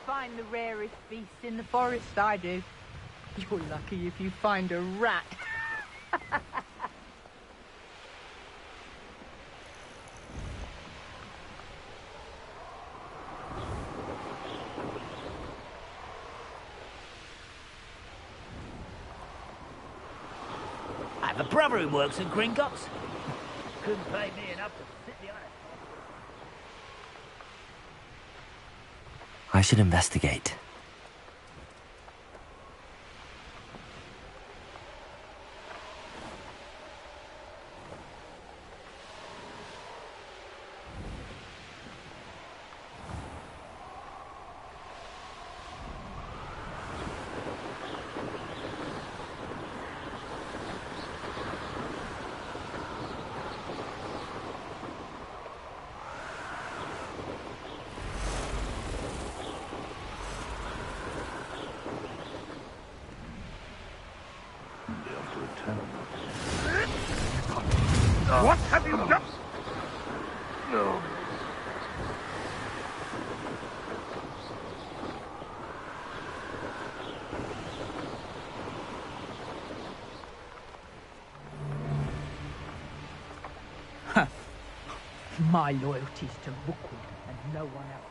find the rarest beasts in the forest, I do. You're lucky if you find a rat. I have a brother who works at Gringotts. Couldn't pay me enough to sit behind it. I should investigate. What have you done? No. My loyalty's to Rookwood and no one else.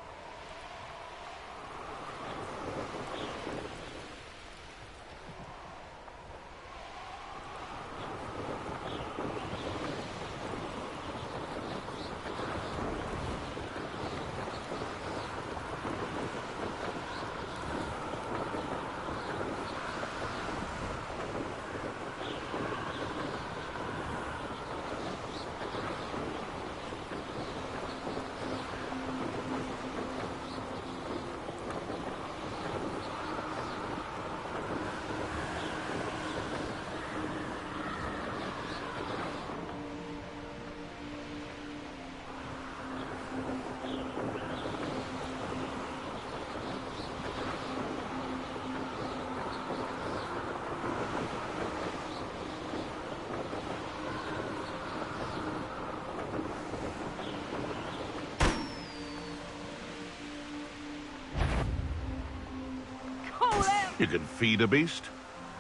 You can feed a beast,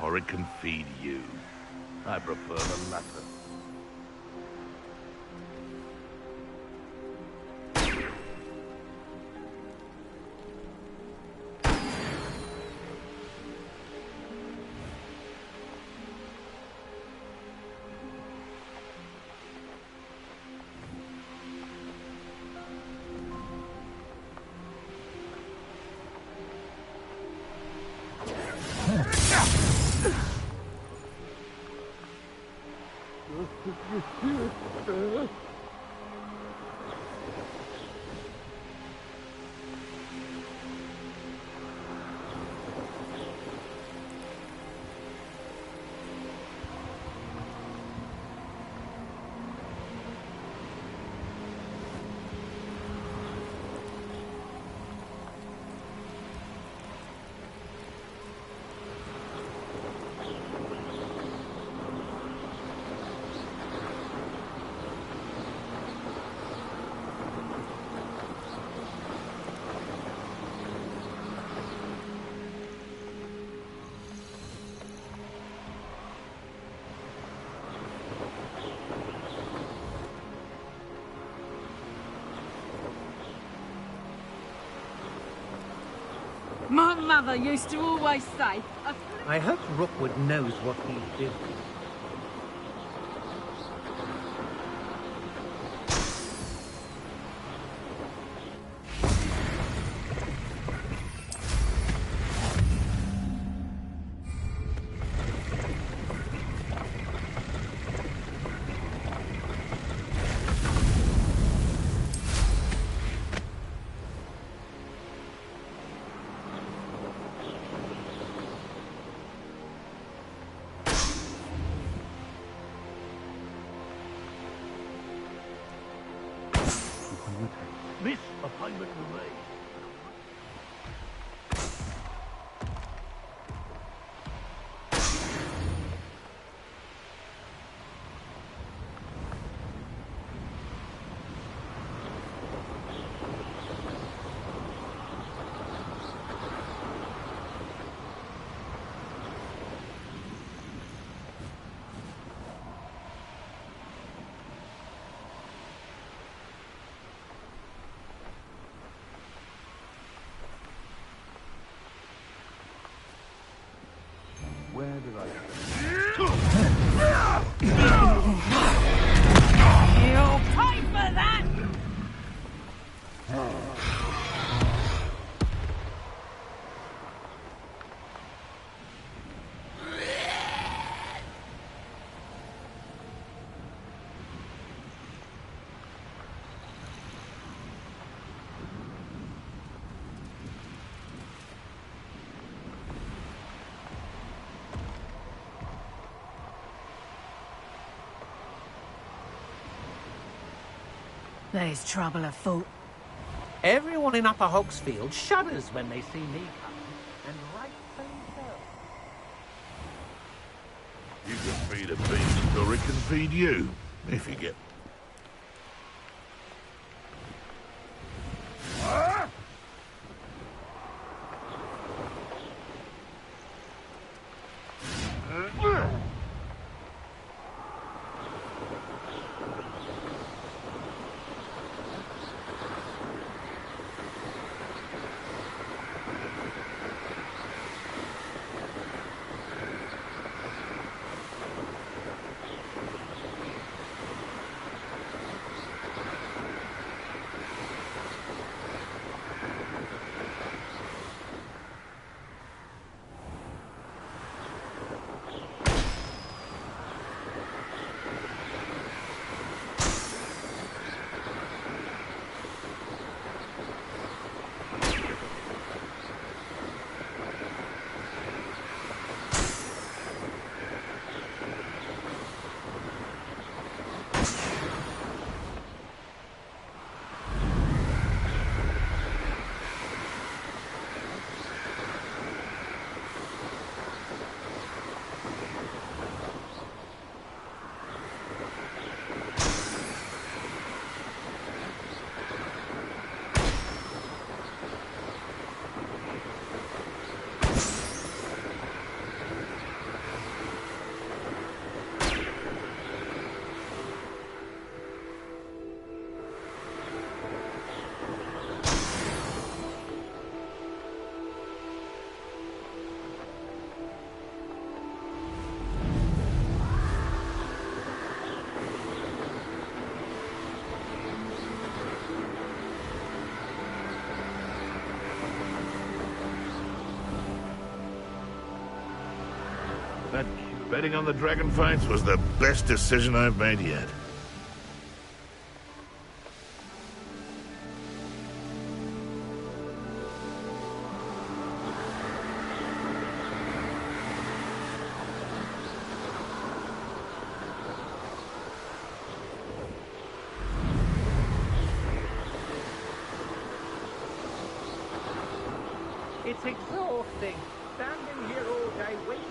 or it can feed you. I prefer the latter. My mother used to always say, I hope Rookwood knows what he's doing. Miss appointment with me. You'll pay for that! There's trouble afoot. Everyone in Upper Hogsfield shudders when they see me coming, and rightfully so. You can feed a beast, or it can feed you, if you get... That betting on the dragon fights was the best decision I've made yet. It's exhausting, standing here all day waiting.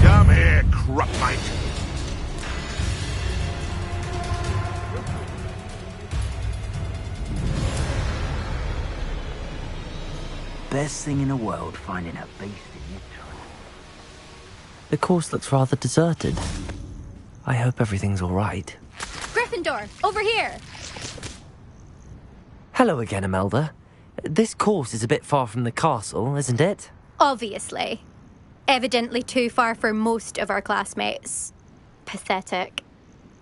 Come here, crupmate. Best thing in the world, finding a beast in your trunk. The course looks rather deserted. I hope everything's all right. Gryffindor, over here! Hello again, Imelda. This course is a bit far from the castle, isn't it? Obviously. Evidently too far for most of our classmates. Pathetic.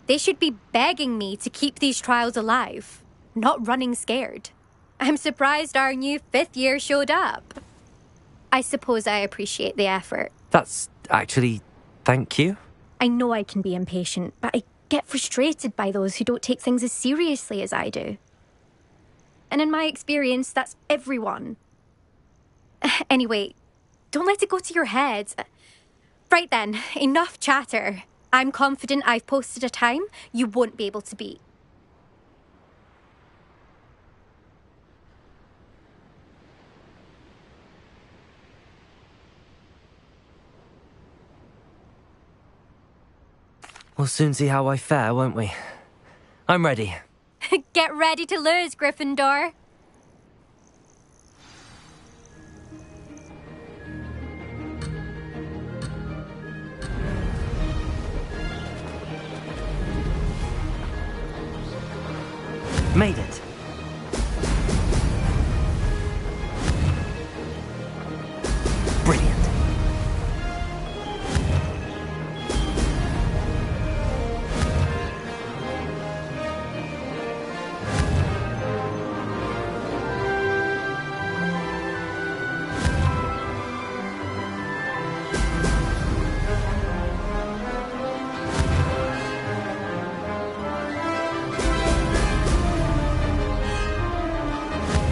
They should be begging me to keep these trials alive, not running scared. I'm surprised our new 5th year showed up. I suppose I appreciate the effort. That's actually... thank you. I know I can be impatient, but I get frustrated by those who don't take things as seriously as I do. And in my experience, that's everyone. Anyway, don't let it go to your head. Right then, enough chatter. I'm confident I've posted a time you won't be able to beat. We'll soon see how I fare, won't we? I'm ready. Get ready to lose, Gryffindor. Made it. Brilliant.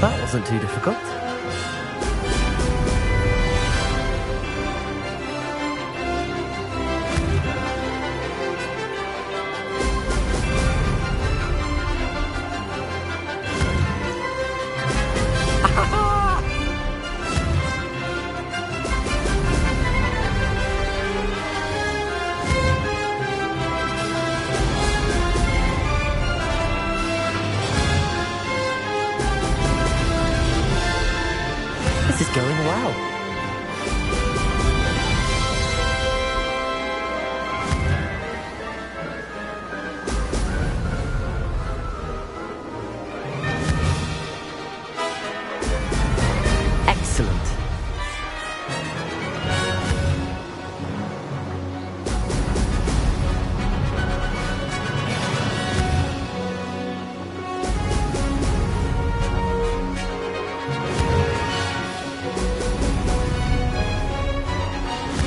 That wasn't too difficult. This is going well. Excellent.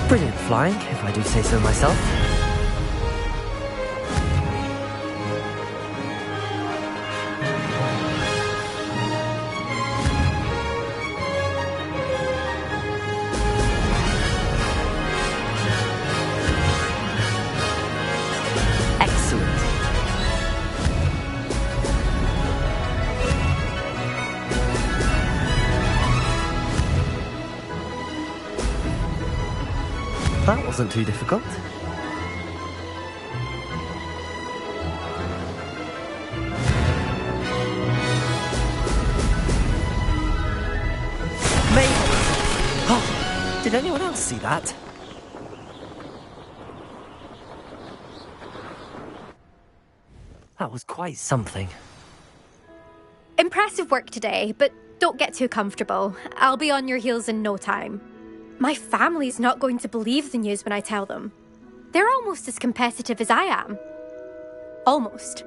Brilliant flying, if I do say so myself. Excellent. That wasn't too difficult. Made it! Oh, did anyone else see that? That was quite something. Impressive work today, but don't get too comfortable. I'll be on your heels in no time. My family's not going to believe the news when I tell them. They're almost as competitive as I am. Almost.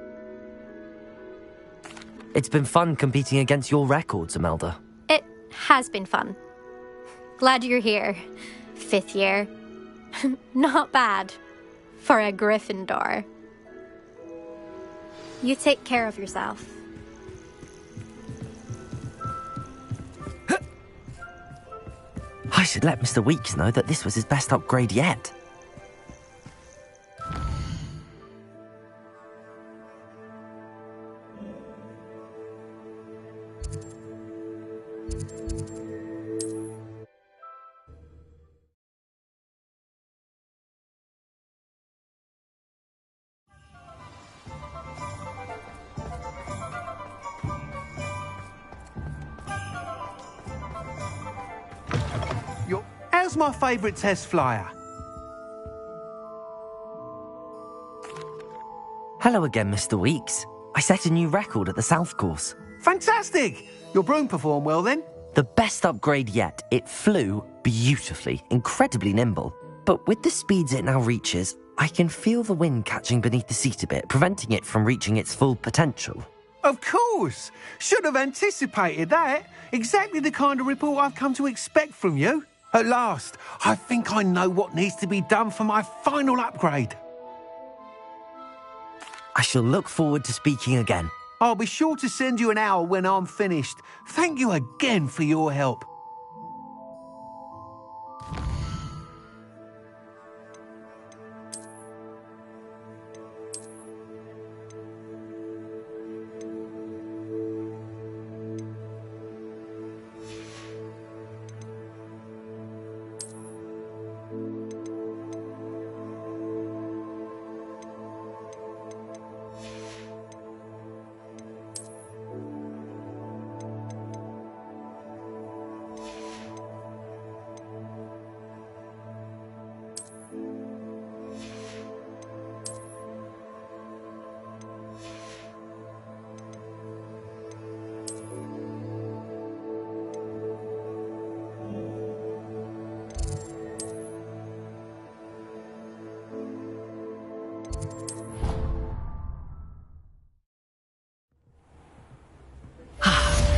It's been fun competing against your records, Imelda. It has been fun. Glad you're here. 5th year. Not bad. For a Gryffindor. You take care of yourself. I should let Mr. Weeks know that this was his best upgrade yet. How's my favourite test flyer? Hello again, Mr. Weeks. I set a new record at the South Course. Fantastic! Your broom performed well then? The best upgrade yet. It flew beautifully, incredibly nimble. But with the speeds it now reaches, I can feel the wind catching beneath the seat a bit, preventing it from reaching its full potential. Of course! Should have anticipated that. Exactly the kind of report I've come to expect from you. At last, I think I know what needs to be done for my final upgrade. I shall look forward to speaking again. I'll be sure to send you an hour when I'm finished. Thank you again for your help.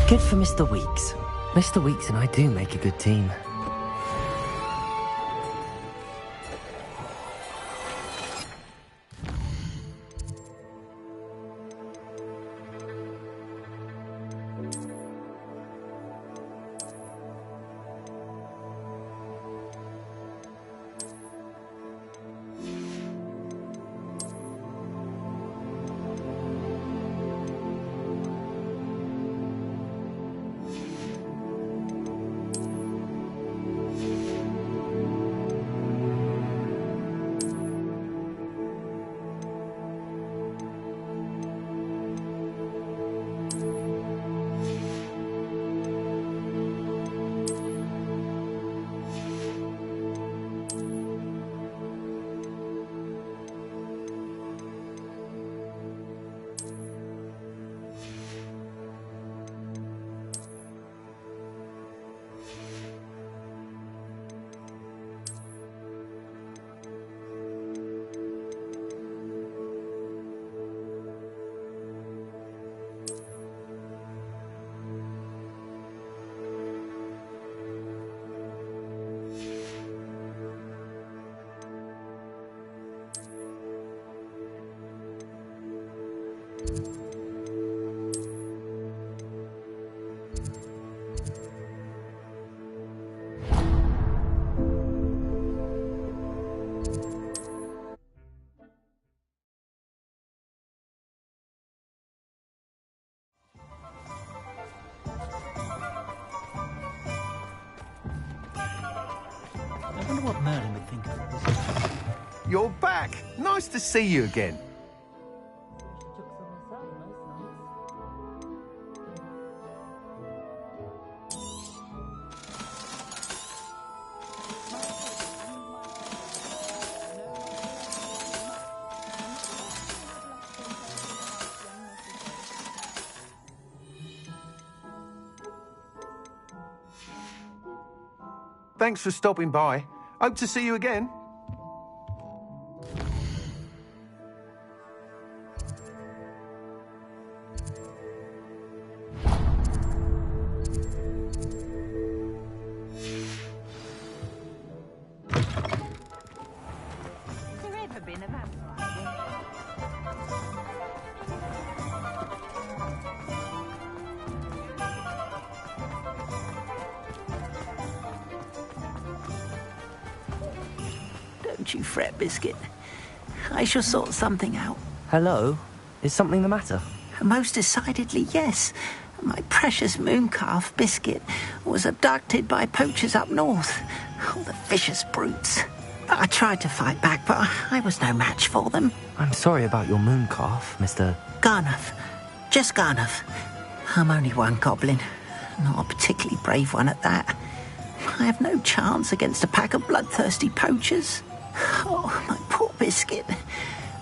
Good for Mr. Weeks. Mr. Weeks and I do make a good team. I wonder what Merlin would think of this. You're back. Nice to see you again. Thanks for stopping by. Hope to see you again. Don't you fret, Biscuit. I shall sort something out. Hello? Is something the matter? Most decidedly, yes. My precious mooncalf, Biscuit, was abducted by poachers up north. Oh, the vicious brutes. I tried to fight back, but I was no match for them. I'm sorry about your mooncalf, Mr. Garnuff. Just Garnuff. I'm only one goblin. Not a particularly brave one at that. I have no chance against a pack of bloodthirsty poachers. Oh, my poor Biscuit.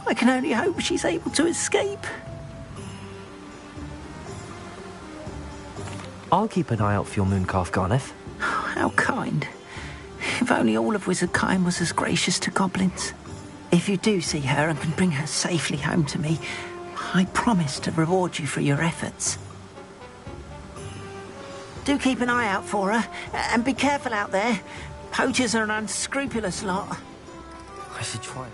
I can only hope she's able to escape. I'll keep an eye out for your mooncalf, Garneth. Oh, how kind. If only all of Wizardkind was as gracious to goblins. If you do see her and can bring her safely home to me, I promise to reward you for your efforts. Do keep an eye out for her, and be careful out there. Poachers are an unscrupulous lot. I should try.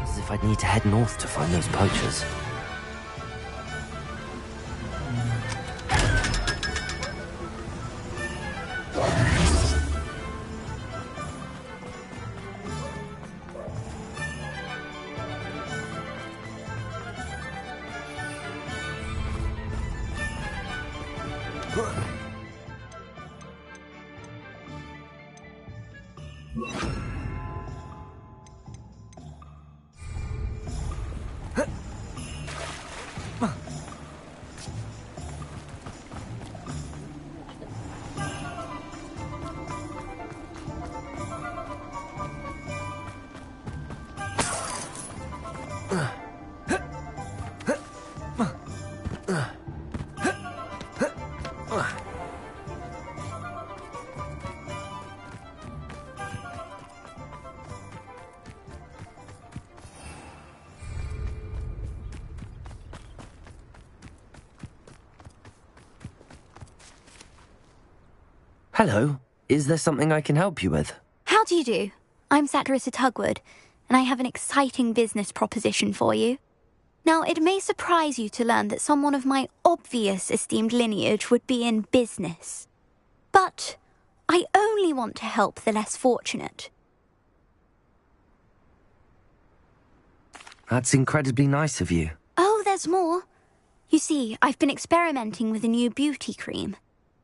As if I'd need to head north to find those poachers. Hello. Is there something I can help you with? How do you do? I'm Satirissa Tugwood, and I have an exciting business proposition for you. Now, it may surprise you to learn that someone of my obvious esteemed lineage would be in business. But I only want to help the less fortunate. That's incredibly nice of you. Oh, there's more. You see, I've been experimenting with a new beauty cream.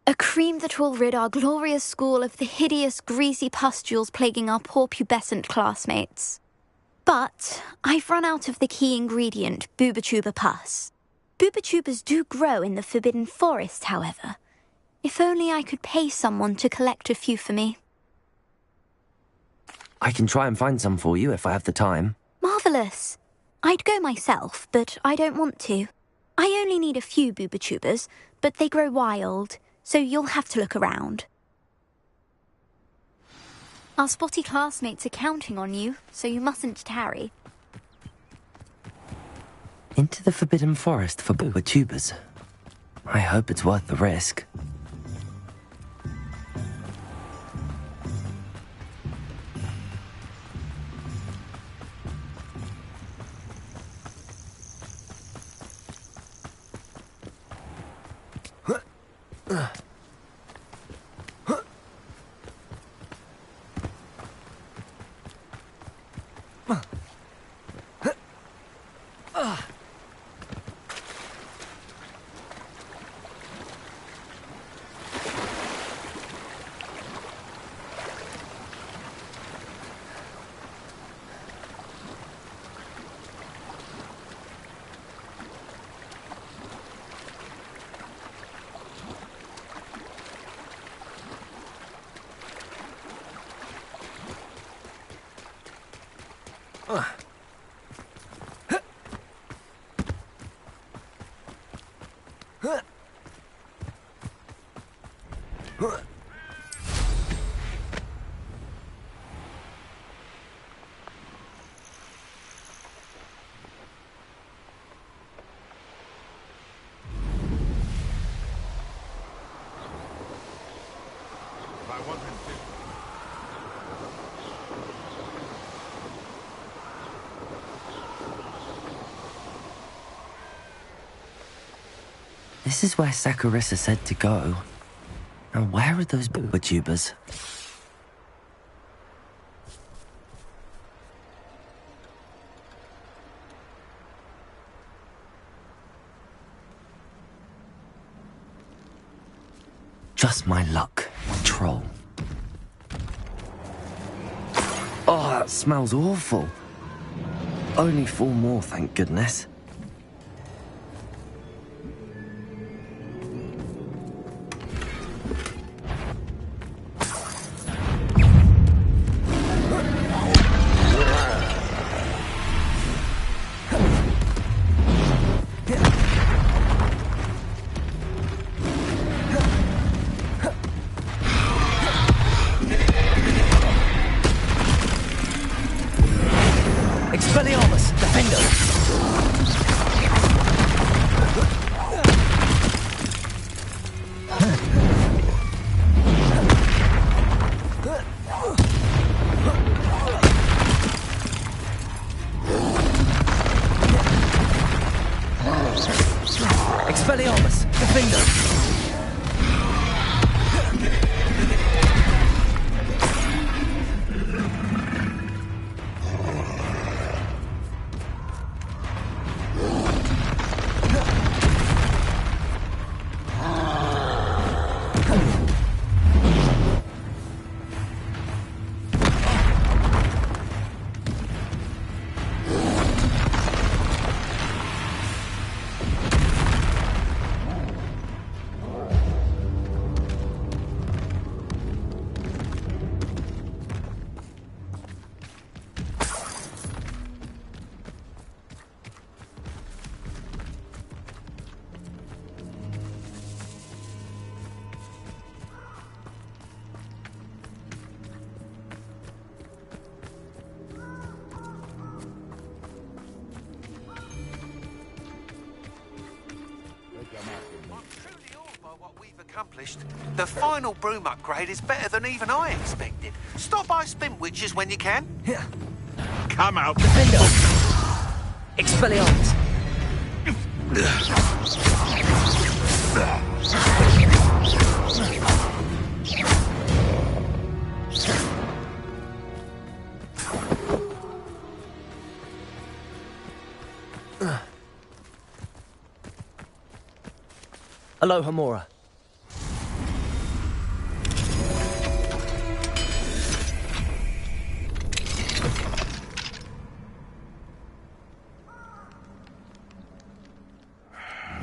A cream that will rid our glorious school of the hideous, greasy pustules plaguing our poor pubescent classmates. But I've run out of the key ingredient, Booba-Tuba pus. Booba-Tubas do grow in the Forbidden Forest, however. If only I could pay someone to collect a few for me. I can try and find some for you if I have the time. Marvellous. I'd go myself, but I don't want to. I only need a few Booba-Tubas, but they grow wild, so you'll have to look around. Our spotty classmates are counting on you, so you mustn't tarry. Into the Forbidden Forest for Booba-Tubas. I hope it's worth the risk. This is where Saccharissa said to go. And where are those booba tubers? Just my luck, troll. Oh, that smells awful. Only 4 more, thank goodness. Expelliarmus, defender! Expelliarmus, defender! Accomplished. The final broom upgrade is better than even I expected. Stop by Spin Witches when you can. Come out. Defender! Expelliarmus! Aloha Mora.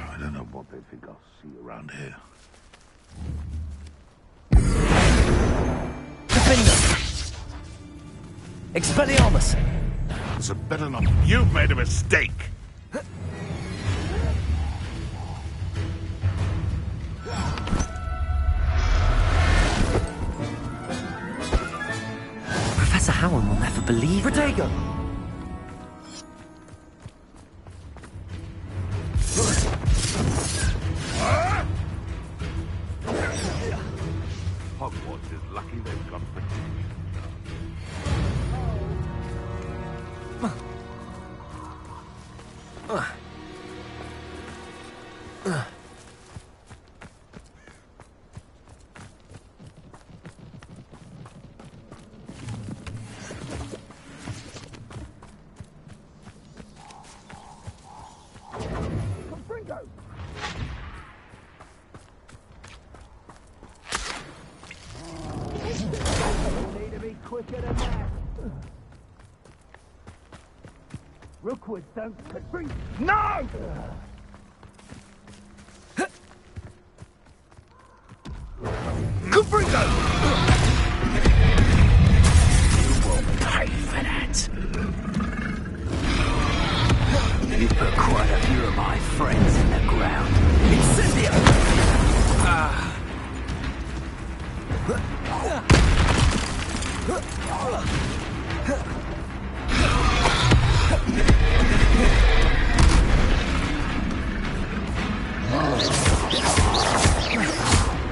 I don't know what they think I'll see around here. Defender! Expelliarmus! It's a better not. You've made a mistake. Professor Howard will never believe it. Protego! Hogwarts is lucky they've got protection. Need to be quicker than that. Rookwood don't bring. No! Confringo! You will pay for that. You put quite a few of my friends in the ground. Incendio!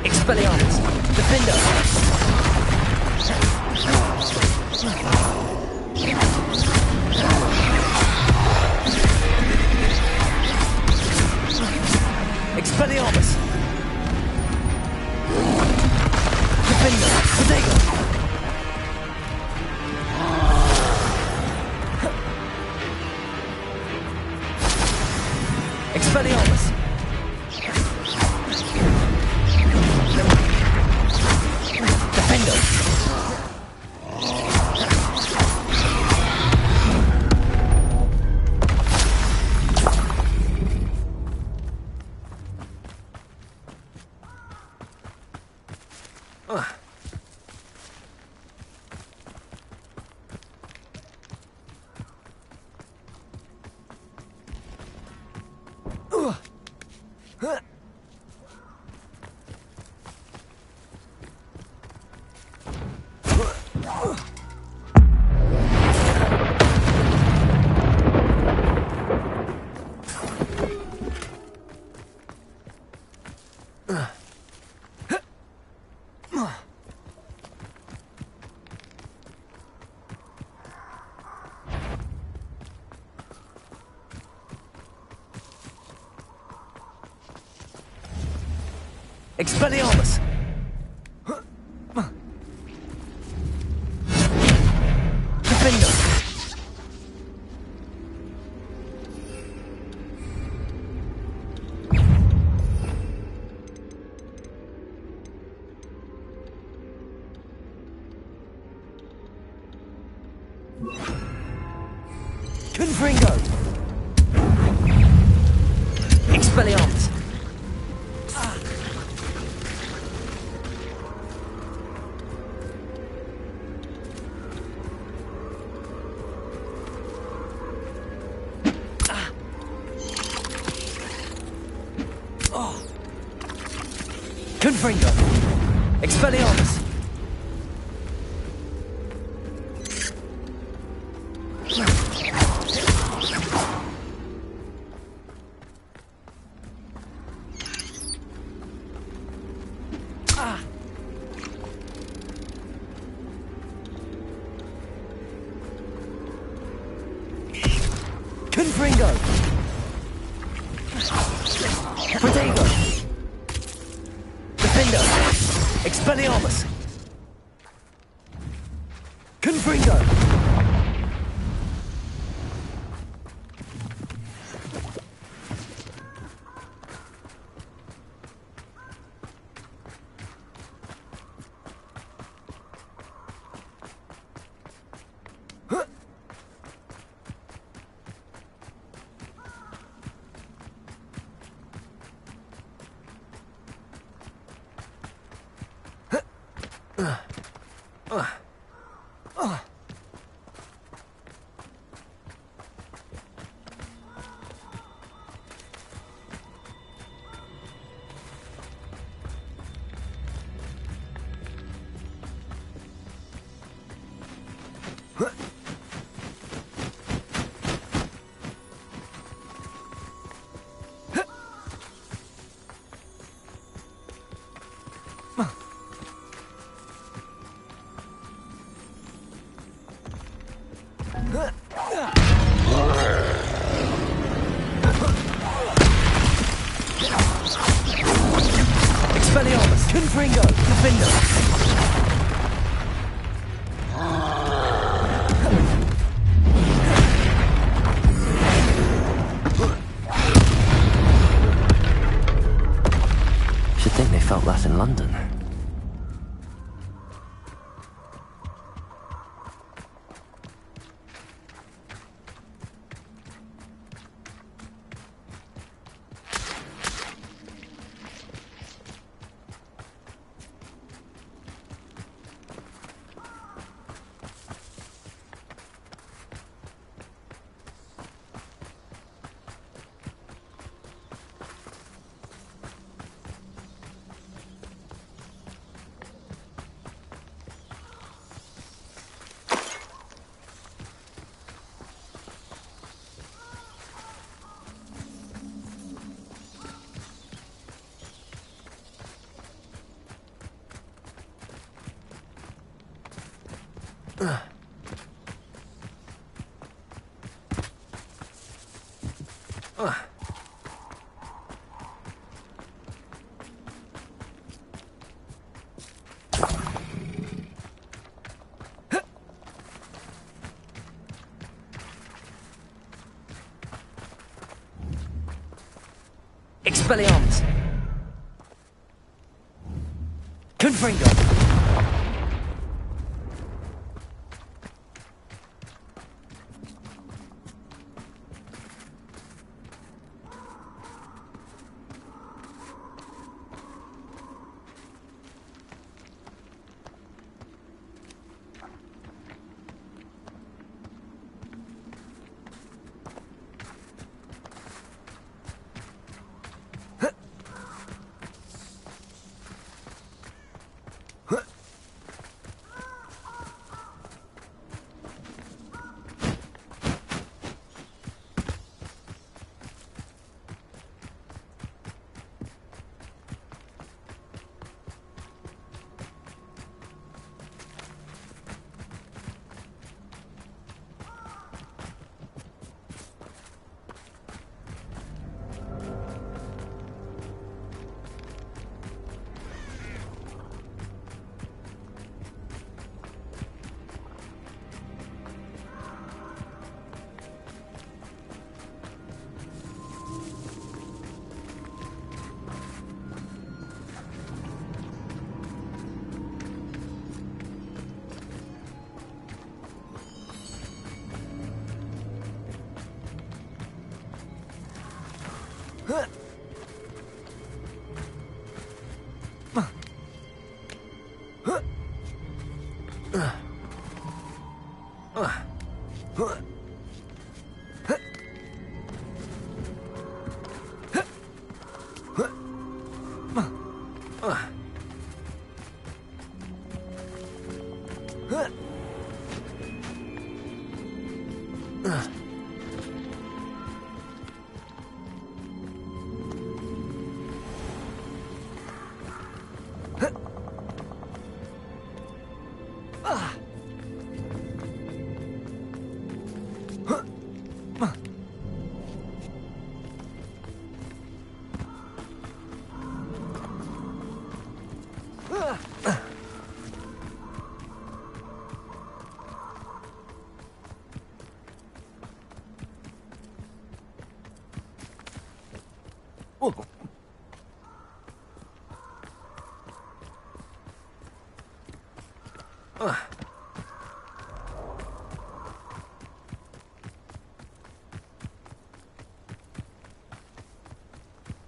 Expelliarmus! Defender! Expelliarmus! Defender! Bodega! Expelliarmus! Defender! Expelliarmus! Defender! Confringo! Expelliarmus! Confringo! Expelliarmus! Confringo! Protego! Defender! Expelliarmus! Confringo! Expelliarmus! Confringo! Defender! Should think they felt that in London. Expelliarmus! Confringo!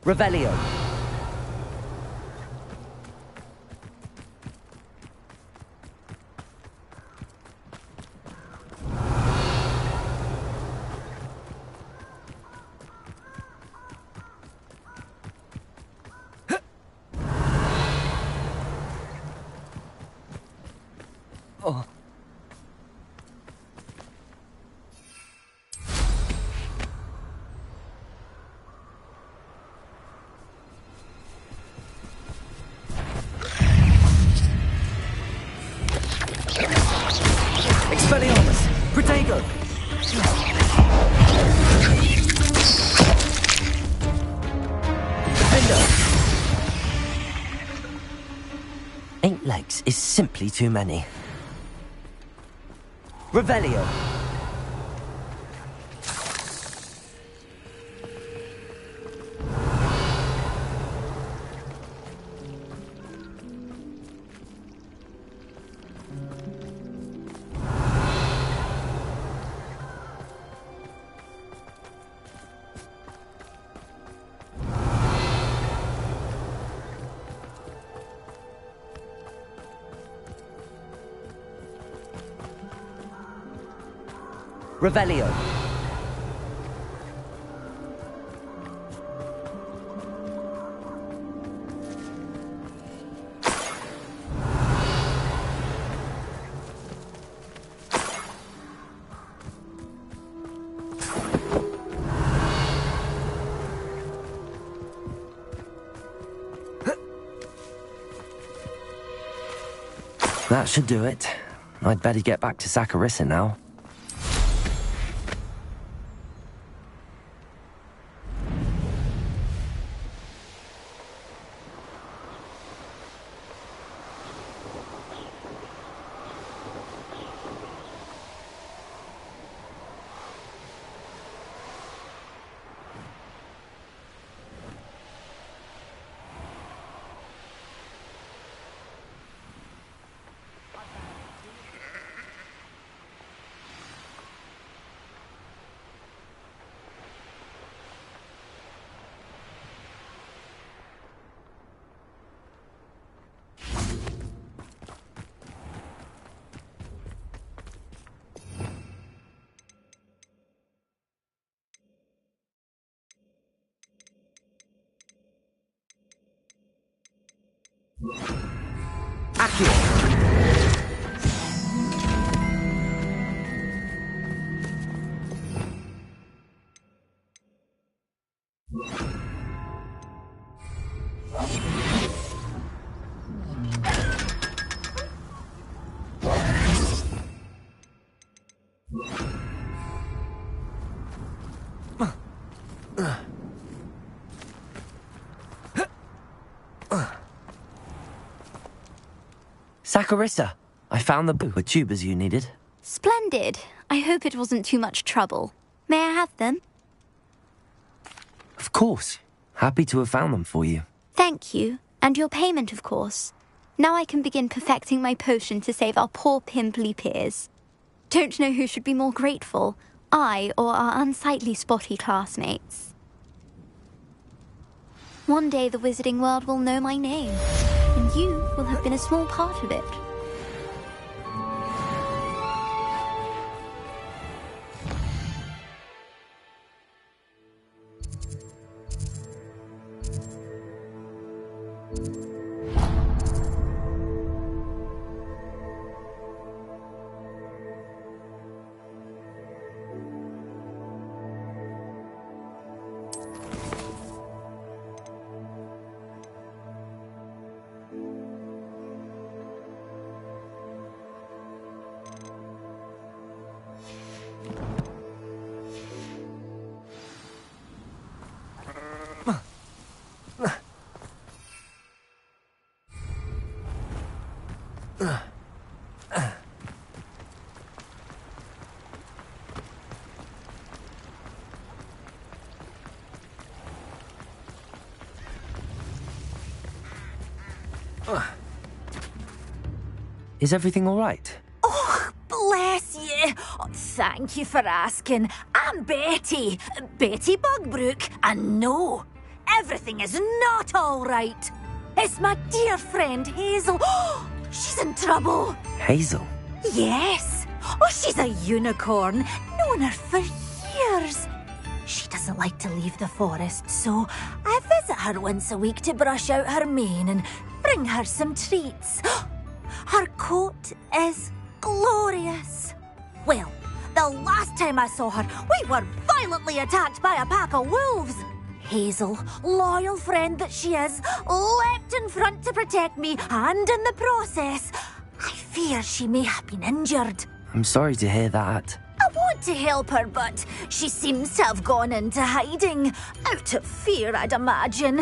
Revelio. Oh. Expelliarmus! Protego! Defender! 8 legs is simply too many. Revelio! Revelio. That should do it. I'd better get back to Saccharissa now. here! Saccharissa, I found the tubers you needed. Splendid. I hope it wasn't too much trouble. May I have them? Of course. Happy to have found them for you. Thank you. And your payment, of course. Now I can begin perfecting my potion to save our poor pimply peers. Don't know who should be more grateful, I or our unsightly spotty classmates. One day the wizarding world will know my name, and you will have been a small part of it. Is everything all right? Oh, bless you. Oh, thank you for asking. I'm Betty. Betty Bugbrook. And no, everything is not all right. It's my dear friend Hazel. Oh, she's in trouble. Hazel? Yes. Oh, she's a unicorn. Known her for years. She doesn't like to leave the forest, so I visit her once a week to brush out her mane and bring her some treats. Her coat is glorious. Well, the last time I saw her, we were violently attacked by a pack of wolves. Hazel, loyal friend that she is, leapt in front to protect me, and in the process, I fear she may have been injured. I'm sorry to hear that. I want to help her, but she seems to have gone into hiding. Out of fear, I'd imagine.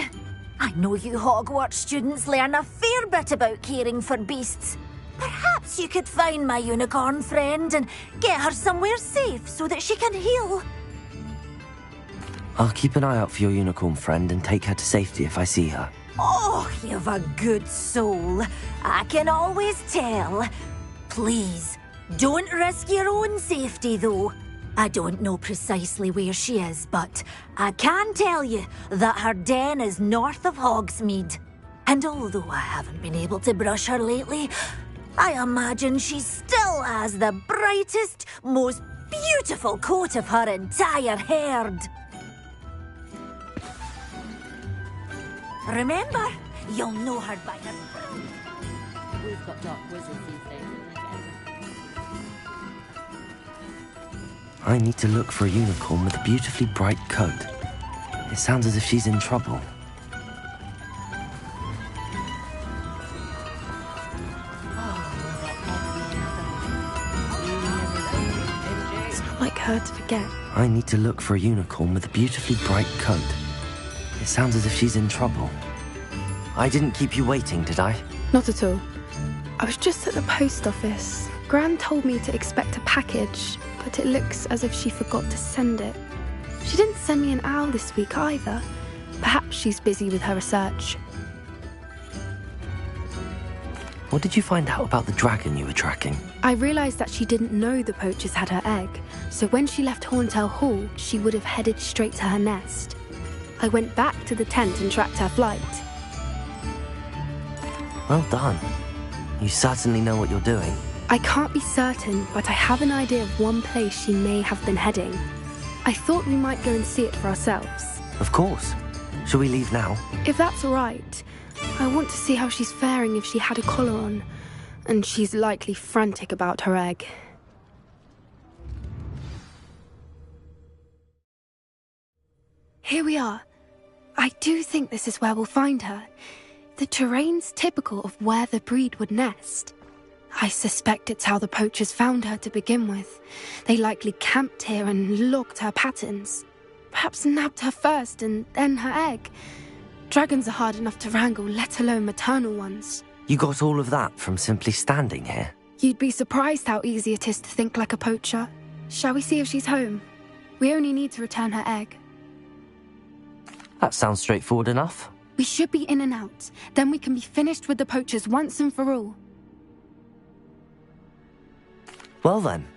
I know you Hogwarts students learn a fair bit about caring for beasts. Perhaps you could find my unicorn friend and get her somewhere safe so that she can heal. I'll keep an eye out for your unicorn friend and take her to safety if I see her. Oh, you've a good soul. I can always tell. Please, don't risk your own safety, though. I don't know precisely where she is, but I can tell you that her den is north of Hogsmeade. And although I haven't been able to brush her lately, I imagine she still has the brightest, most beautiful coat of her entire herd. Remember, you'll know her by her... We've got dark wizards these days. I need to look for a unicorn with a beautifully bright coat. It sounds as if she's in trouble. It's not like her to forget. I need to look for a unicorn with a beautifully bright coat. It sounds as if she's in trouble. I didn't keep you waiting, did I? Not at all. I was just at the post office. Gran told me to expect a package, but it looks as if she forgot to send it. She didn't send me an owl this week either. Perhaps she's busy with her research. What did you find out about the dragon you were tracking? I realised that she didn't know the poachers had her egg, so when she left Horntail Hall, she would have headed straight to her nest. I went back to the tent and tracked her flight. Well done. You certainly know what you're doing. I can't be certain, but I have an idea of one place she may have been heading. I thought we might go and see it for ourselves. Of course. Shall we leave now? If that's all right. I want to see how she's faring if she had a collar on. and she's likely frantic about her egg. Here we are. I do think this is where we'll find her. The terrain's typical of where the breed would nest. I suspect it's how the poachers found her to begin with. They likely camped here and logged her patterns. Perhaps nabbed her first and then her egg. Dragons are hard enough to wrangle, let alone maternal ones. You got all of that from simply standing here? You'd be surprised how easy it is to think like a poacher. Shall we see if she's home? We only need to return her egg. That sounds straightforward enough. We should be in and out. Then we can be finished with the poachers once and for all. Well then,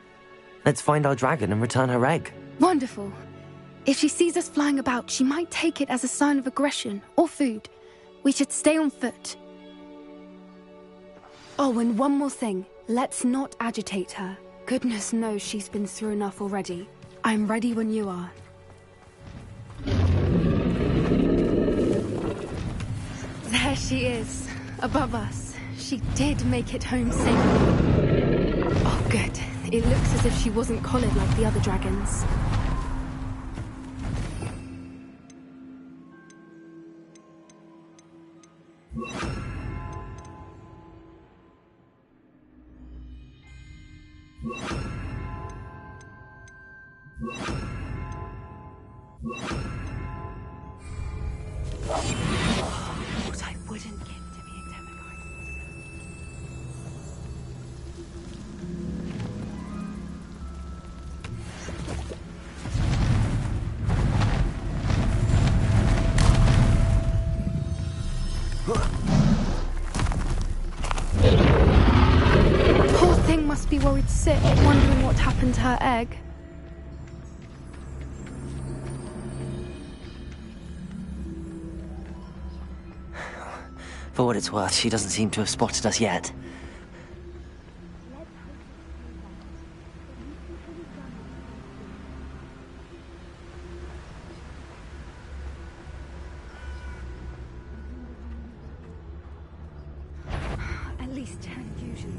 let's find our dragon and return her egg. Wonderful. If she sees us flying about, she might take it as a sign of aggression or food. We should stay on foot. Oh, and one more thing. Let's not agitate her. Goodness knows she's been through enough already. I'm ready when you are. There she is, above us. She did make it home safely. Oh, good. It looks as if she wasn't collared like the other dragons. What I wouldn't give to be a demigod. Poor thing must be worried sick, wondering what happened to her egg. For what it's worth, she doesn't seem to have spotted us yet. At least usually.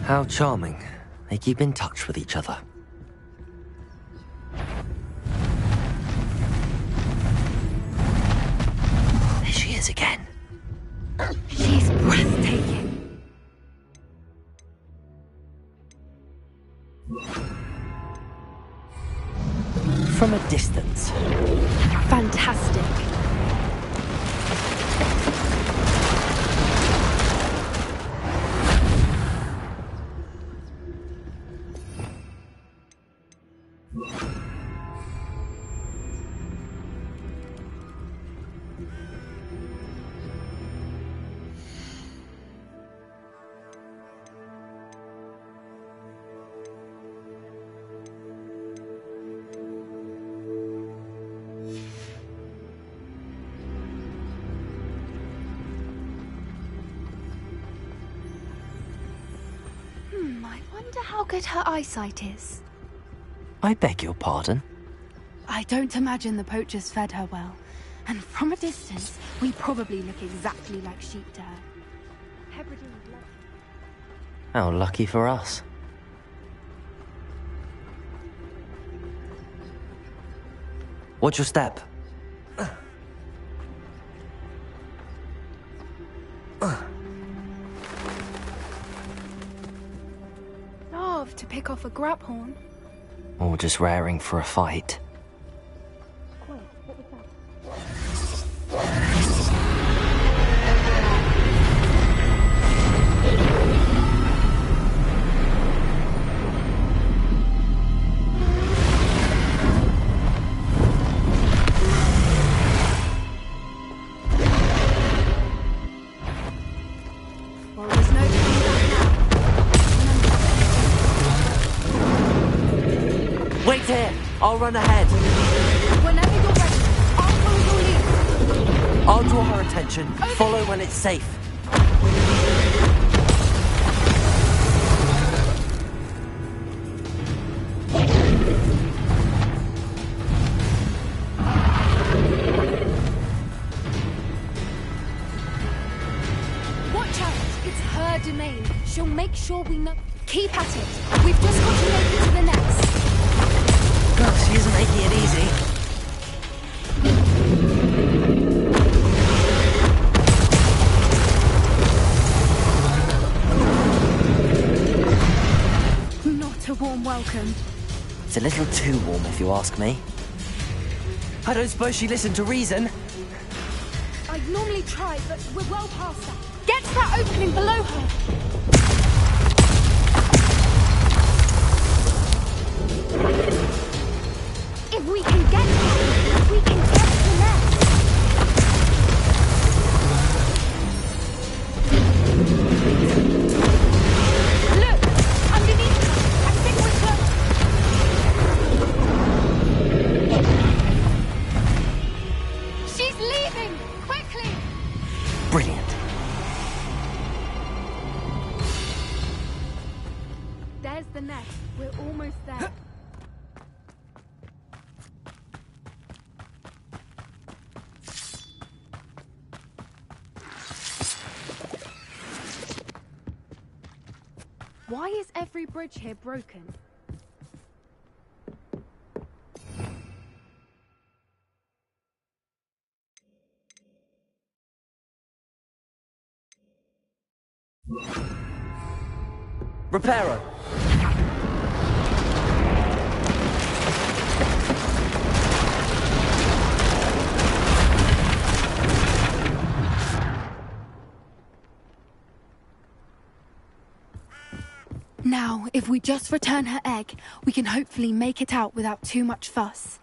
How charming. They keep in touch with each other. There she is again. She's breathtaking. From a distance. Fantastic. I wonder how good her eyesight is. I beg your pardon? I don't imagine the poachers fed her well. And from a distance, we probably look exactly like sheep to her. How lucky for us. Watch your step. Love to pick off a grabhorn. Or just raring for a fight. Well, there's no coming back now. Wait here! I'll run ahead. Whenever you're ready, I'll follow your lead. I'll draw her attention. Follow when it's safe. Watch out! domain. She'll make sure we know. Keep at it. We've just got to make it to the next. God, she isn't making it easy. Not a warm welcome. It's a little too warm, if you ask me. I don't suppose she listened to reason. I'd normally try, but we're well past that. Get to that opening below her. If we can get to that, we can get to the nest. Look! Underneath her! I think we're close. She's leaving! Quickly! Brilliant. There's the nest. We're almost there. Why is every bridge here broken? Reparo. Now, if we just return her egg, we can hopefully make it out without too much fuss.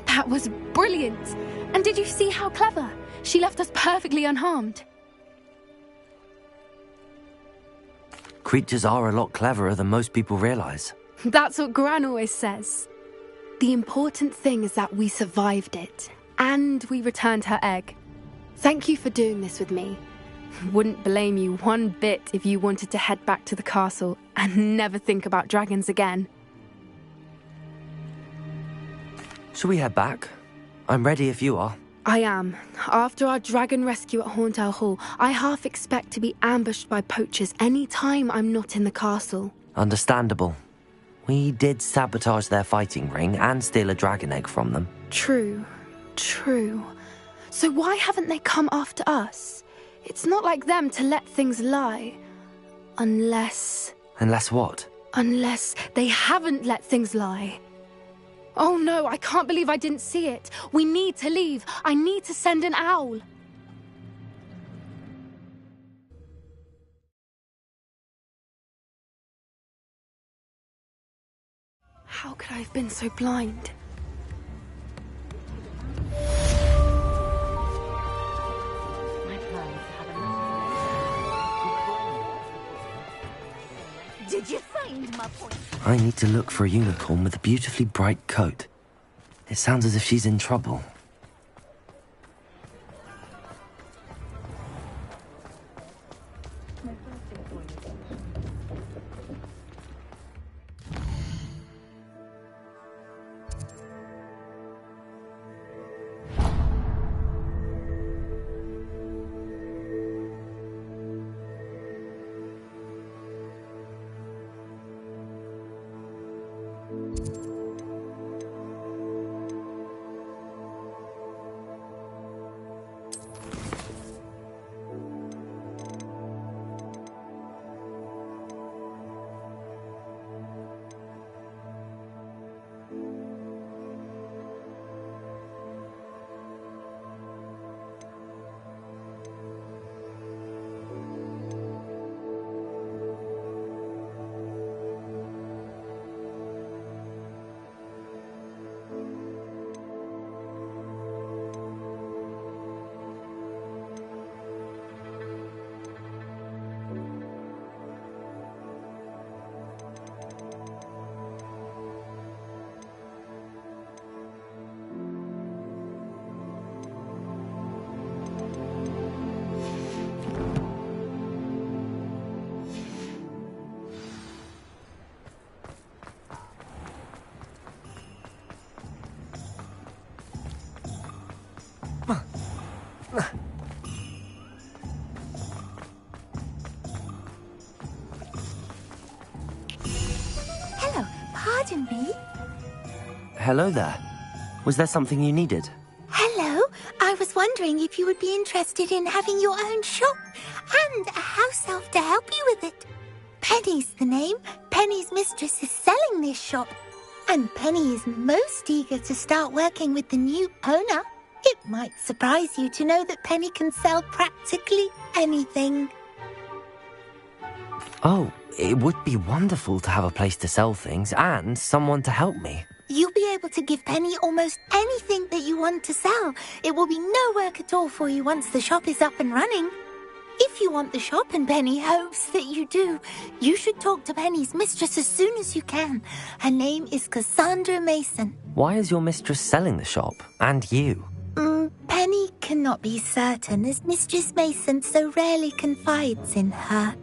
That was brilliant! And did you see how clever? She left us perfectly unharmed. Creatures are a lot cleverer than most people realize. That's what Gran always says. The important thing is that we survived it. And we returned her egg. Thank you for doing this with me. Wouldn't blame you one bit if you wanted to head back to the castle and never think about dragons again. Shall we head back? I'm ready if you are. I am. After our dragon rescue at Hauntel Hall, I half expect to be ambushed by poachers any time I'm not in the castle. Understandable. We did sabotage their fighting ring and steal a dragon egg from them. True. So why haven't they come after us? It's not like them to let things lie. Unless... Unless what? Unless they haven't let things lie. Oh no, I can't believe I didn't see it. We need to leave. I need to send an owl. How could I have been so blind? Did you find my point? I need to look for a unicorn with a beautifully bright coat. It sounds as if she's in trouble. pardon me? Hello there. Was there something you needed? Hello. I was wondering if you would be interested in having your own shop and a house elf to help you with it. Penny's the name. Penny's mistress is selling this shop. And Penny is most eager to start working with the new owner. It might surprise you to know that Penny can sell practically anything. Oh, it would be wonderful to have a place to sell things and someone to help me. You'll be able to give Penny almost anything that you want to sell. It will be no work at all for you once the shop is up and running. If you want the shop and Penny hopes that you do, you should talk to Penny's mistress as soon as you can. Her name is Cassandra Mason. Why is your mistress selling the shop? And you? Penny cannot be certain as Mistress Mason so rarely confides in her.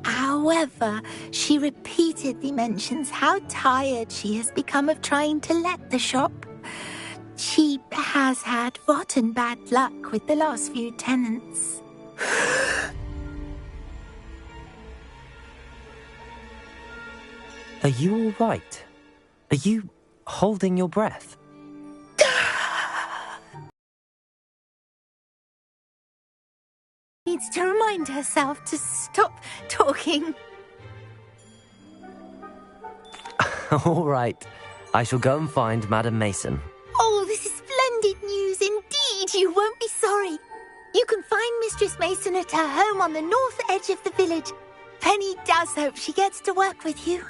However, she repeatedly mentions how tired she has become of trying to let the shop. She has had rotten bad luck with the last few tenants. Are you all right? Are you holding your breath? Needs to remind herself to stop talking. All right. I shall go and find Madam Mason. Oh, this is splendid news indeed. You won't be sorry. You can find Mistress Mason at her home on the north edge of the village. Penny does hope she gets to work with you.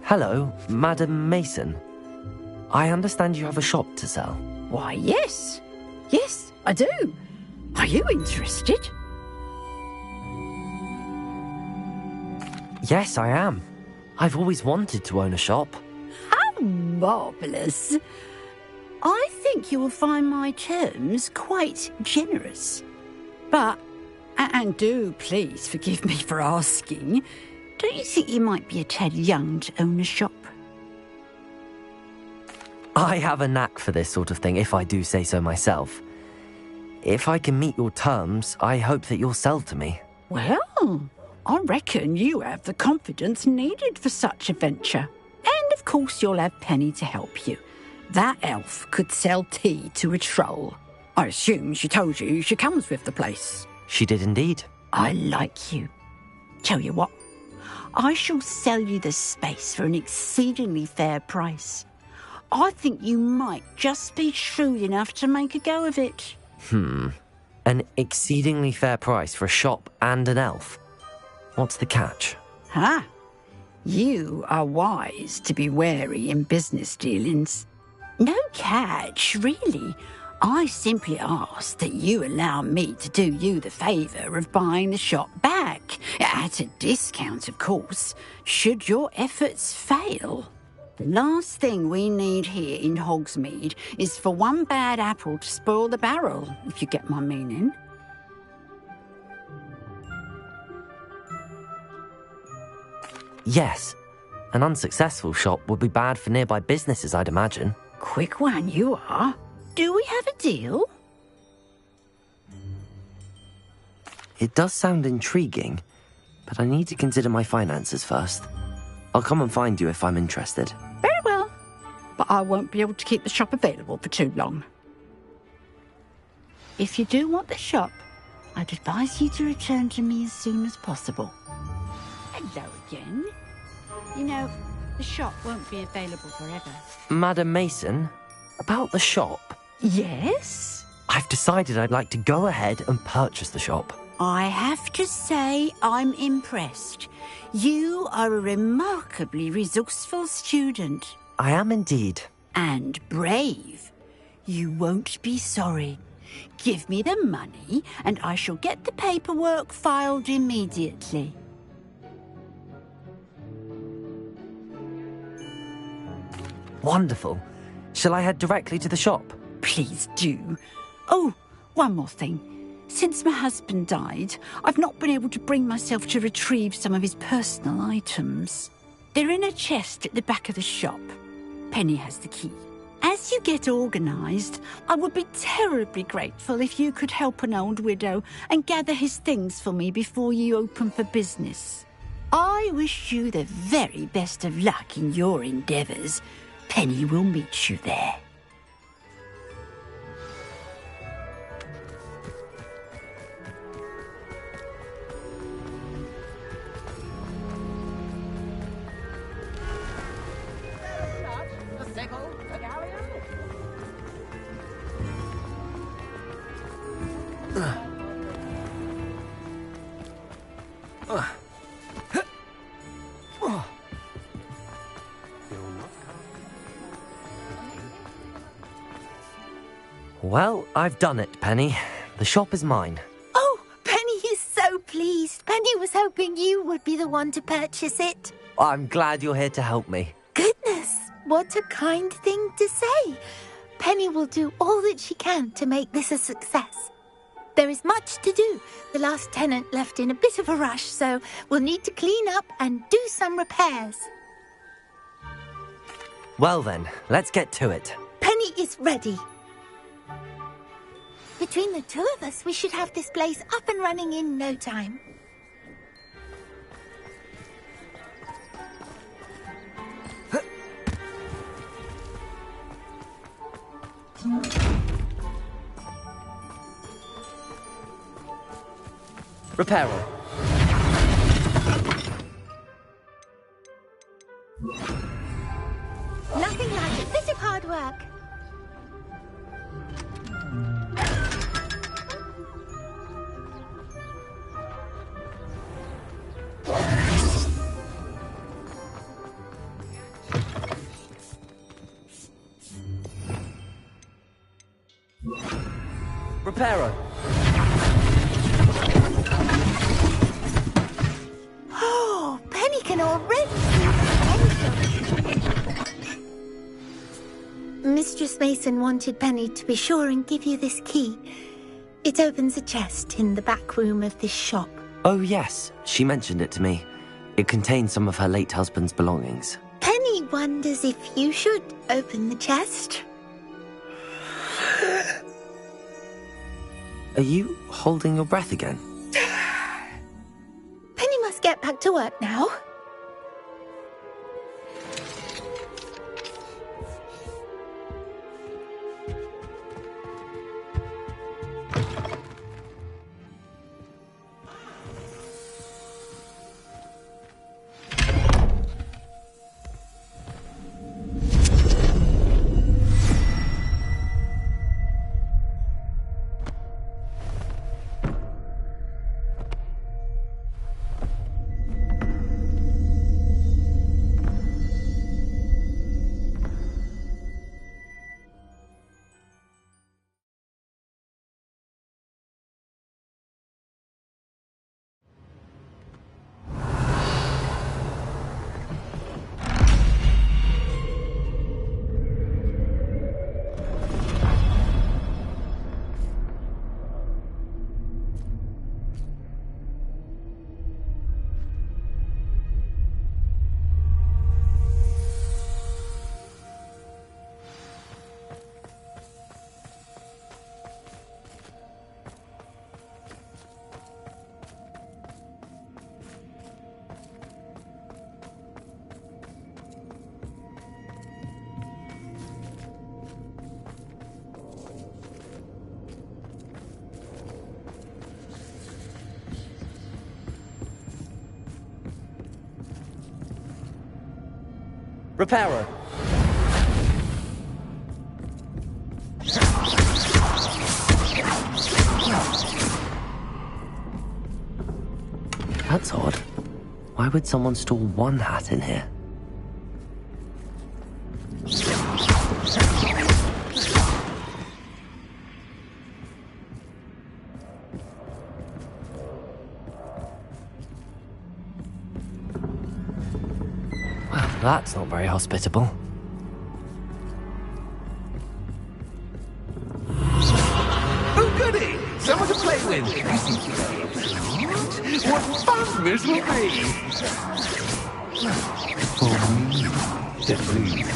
Hello, Madam Mason. I understand you have a shop to sell. Why, yes. Yes, I do. Are you interested? Yes, I am. I've always wanted to own a shop. How marvellous. I think you will find my terms quite generous. But, and do please forgive me for asking, don't you think you might be a tad young to own a shop? I have a knack for this sort of thing, if I do say so myself. If I can meet your terms, I hope that you'll sell to me. Well, I reckon you have the confidence needed for such a venture. And of course you'll have Penny to help you. That elf could sell tea to a troll. I assume she told you she comes with the place. She did indeed. I like you. Tell you what, I shall sell you the space for an exceedingly fair price. I think you might just be shrewd enough to make a go of it. An exceedingly fair price for a shop and an elf. What's the catch? Ah, you are wise to be wary in business dealings. No catch, really. I simply ask that you allow me to do you the favour of buying the shop back, at a discount, of course, should your efforts fail. The last thing we need here in Hogsmeade is for one bad apple to spoil the barrel, if you get my meaning. Yes. An unsuccessful shop would be bad for nearby businesses, I'd imagine. Quick one you are. Do we have a deal? It does sound intriguing, but I need to consider my finances first. I'll come and find you if I'm interested. Very well, but I won't be able to keep the shop available for too long. If you do want the shop, I'd advise you to return to me as soon as possible. Hello again. You know, the shop won't be available forever. Madam Mason, about the shop. Yes? I've decided I'd like to go ahead and purchase the shop. I have to say I'm impressed. You are a remarkably resourceful student. I am indeed. And brave. You won't be sorry. Give me the money and I shall get the paperwork filed immediately. Wonderful. Shall I head directly to the shop? Please do. Oh, one more thing. Since my husband died, I've not been able to bring myself to retrieve some of his personal items. They're in a chest at the back of the shop. Penny has the key. As you get organised, I would be terribly grateful if you could help an old widow and gather his things for me before you open for business. I wish you the very best of luck in your endeavours. Penny will meet you there. Well, I've done it, Penny. The shop is mine. Oh, Penny is so pleased. Penny was hoping you would be the one to purchase it. I'm glad you're here to help me. Goodness, what a kind thing to say. Penny will do all that she can to make this a success. There is much to do. The last tenant left in a bit of a rush, so we'll need to clean up and do some repairs. Well then, let's get to it. Penny is ready. Between the two of us, we should have this place up and running in no time. Reparo. Nothing like a bit of hard work. Reparo. Oh, Penny can already see the potential. Mistress Mason wanted Penny to be sure and give you this key. It opens a chest in the back room of this shop. Oh yes, she mentioned it to me. It contains some of her late husband's belongings. Penny wonders if you should open the chest. Are you holding your breath again? Penny must get back to work now. Reparo. That's odd. Why would someone store one hat in here? Well, that's not very hospitable. Christmas will be for me to breathe.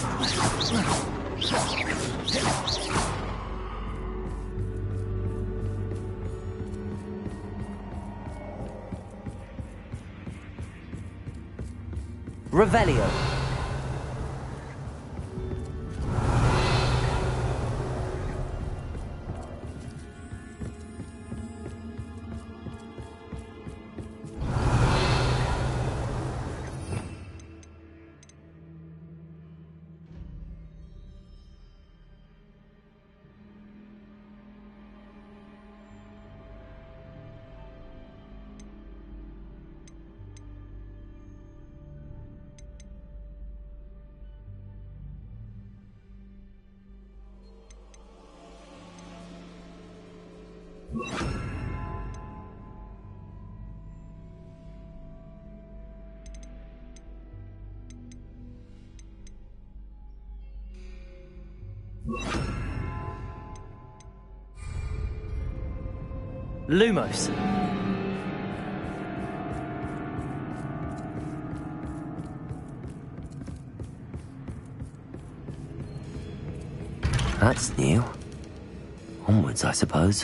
Revelio. Lumos. That's new. Onwards, I suppose.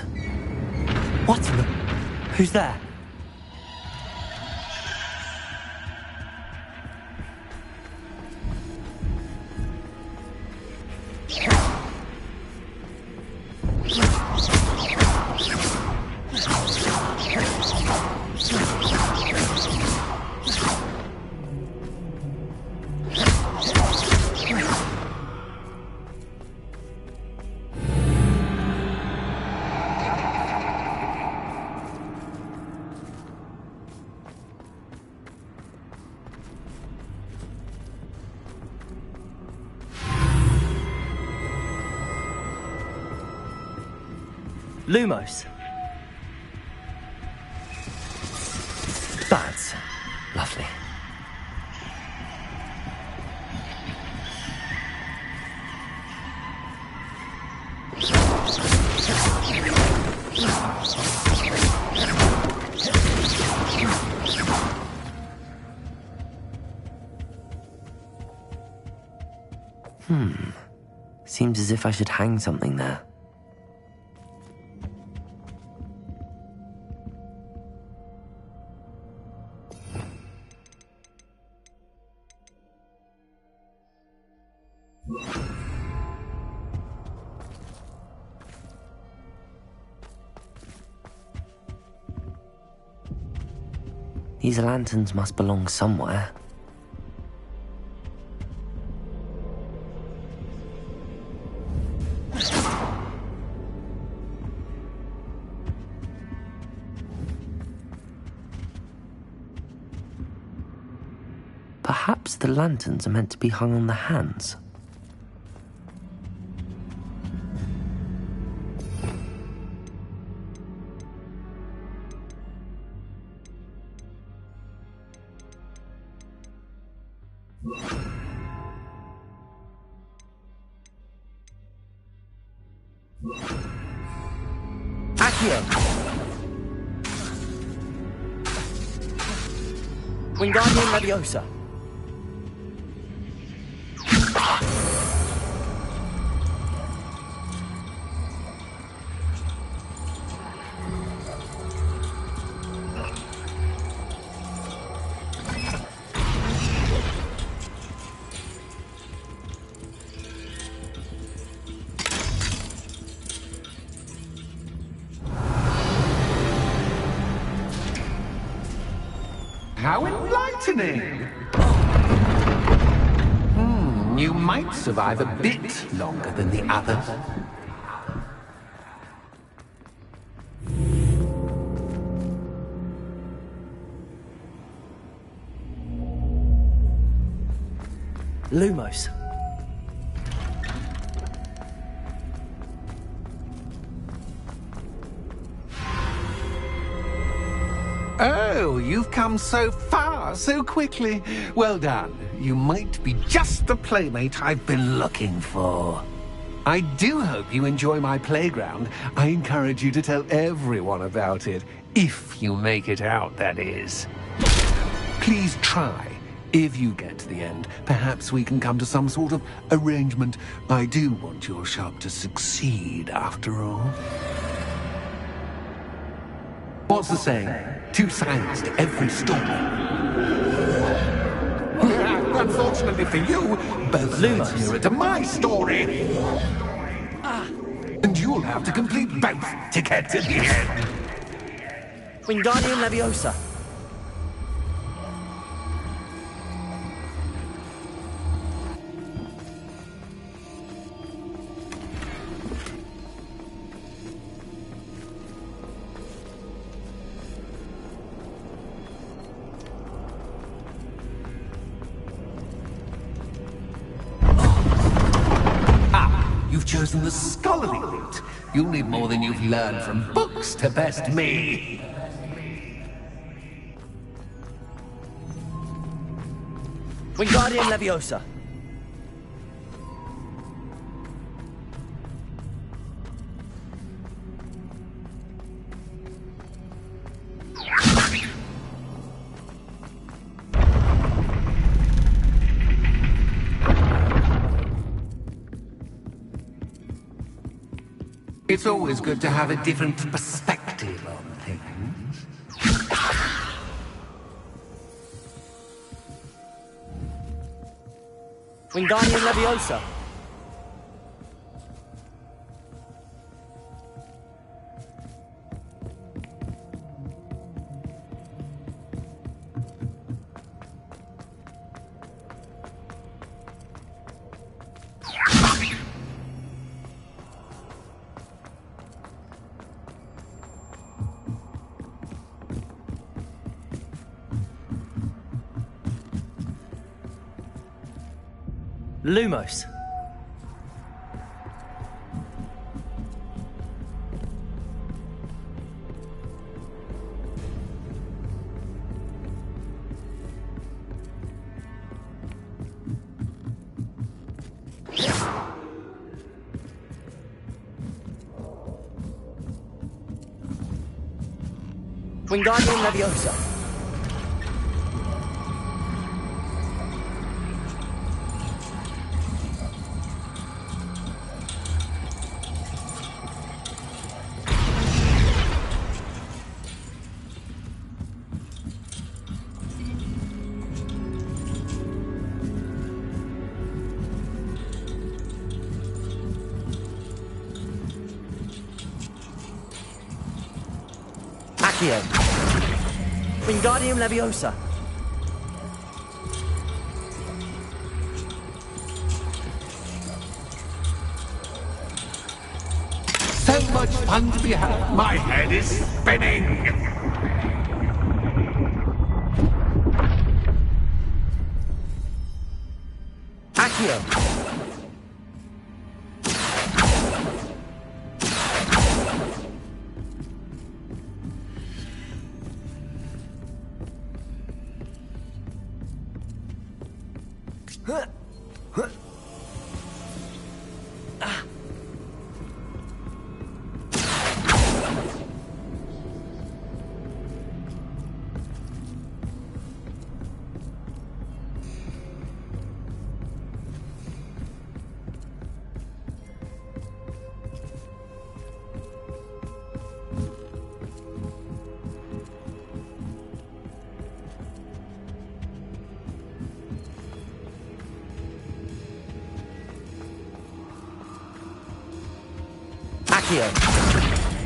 What in the... Who's there? Lumos. That's lovely. Seems as if I should hang something there. These lanterns must belong somewhere. Perhaps the lanterns are meant to be hung on the hands. Accio. Wingardium Leviosa. How enlightening! You might survive a bit longer than the others. Lumos. Oh, you've come so far, so quickly. Well done. You might be just the playmate I've been looking for. I do hope you enjoy my playground. I encourage you to tell everyone about it. If you make it out, that is. Please try. If you get to the end, perhaps we can come to some sort of arrangement. I do want your shop to succeed, after all. What's the saying? 2 sides to every story. Unfortunately for you, both sides hear it to my story. And you'll have to complete both to get to the end. Wingardium Leviosa. You've chosen the scholarly route. You'll need more than you've learned from books to best me. Wingardium Leviosa. It's always good to have a different perspective on things. Wingardium Leviosa. Lumos. Wingardium Leviosa. Wingardium Leviosa. So much fun to be had. My head is spinning. Accio.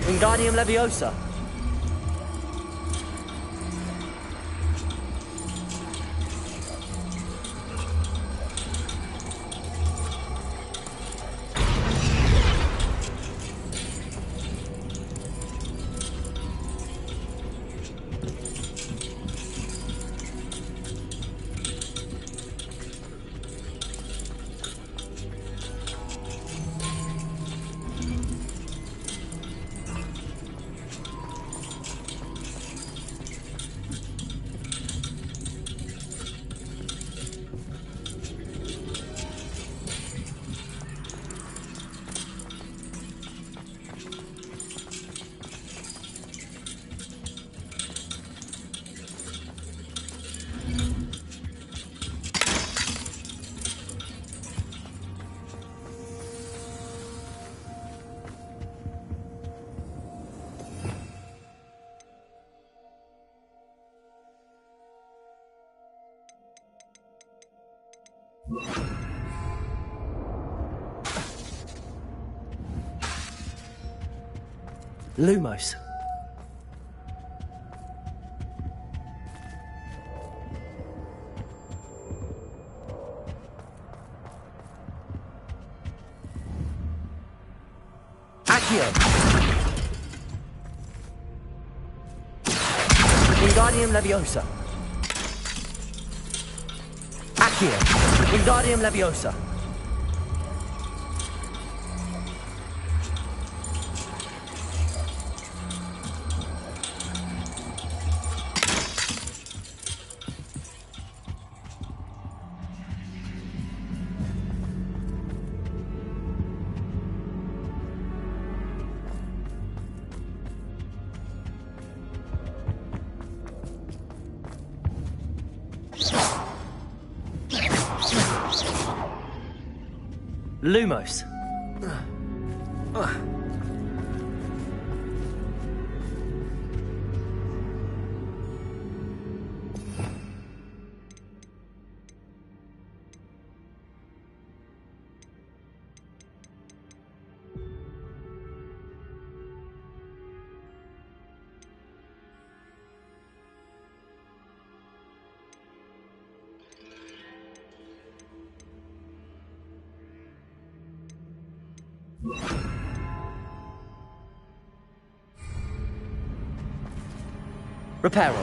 Wingardium Leviosa. Lumos. Accio. Wingardium Leviosa. Accio. Wingardium Leviosa. Lumos. Reparo.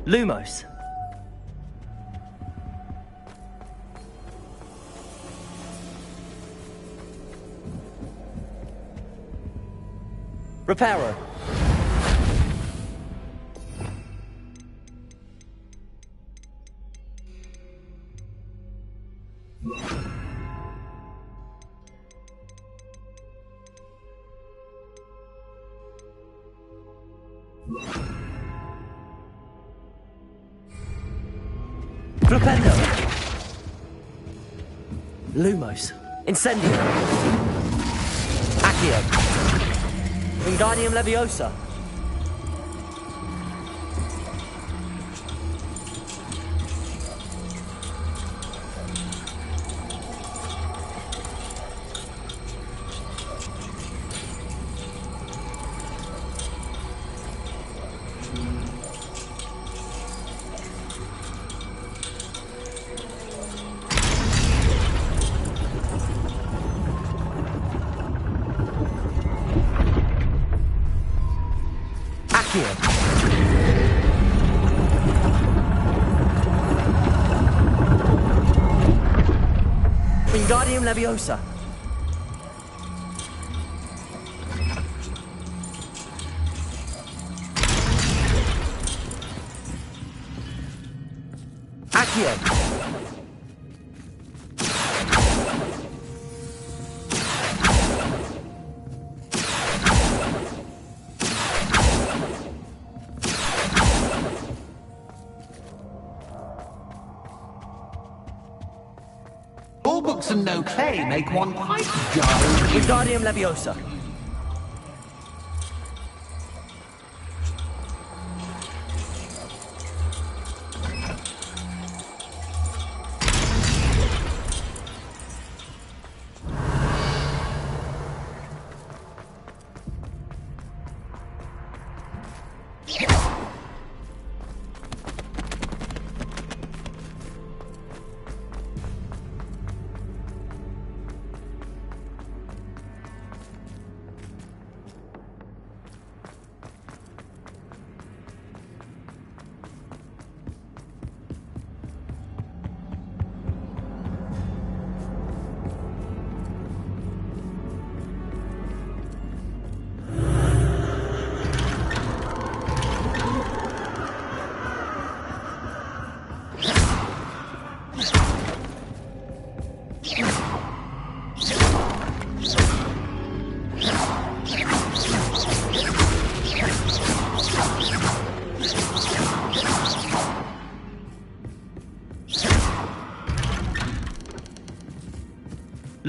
Lumos. Reparo. Flipendo. Lumos. Incendio. Accio. Wingardium Leviosa. Wingardium Leviosa. Accio. All books and no clay make one quite dull. Wingardium Leviosa.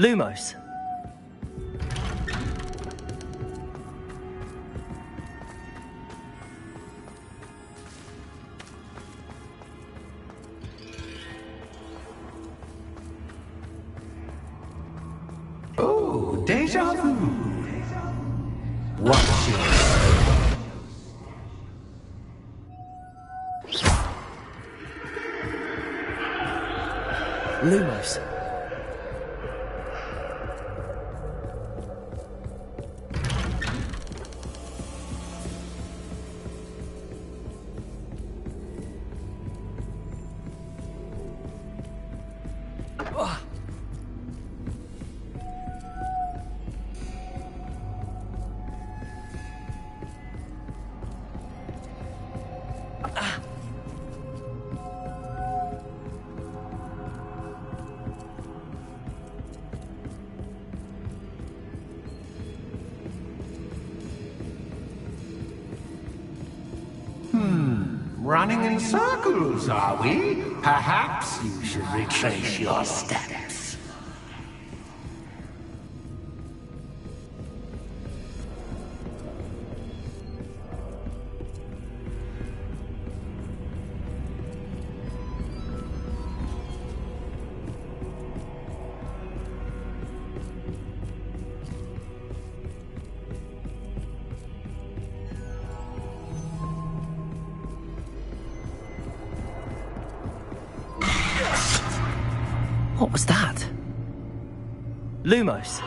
Lumos. Lumos. Running in circles, are we? Perhaps you should retrace your steps. What was that? Lumos.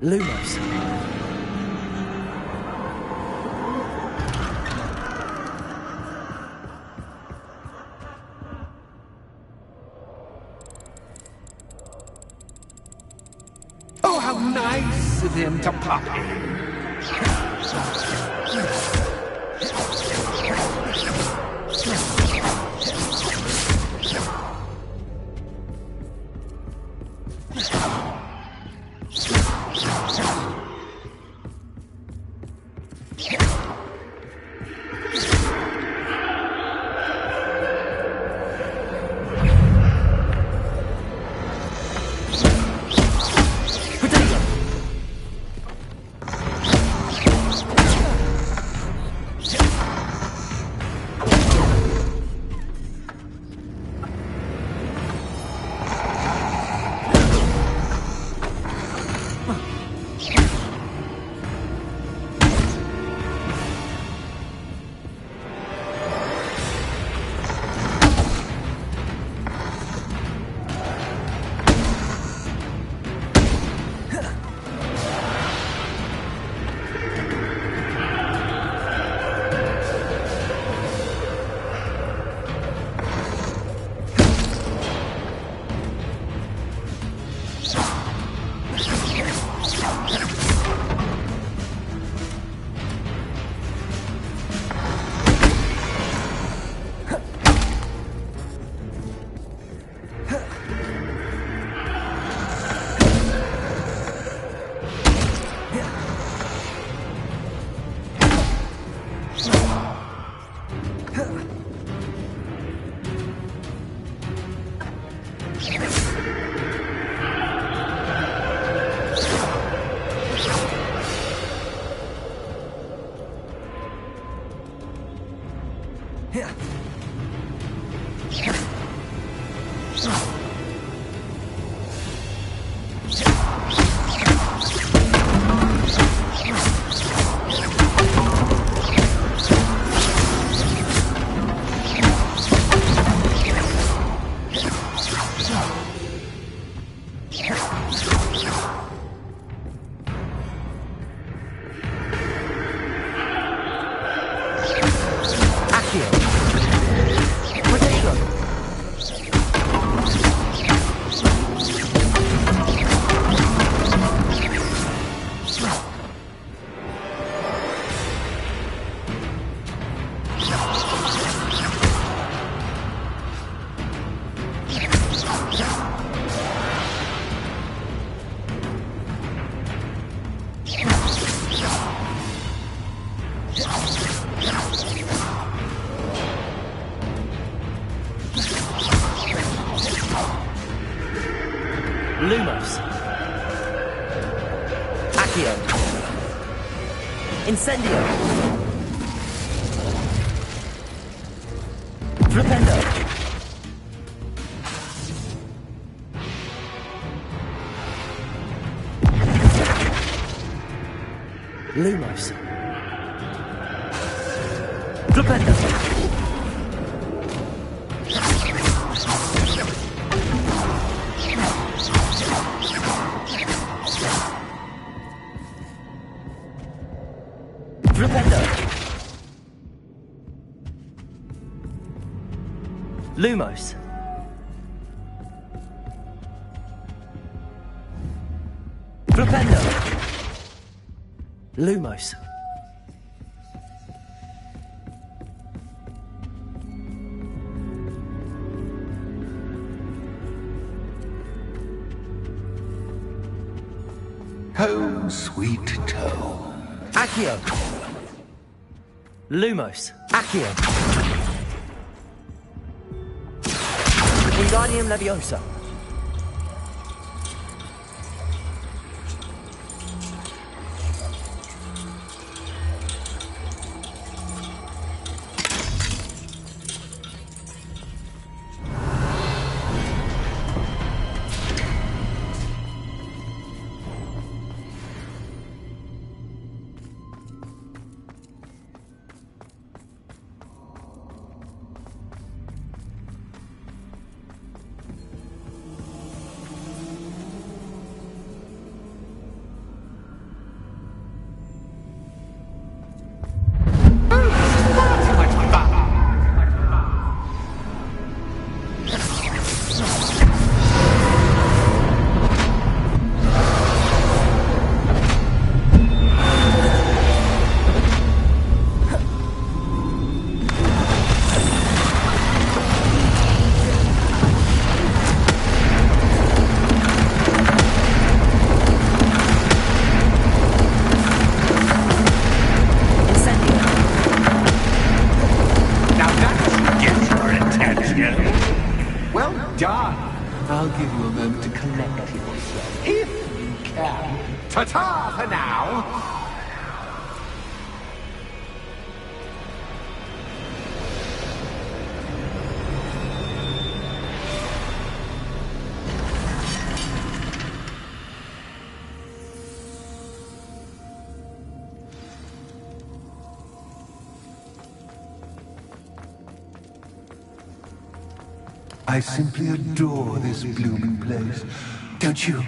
Lumos. Oh, how nice of him to pop in. Lumos. Accio. Incendio. Flipendo. Lumos. Flipendo. Flipendo. Lumos. Flipendo. Lumos. Home sweet home. Accio. Lumos. Accio. Wingardium Leviosa. Well done. I'll give you a moment to collect yourself, if you can. Ta-ta for now. I simply adore this blooming place, don't you?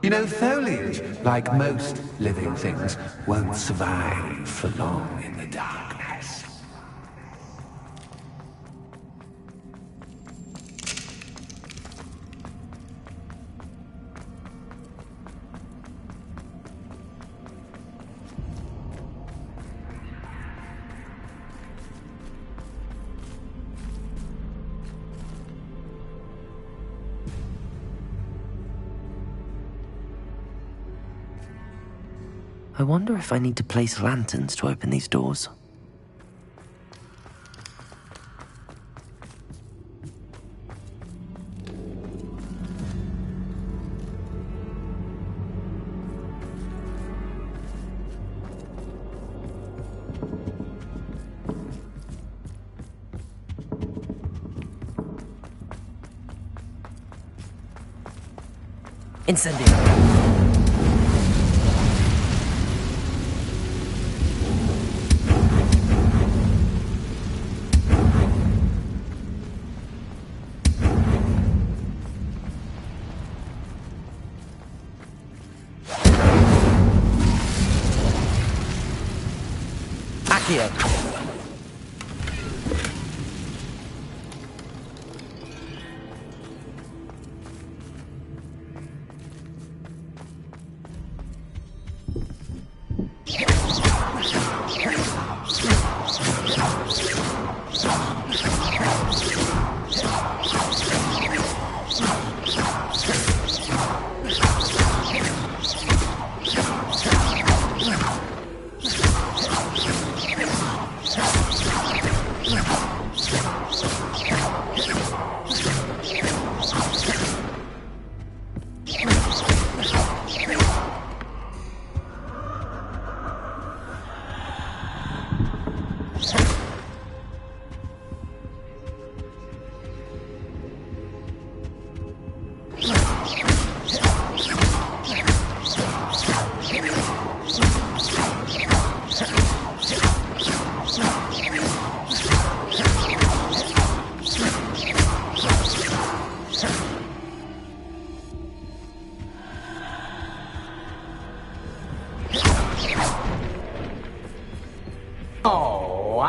You know, foliage, like most living things, won't survive for long in the darkness. I wonder if I need to place lanterns to open these doors. Incendio. Accio.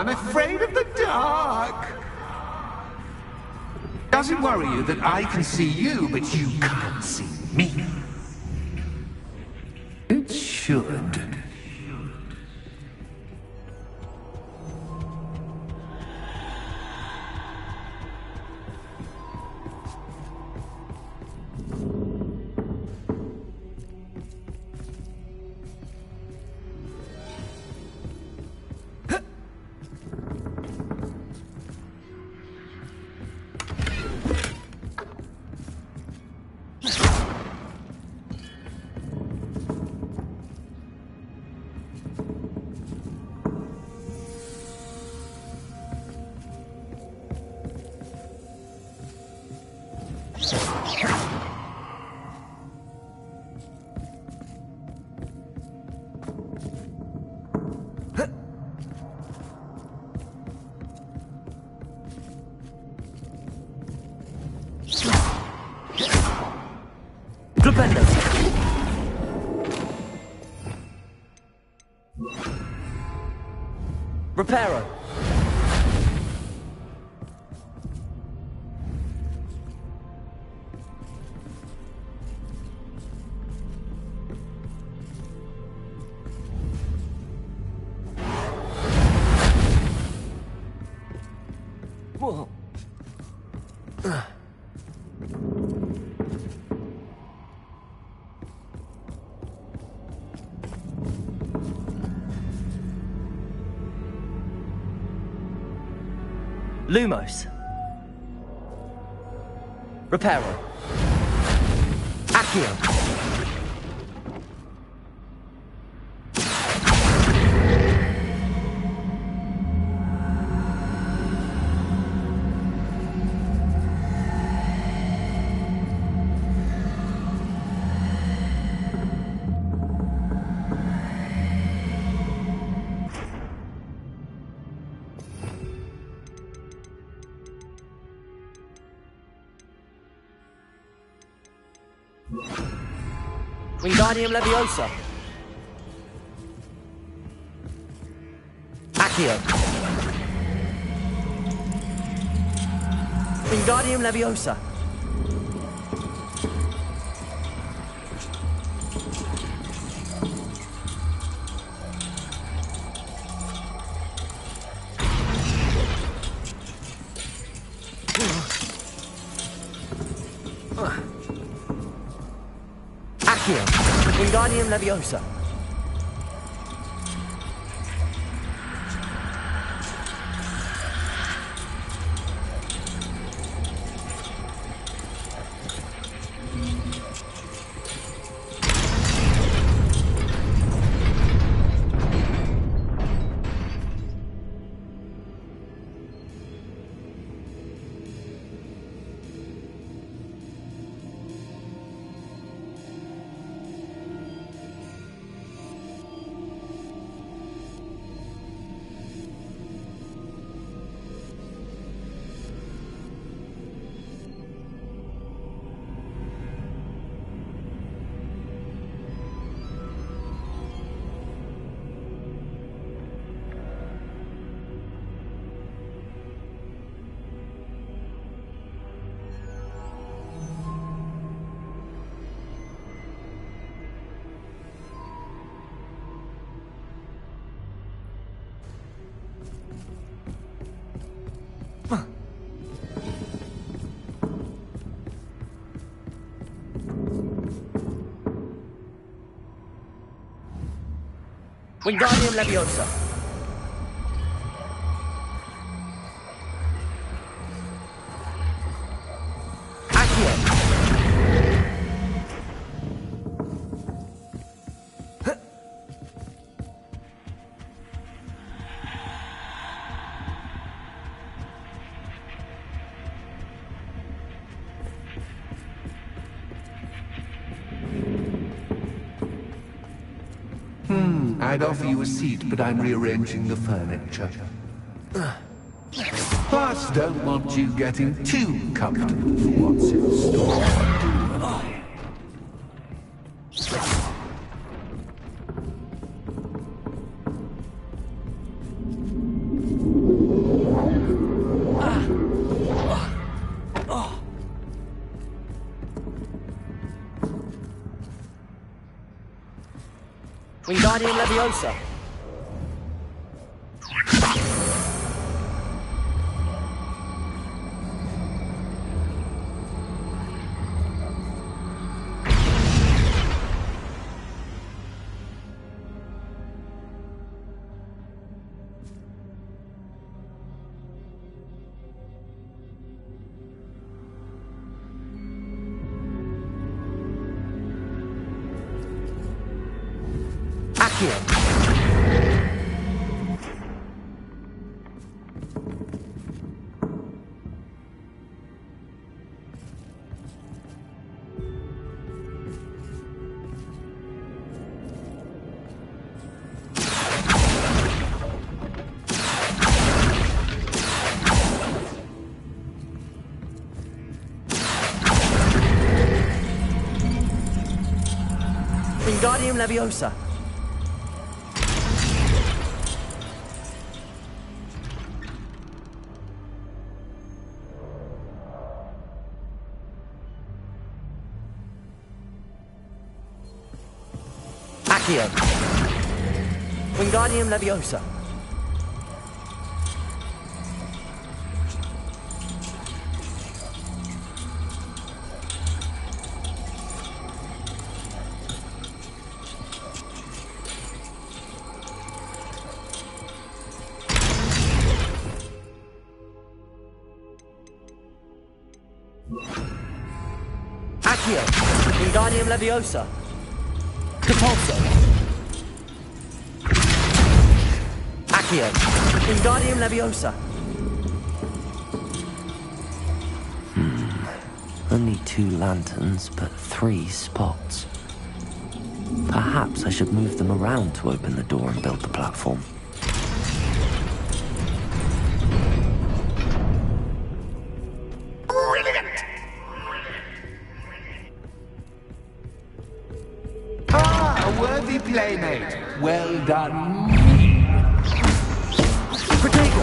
I'm afraid of the dark. Does it worry you that I can see you, but you can't see me? It should. Reparo. Whoa. Lumos. Reparo. Accio. Wingardium Leviosa. Accio. Wingardium Leviosa. Accio. Wingardium Leviosa. Wingardium Leviosa. Accio. I'd offer you a seat, but I'm rearranging the furniture. Plus, don't want you getting too comfortable for what's in store, do I? Wingardium Leviosa. Wingardium Leviosa. Accio. Wingardium Leviosa. Accio. Wingardium Leviosa. Capulso. Accio. Wingardium Leviosa. Only 2 lanterns, but 3 spots. Perhaps I should move them around to open the door and build the platform. Brilliant! Ah, a worthy playmate. Well done. Protego.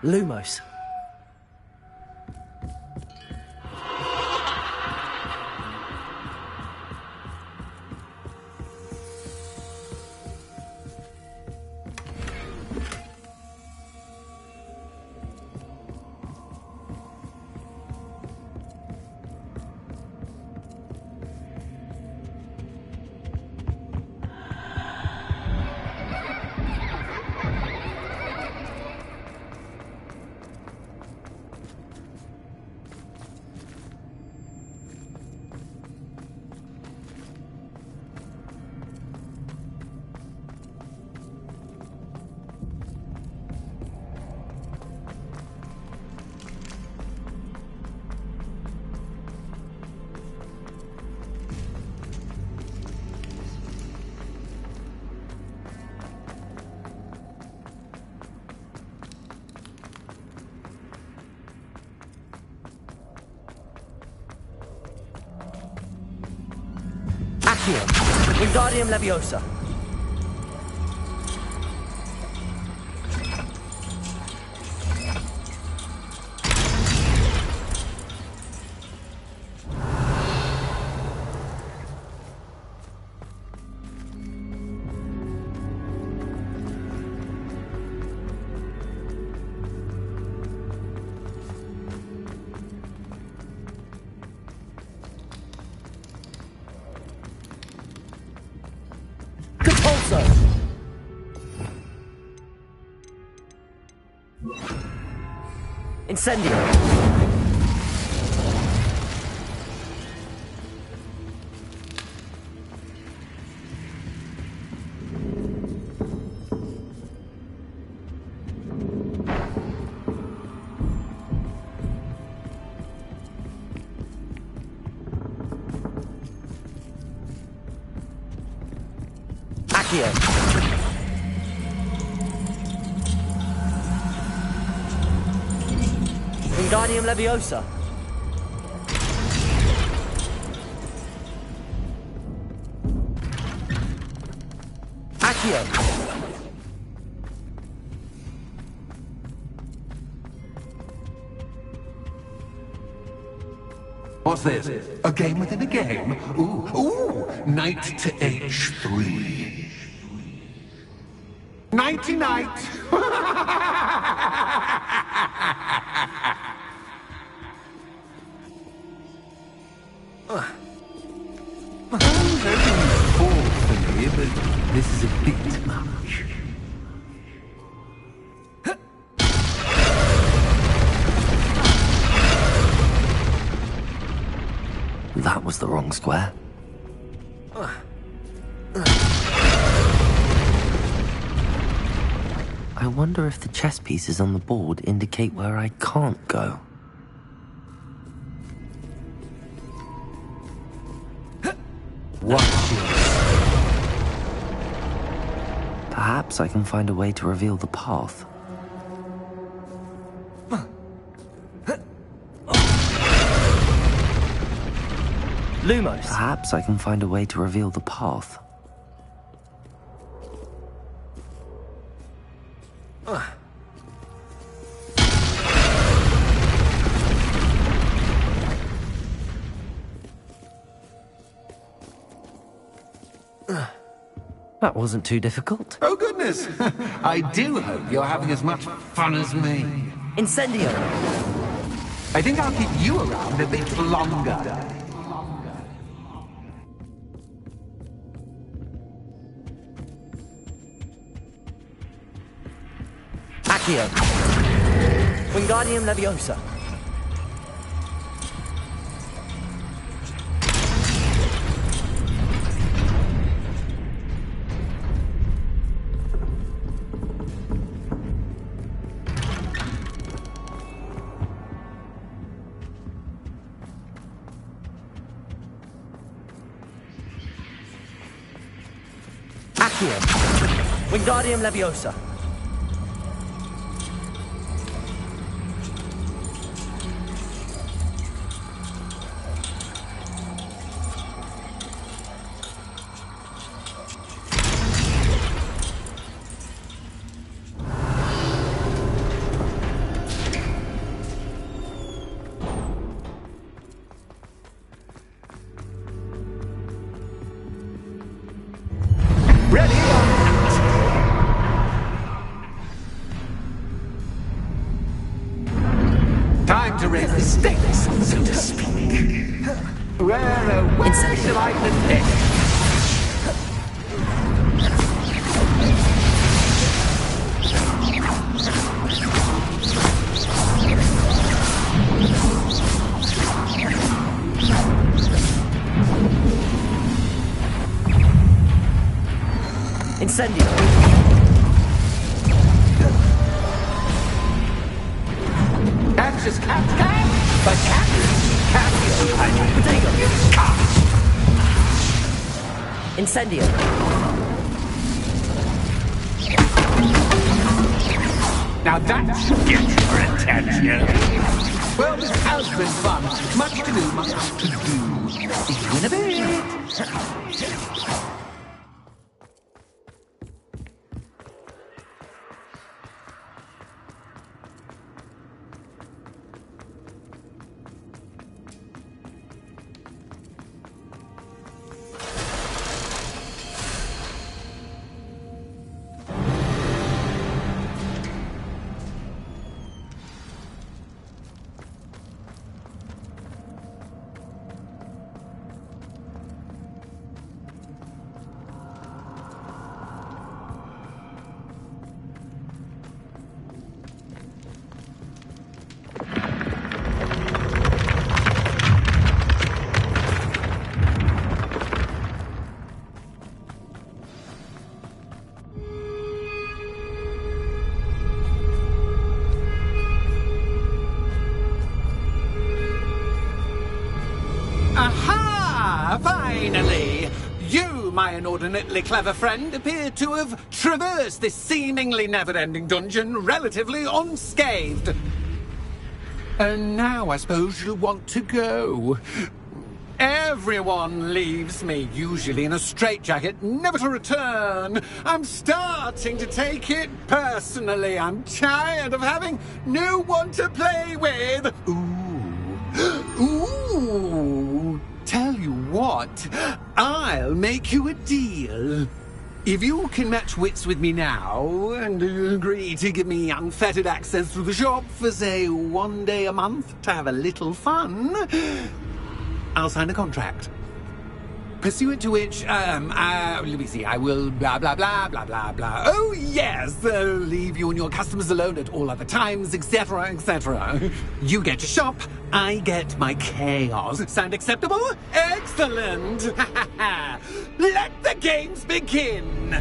Lumos. Accio. Wingardium Leviosa. Levioso! Incendio! Accio! Wingardium Leviosa! Accio! What's this? A game within a game? Ooh, knight to h3. Nighty-night! I'm hoping you fall for me, but this is a bit much. That was the wrong square. I wonder if the chess pieces on the board indicate where I can't go. Watch yours. Perhaps I can find a way to reveal the path. Lumos! Perhaps I can find a way to reveal the path. That wasn't too difficult. Oh, goodness! I do hope you're having as much fun as me. Incendio! I think I'll keep you around a bit longer. Accio! Wingardium Leviosa! Accio! Wingardium Leviosa! Ready? Time to raise the stakes, so to speak. Where shall I begin? Incendio! That's just cat, but cat, Potato! Incendio! Now that should get your attention. Well, this has been fun. Much to do, much to do. See you in a bit. my inordinately clever friend appear to have traversed this seemingly never-ending dungeon relatively unscathed. And now I suppose you'll want to go. Everyone leaves me, usually in a straitjacket, never to return. I'm starting to take it personally. I'm tired of having no one to play with. Ooh. Tell you what, I'll make you a deal. If you can match wits with me now and agree to give me unfettered access to the shop for, say, 1 day a month to have a little fun, I'll sign a contract. Pursuant to which, let me see, I will blah, blah, blah, blah, blah, blah. Oh, yes, leave you and your customers alone at all other times, etc., etc. You get to shop, I get my chaos. Sound acceptable? Excellent! Let the games begin!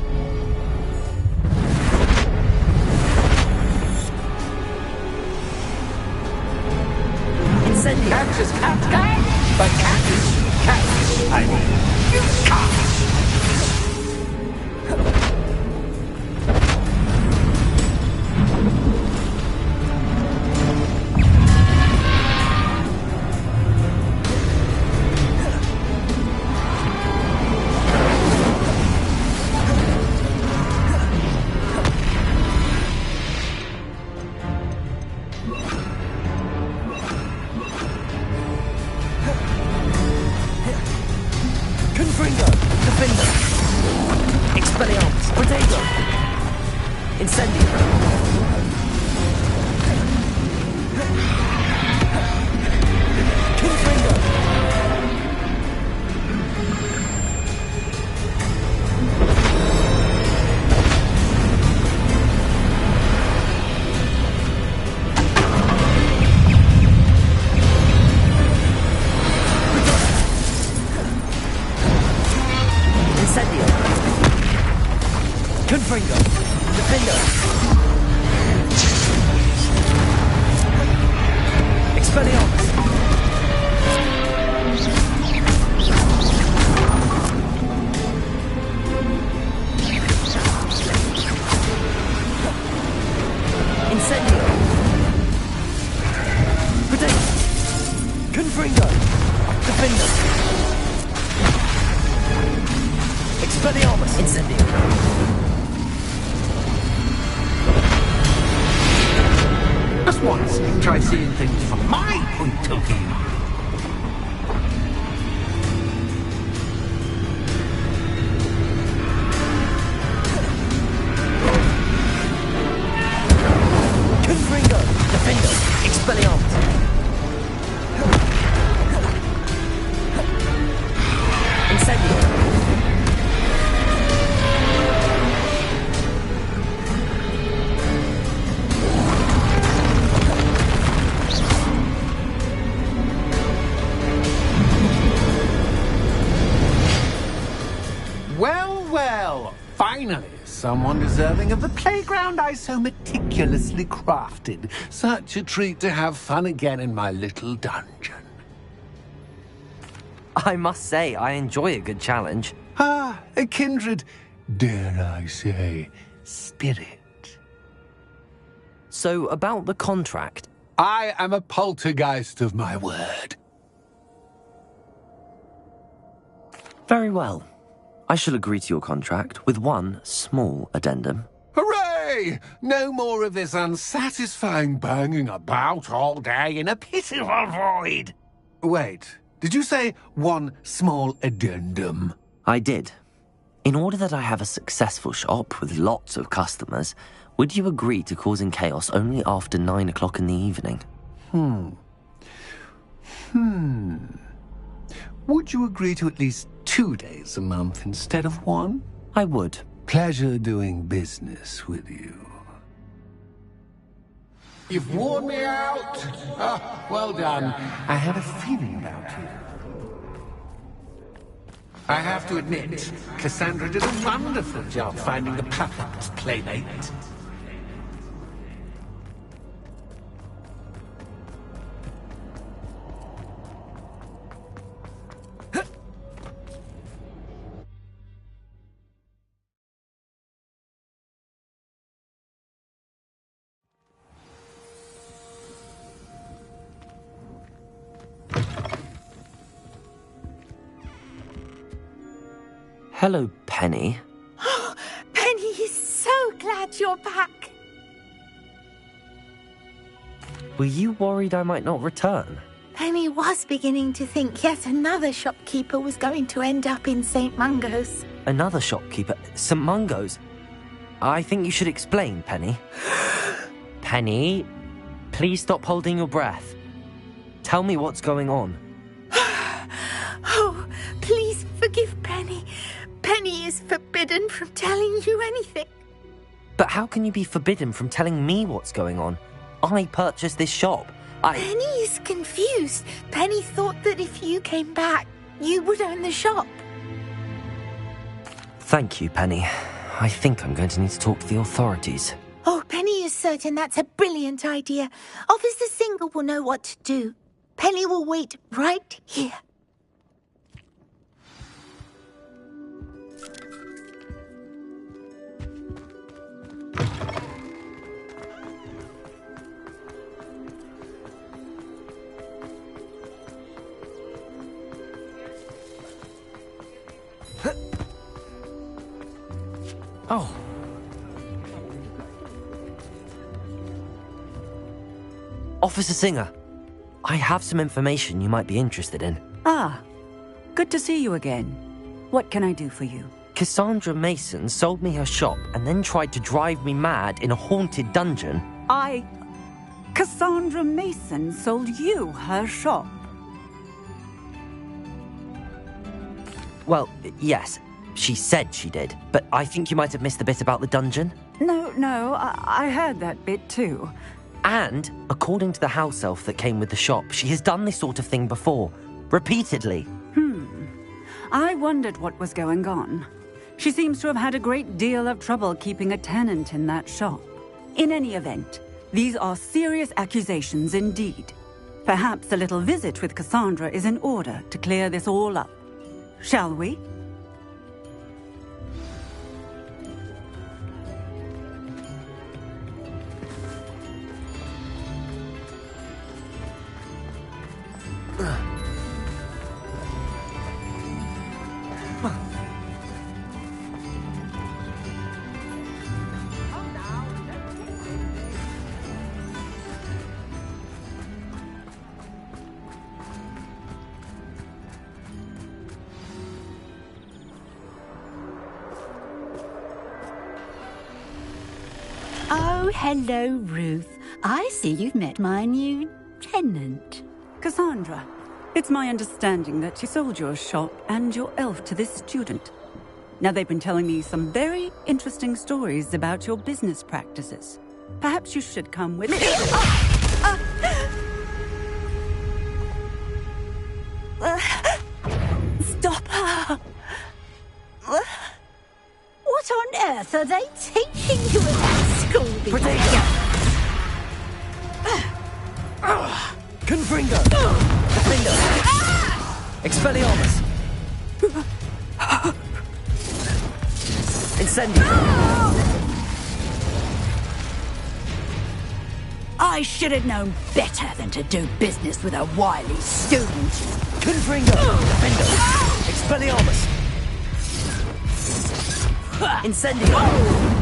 Incendio. Catches cat, but cat is cat. I mean, you can't. Someone deserving of the playground I so meticulously crafted. Such a treat to have fun again in my little dungeon. I must say, I enjoy a good challenge. Ah, a kindred, dare I say, spirit. So, about the contract? I am a poltergeist of my word. Very well. I shall agree to your contract with one small addendum. Hooray! No more of this unsatisfying banging about all day in a pitiful void. Wait, did you say one small addendum? I did. In order that I have a successful shop with lots of customers, would you agree to causing chaos only after 9 o'clock in the evening? Would you agree to at least 2 days a month instead of 1? I would. Pleasure doing business with you. You've worn me out. Ah, well done. I had a feeling about you. I have to admit, Cassandra did a wonderful job finding the perfect playmate. Hello, Penny. Penny is so glad you're back. Were you worried I might not return? Penny was beginning to think yet another shopkeeper was going to end up in St. Mungo's. Another shopkeeper? St. Mungo's? I think you should explain, Penny. Penny, please stop holding your breath. Tell me what's going on. Oh, please forgive Penny. Penny is forbidden from telling you anything. But how can you be forbidden from telling me what's going on? I purchased this shop. Penny is confused. Penny thought that if you came back, you would own the shop. Thank you, Penny. I think I'm going to need to talk to the authorities. Oh, Penny is certain that's a brilliant idea. Officer Single will know what to do. Penny will wait right here. Oh. Officer Singer, I have some information you might be interested in. Ah, good to see you again. What can I do for you? Cassandra Mason sold me her shop and then tried to drive me mad in a haunted dungeon. Cassandra Mason sold you her shop? Well, yes. She said she did, but I think you might have missed the bit about the dungeon. No, I heard that bit too. And, according to the house elf that came with the shop, she has done this sort of thing before. Repeatedly. I wondered what was going on. She seems to have had a great deal of trouble keeping a tenant in that shop. In any event, these are serious accusations indeed. Perhaps a little visit with Cassandra is in order to clear this all up. Shall we? Oh, hello, Ruth. I see you've met my new tenant. Cassandra, it's my understanding that you sold your shop and your elf to this student. Now, they've been telling me some very interesting stories about your business practices. Perhaps you should come with me. Stop her! What on earth are they teaching you at that school these days? Confringo! Defendo! Expelliarmus! Incendio! I should have known better than to do business with a wily student. Confringo! Defendo! Expelliarmus! Incendio!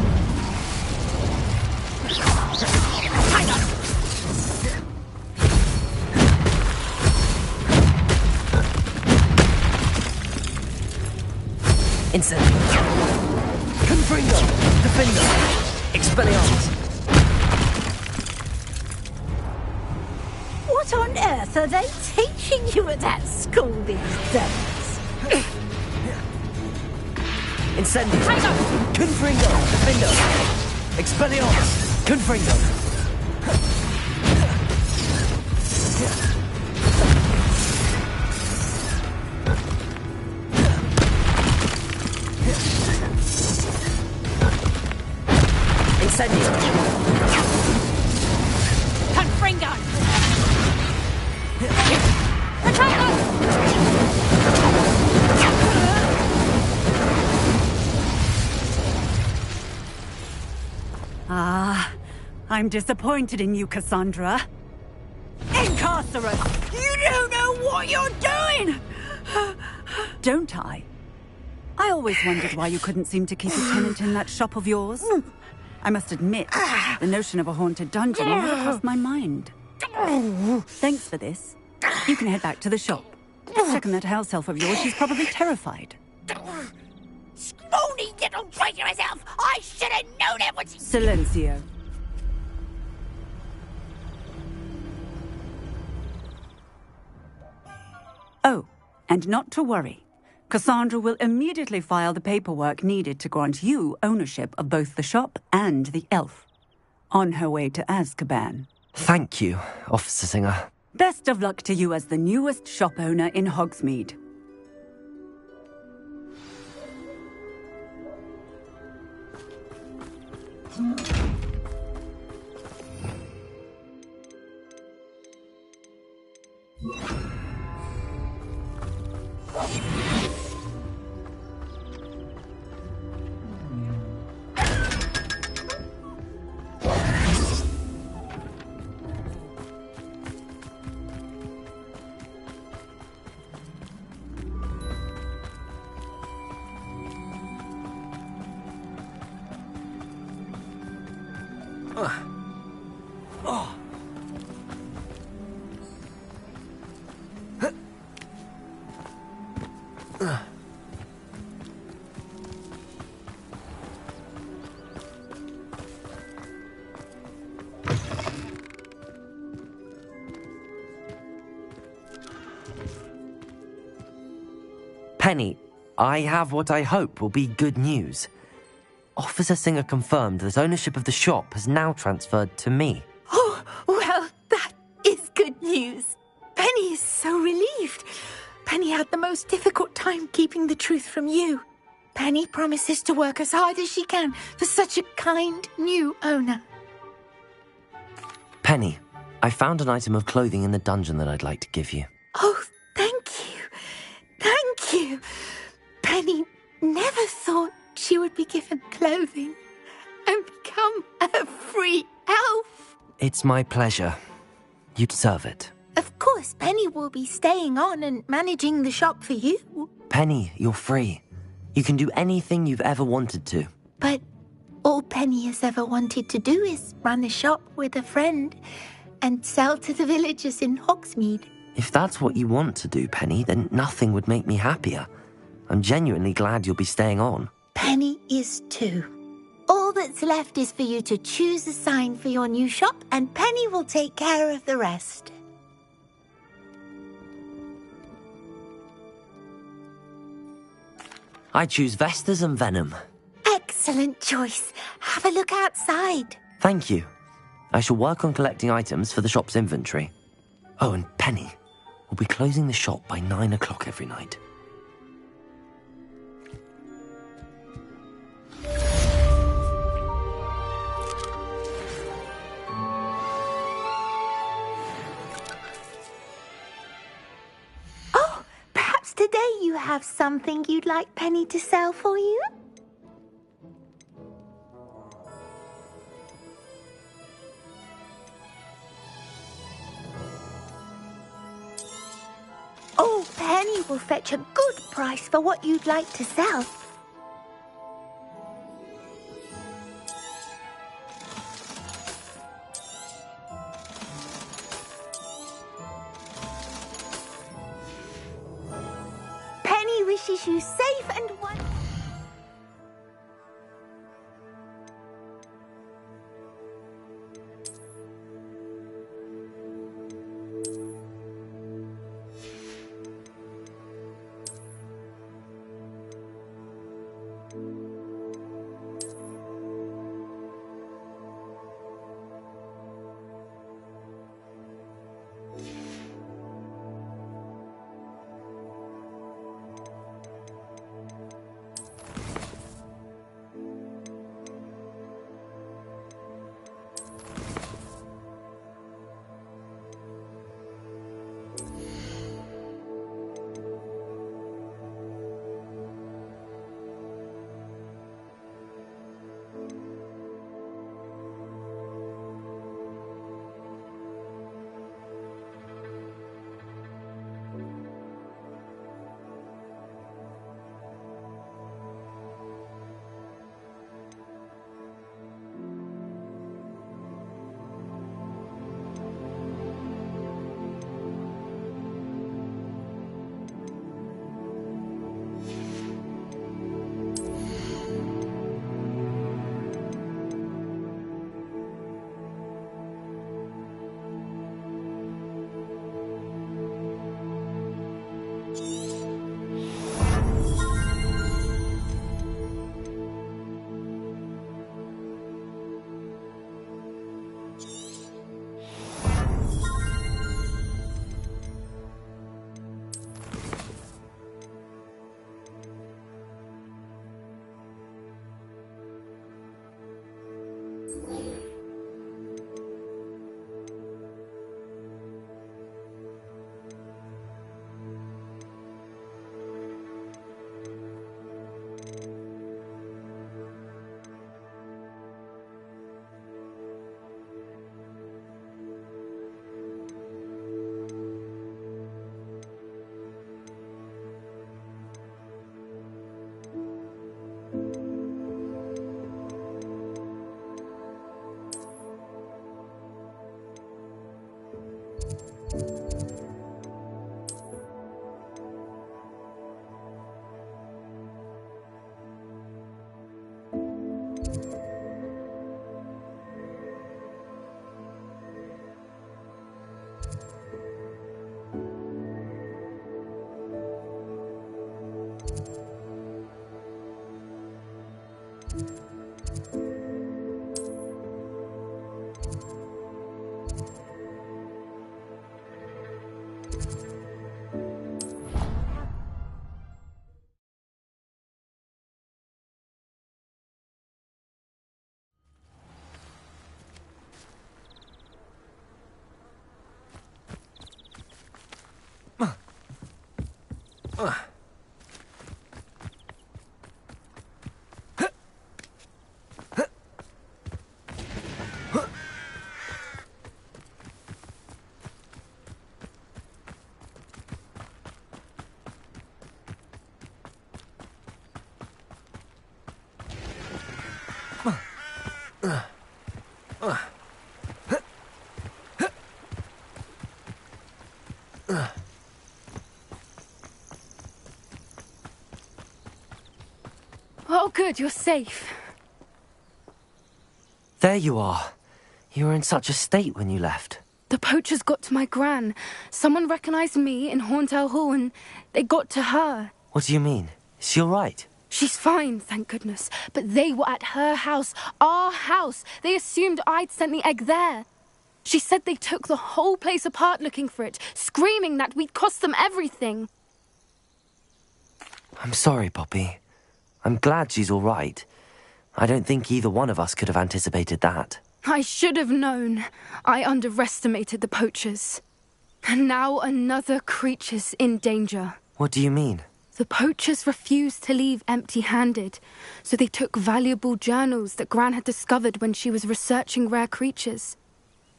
Incendio! Confringo! Defendo! Expelliarmus! What on earth are they teaching you at that school these days? Incendio! Confringo! Defendo! Expelliarmus! Confringo! Incendio! Confringo! I'm disappointed in you, Cassandra. Incarcerate! You don't know what you're doing! Don't I? I always wondered why you couldn't seem to keep a tenant in that shop of yours. I must admit, the notion of a haunted dungeon never crossed my mind. Thanks for this. You can head back to the shop. Check on that house elf of yours. She's probably terrified. Scrawny little traitorous elf! I should have known it was... Silencio. Oh, and not to worry. Cassandra will immediately file the paperwork needed to grant you ownership of both the shop and the elf. On her way to Azkaban. Thank you, Officer Singer. Best of luck to you as the newest shop owner in Hogsmeade. Penny, I have what I hope will be good news. Officer Singer confirmed that ownership of the shop has now transferred to me. Oh, well, that is good news. Penny is so relieved. Penny had the most difficult time keeping the truth from you. Penny promises to work as hard as she can for such a kind new owner. Penny, I found an item of clothing in the dungeon that I'd like to give you. Oh, thank you. Thank you. Penny never thought she would be given clothing and become a free elf. It's my pleasure. You deserve it. Of course, Penny will be staying on and managing the shop for you. Penny, you're free. You can do anything you've ever wanted to. But all Penny has ever wanted to do is run a shop with a friend and sell to the villagers in Hogsmeade. If that's what you want to do, Penny, then nothing would make me happier. I'm genuinely glad you'll be staying on. Penny is too. All that's left is for you to choose a sign for your new shop, and Penny will take care of the rest. I choose Vestas and Venom. Excellent choice. Have a look outside. Thank you. I shall work on collecting items for the shop's inventory. Oh, and Penny, we'll be closing the shop by 9 o'clock every night. Oh, perhaps today you have something you'd like Penny to sell for you? Oh, Penny will fetch a good price for what you'd like to sell. Penny wishes you safe and wonderful. Oh, good, you're safe. There you are. You were in such a state when you left. The poachers got to my gran. Someone recognised me in Horntail Hall and they got to her. What do you mean? Is she all right? She's fine, thank goodness. But they were at her house, our house. They assumed I'd sent the egg there. She said they took the whole place apart looking for it, screaming that we'd cost them everything. I'm sorry, Poppy. I'm glad she's all right. I don't think either one of us could have anticipated that. I should have known. I underestimated the poachers. And now another creature's in danger. What do you mean? The poachers refused to leave empty-handed, so they took valuable journals that Gran had discovered when she was researching rare creatures.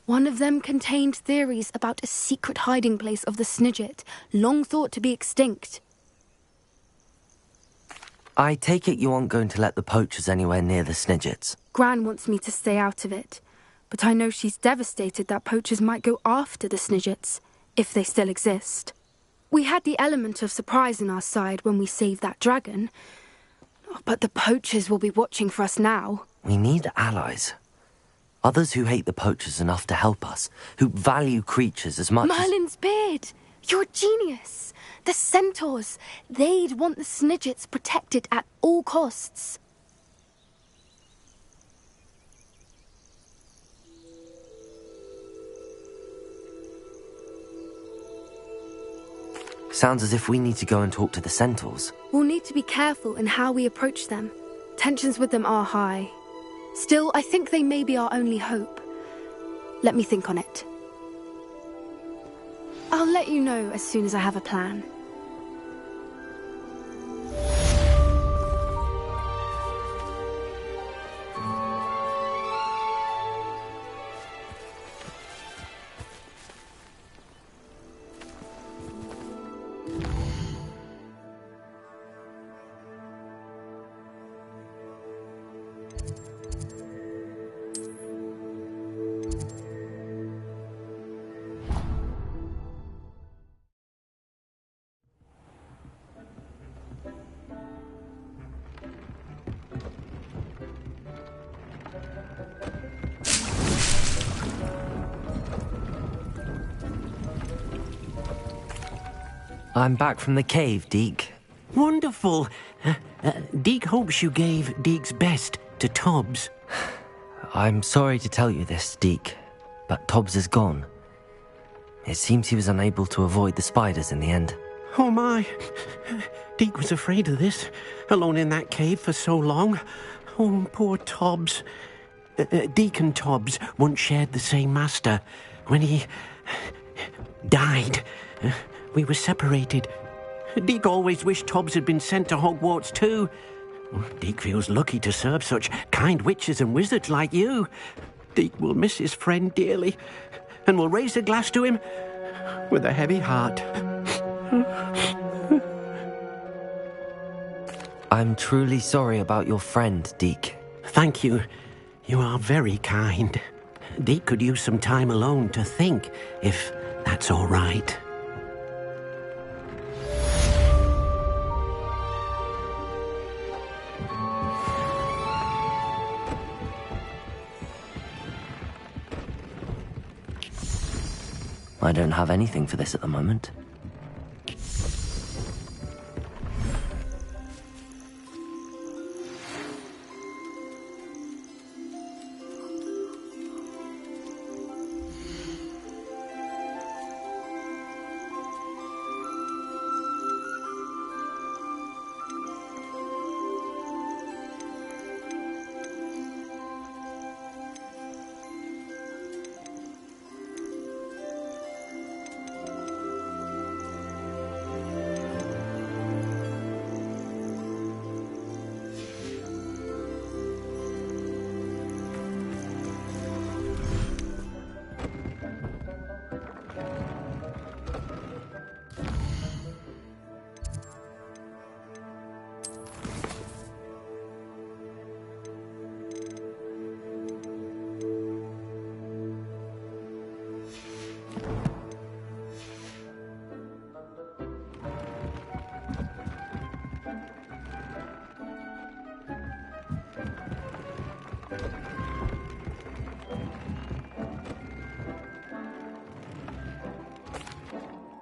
One of them contained theories about a secret hiding place of the Snidget, long thought to be extinct. I take it you aren't going to let the poachers anywhere near the Snidgets. Gran wants me to stay out of it, but I know she's devastated that poachers might go after the Snidgets, if they still exist. We had the element of surprise on our side when we saved that dragon, but the poachers will be watching for us now. We need allies. Others who hate the poachers enough to help us, who value creatures as much Merlin's beard! You're a genius! The centaurs! They'd want the Snidgets protected at all costs. Sounds as if we need to go and talk to the centaurs. We'll need to be careful in how we approach them. Tensions with them are high. Still, I think they may be our only hope. Let me think on it. I'll let you know as soon as I have a plan. I'm back from the cave, Deke. Wonderful. Deke hopes you gave Deke's best to Tobbs. I'm sorry to tell you this, Deke, but Tobbs is gone. It seems he was unable to avoid the spiders in the end. Oh my. Deke was afraid of this, alone in that cave for so long. Oh, poor Tobbs. Deacon Tobbs once shared the same master. When he died, we were separated. Deke always wished Tobbs had been sent to Hogwarts too. Deke feels lucky to serve such kind witches and wizards like you. Deke will miss his friend dearly, and will raise a glass to him with a heavy heart. I'm truly sorry about your friend, Deke. Thank you. You are very kind. Deke could use some time alone to think, if that's all right. I don't have anything for this at the moment.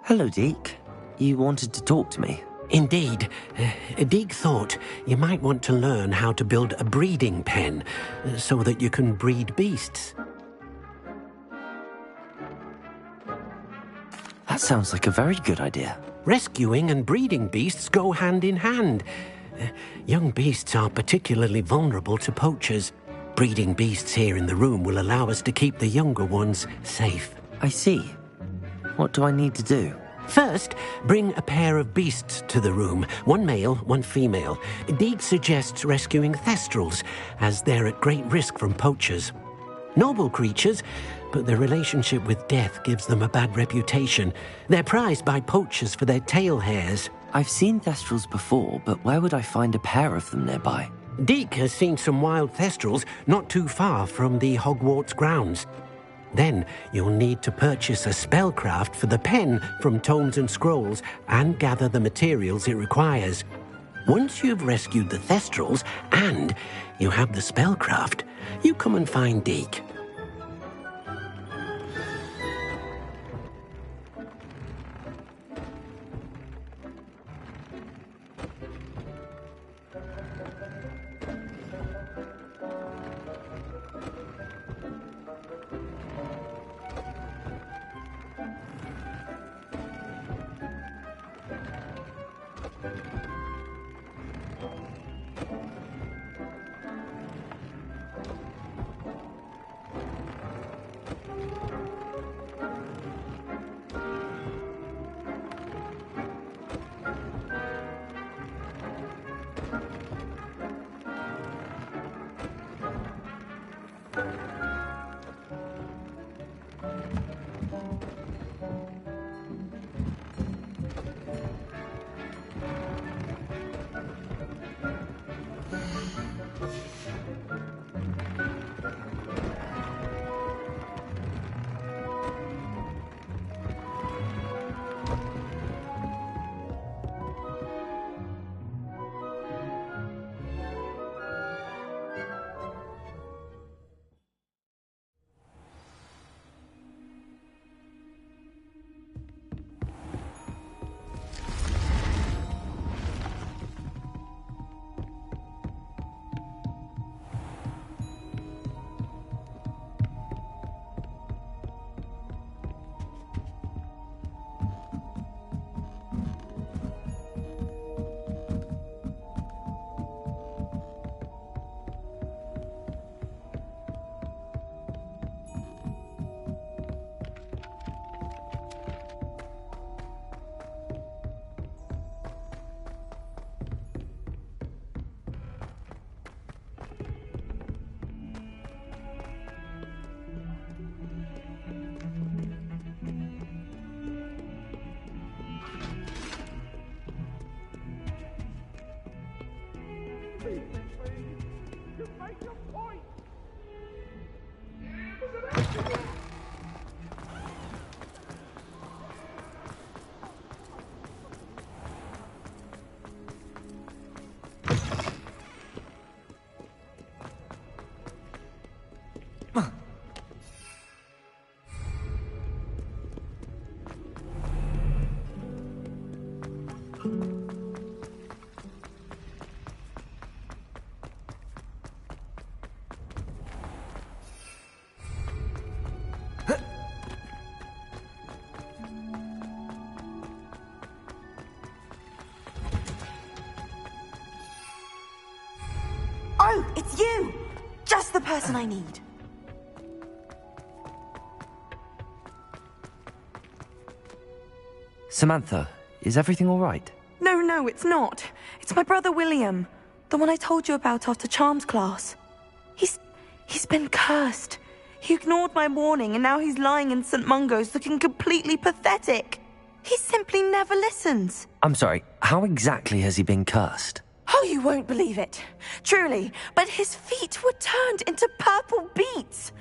Hello, Deke. You wanted to talk to me? Indeed. Deke thought you might want to learn how to build a breeding pen so that you can breed beasts. That sounds like a very good idea. Rescuing and breeding beasts go hand in hand. Young beasts are particularly vulnerable to poachers. Breeding beasts here in the room will allow us to keep the younger ones safe. I see. What do I need to do? First, bring a pair of beasts to the room. One male, one female. Deke suggests rescuing thestrals, as they're at great risk from poachers. Noble creatures, but their relationship with death gives them a bad reputation. They're prized by poachers for their tail hairs. I've seen thestrals before, but where would I find a pair of them nearby? Deke has seen some wild thestrals not too far from the Hogwarts grounds. Then you'll need to purchase a spellcraft for the pen from Tomes and Scrolls and gather the materials it requires. Once you've rescued the thestrals and you have the spellcraft, you come and find Deke. Oh, it's you! Just the person I need. Samantha, is everything all right? No, it's not. It's my brother William. The one I told you about after Charms class. He's been cursed. He ignored my warning and now he's lying in St. Mungo's looking completely pathetic. He simply never listens. I'm sorry, how exactly has he been cursed? Oh, you won't believe it. Truly, but his feet were turned into purple beets.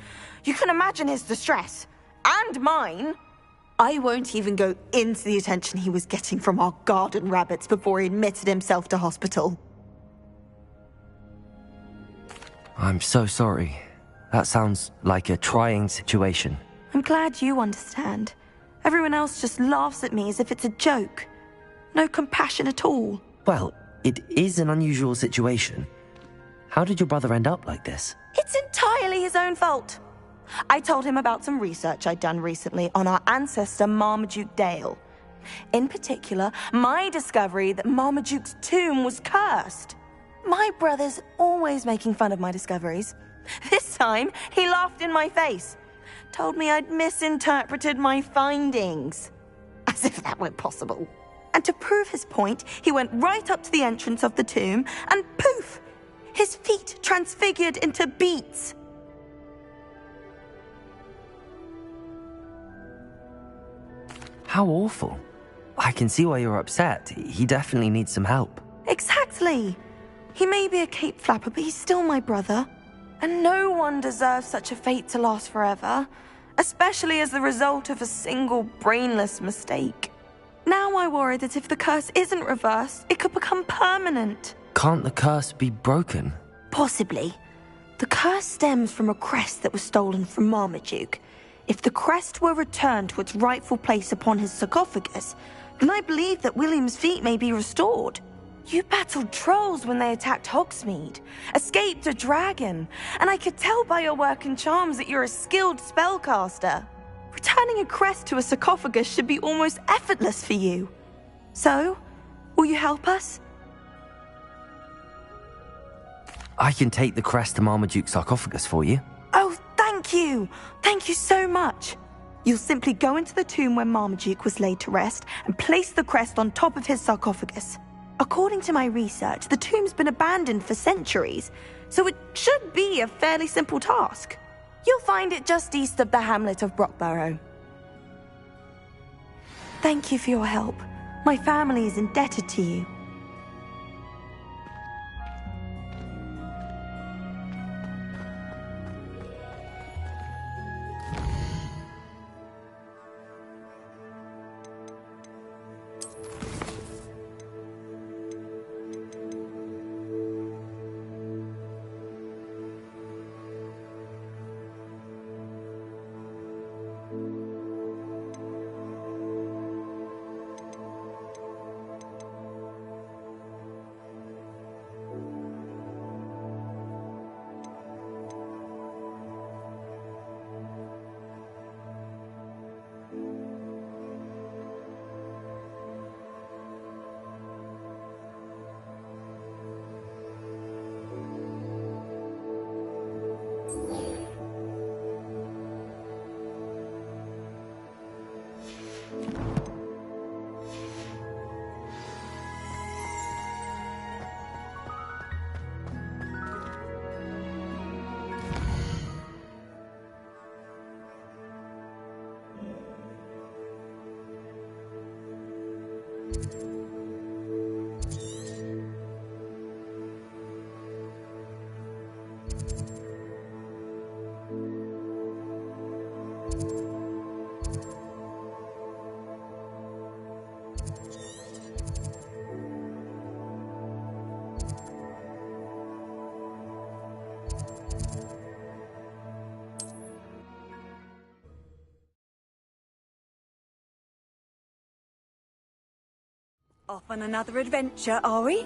You can imagine his distress. And mine. I won't even go into the attention he was getting from our garden rabbits before he admitted himself to hospital. I'm so sorry. That sounds like a trying situation. I'm glad you understand. Everyone else just laughs at me as if it's a joke. No compassion at all. Well, it is an unusual situation. How did your brother end up like this? It's entirely his own fault. I told him about some research I'd done recently on our ancestor Marmaduke Dale. In particular, my discovery that Marmaduke's tomb was cursed. My brother's always making fun of my discoveries. This time, he laughed in my face. Told me I'd misinterpreted my findings. As if that were possible. And to prove his point, he went right up to the entrance of the tomb and poof! His feet transfigured into beets. How awful. I can see why you're upset. He definitely needs some help. Exactly. He may be a cape flapper, but he's still my brother. And no one deserves such a fate to last forever, especially as the result of a single brainless mistake. Now I worry that if the curse isn't reversed, it could become permanent. Can't the curse be broken? Possibly. The curse stems from a crest that was stolen from Marmaduke. If the crest were returned to its rightful place upon his sarcophagus, then I believe that William's feet may be restored. You battled trolls when they attacked Hogsmeade, escaped a dragon, and I could tell by your work and charms that you're a skilled spellcaster. Returning a crest to a sarcophagus should be almost effortless for you. So, will you help us? I can take the crest to Marmaduke's sarcophagus for you. Oh, thank you! Thank you so much! You'll simply go into the tomb where Marmaduke was laid to rest and place the crest on top of his sarcophagus. According to my research, the tomb's been abandoned for centuries, so it should be a fairly simple task. You'll find it just east of the hamlet of Brockborough. Thank you for your help. My family is indebted to you. Off on another adventure, are we?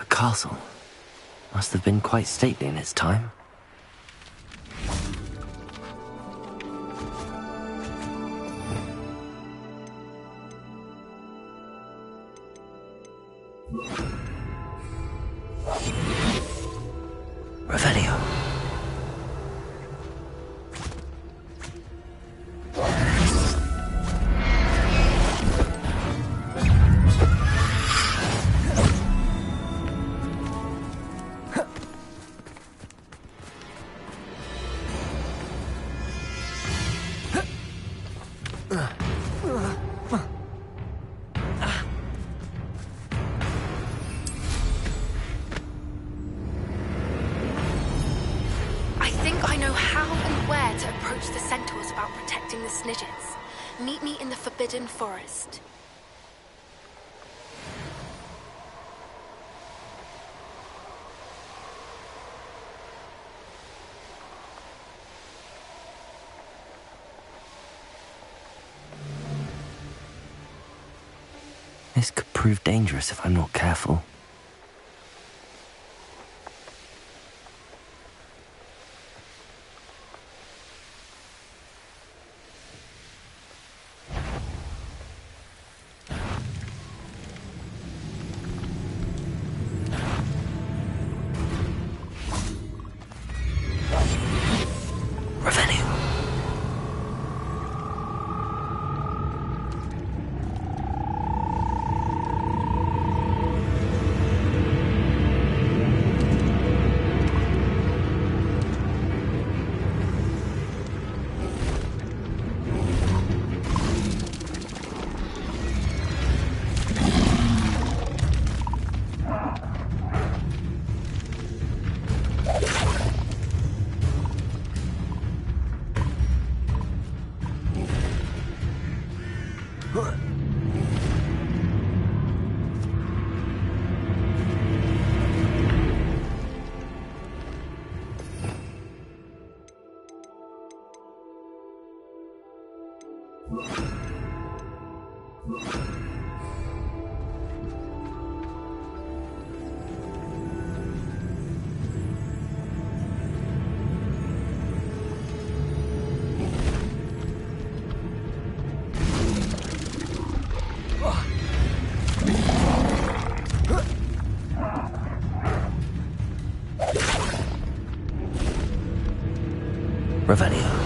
Castle. Must have been quite stately in its time. Revelio. Meet me in the Forbidden Forest. This could prove dangerous if I'm not careful. Revelio.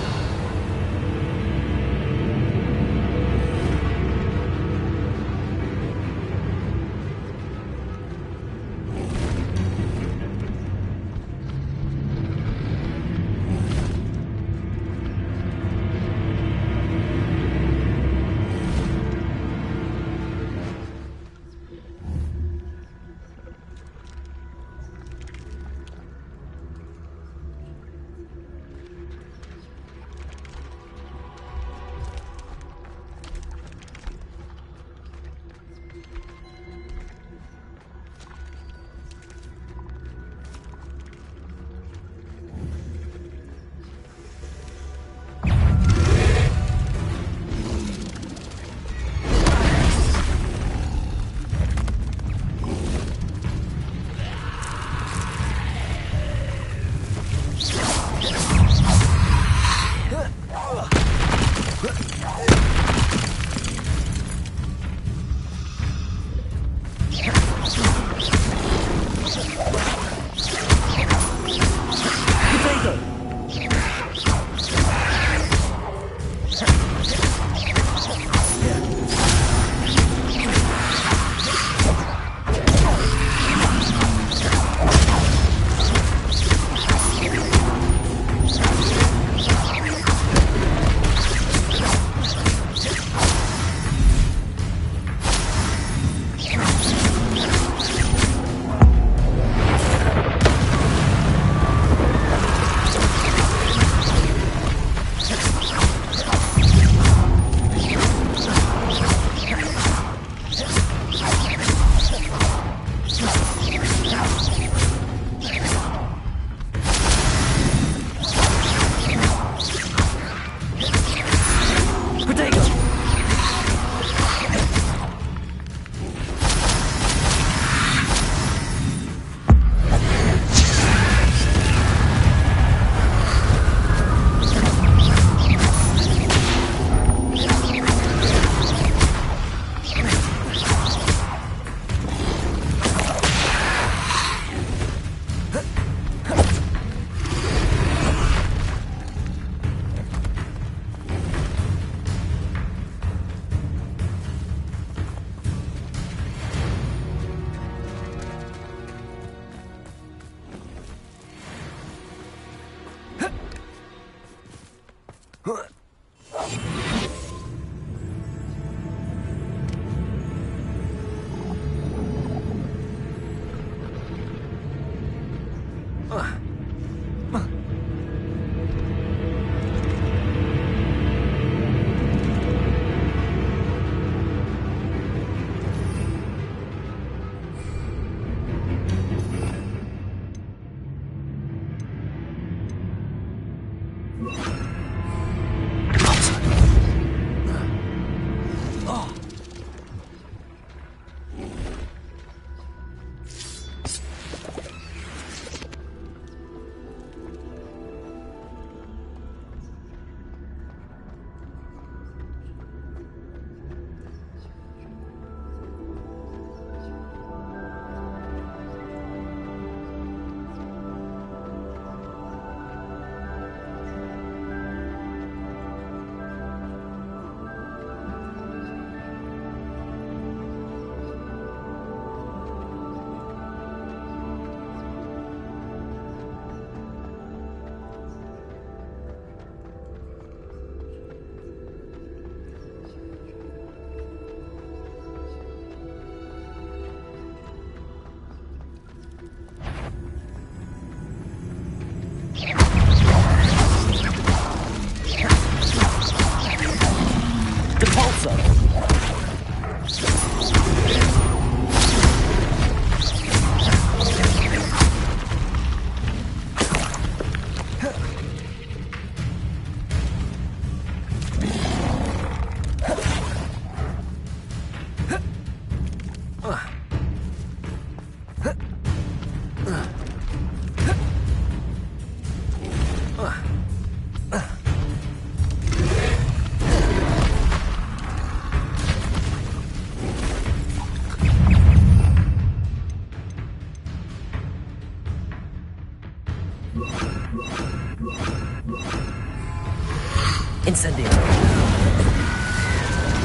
Incendio.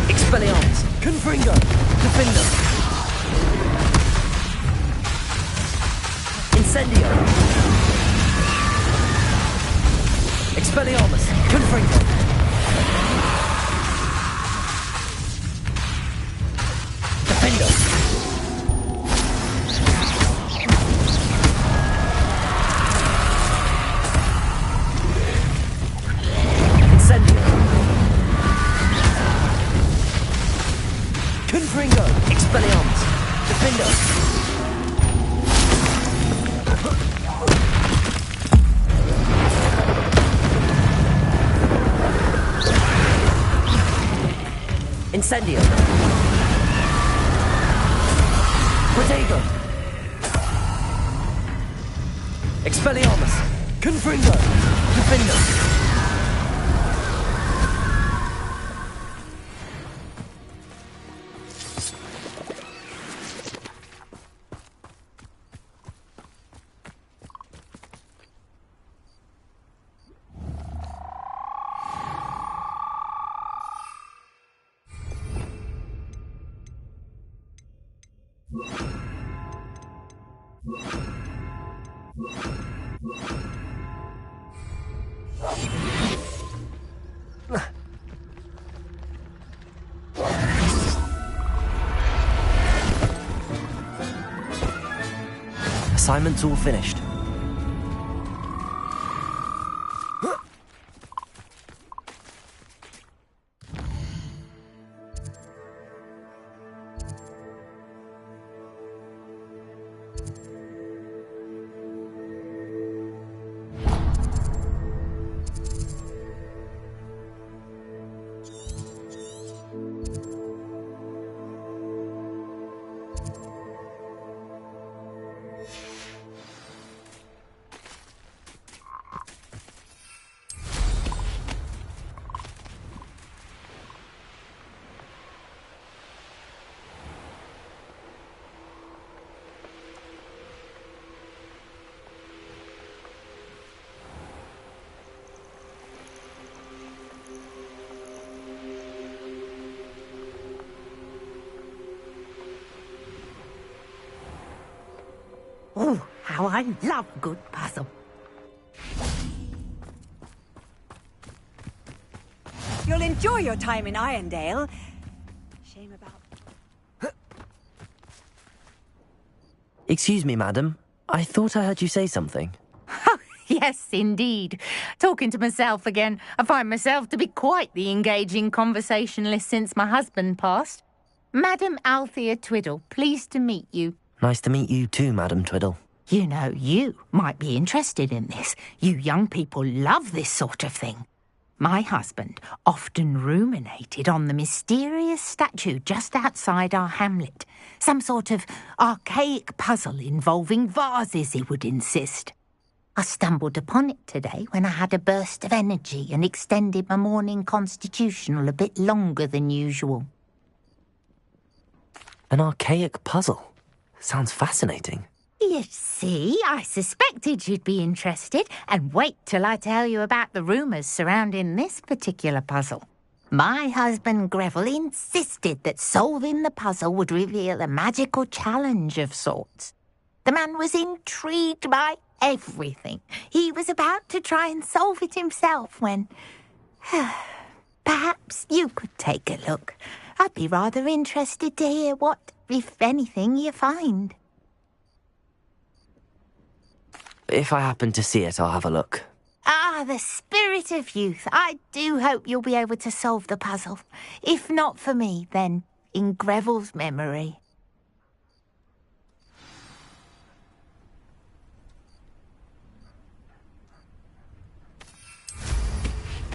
Expelliarmus. Confringo. Defender. Incendio. Expelliarmus. Confringo. Defender. Confringo! Expelliarmus! Defender! Incendio! Protego! Expelliarmus! Confringo! Defender! Assignment's all finished. Oh, how I love good puzzle. You'll enjoy your time in Irondale. Shame about... Excuse me, madam. I thought I heard you say something. Yes, indeed. Talking to myself again. I find myself to be quite the engaging conversationalist since my husband passed. Madam Althea Twiddle, pleased to meet you. Nice to meet you too, Madam Twiddle. You know, you might be interested in this. You young people love this sort of thing. My husband often ruminated on the mysterious statue just outside our hamlet. Some sort of archaic puzzle involving vases, he would insist. I stumbled upon it today when I had a burst of energy and extended my morning constitutional a bit longer than usual. An archaic puzzle. Sounds fascinating. You see, I suspected you'd be interested, and wait till I tell you about the rumours surrounding this particular puzzle. My husband Greville insisted that solving the puzzle would reveal a magical challenge of sorts. The man was intrigued by everything. He was about to try and solve it himself when... Perhaps you could take a look. I'd be rather interested to hear what, if anything, you find. If I happen to see it, I'll have a look. Ah, the spirit of youth. I do hope you'll be able to solve the puzzle. If not for me, then in Greville's memory.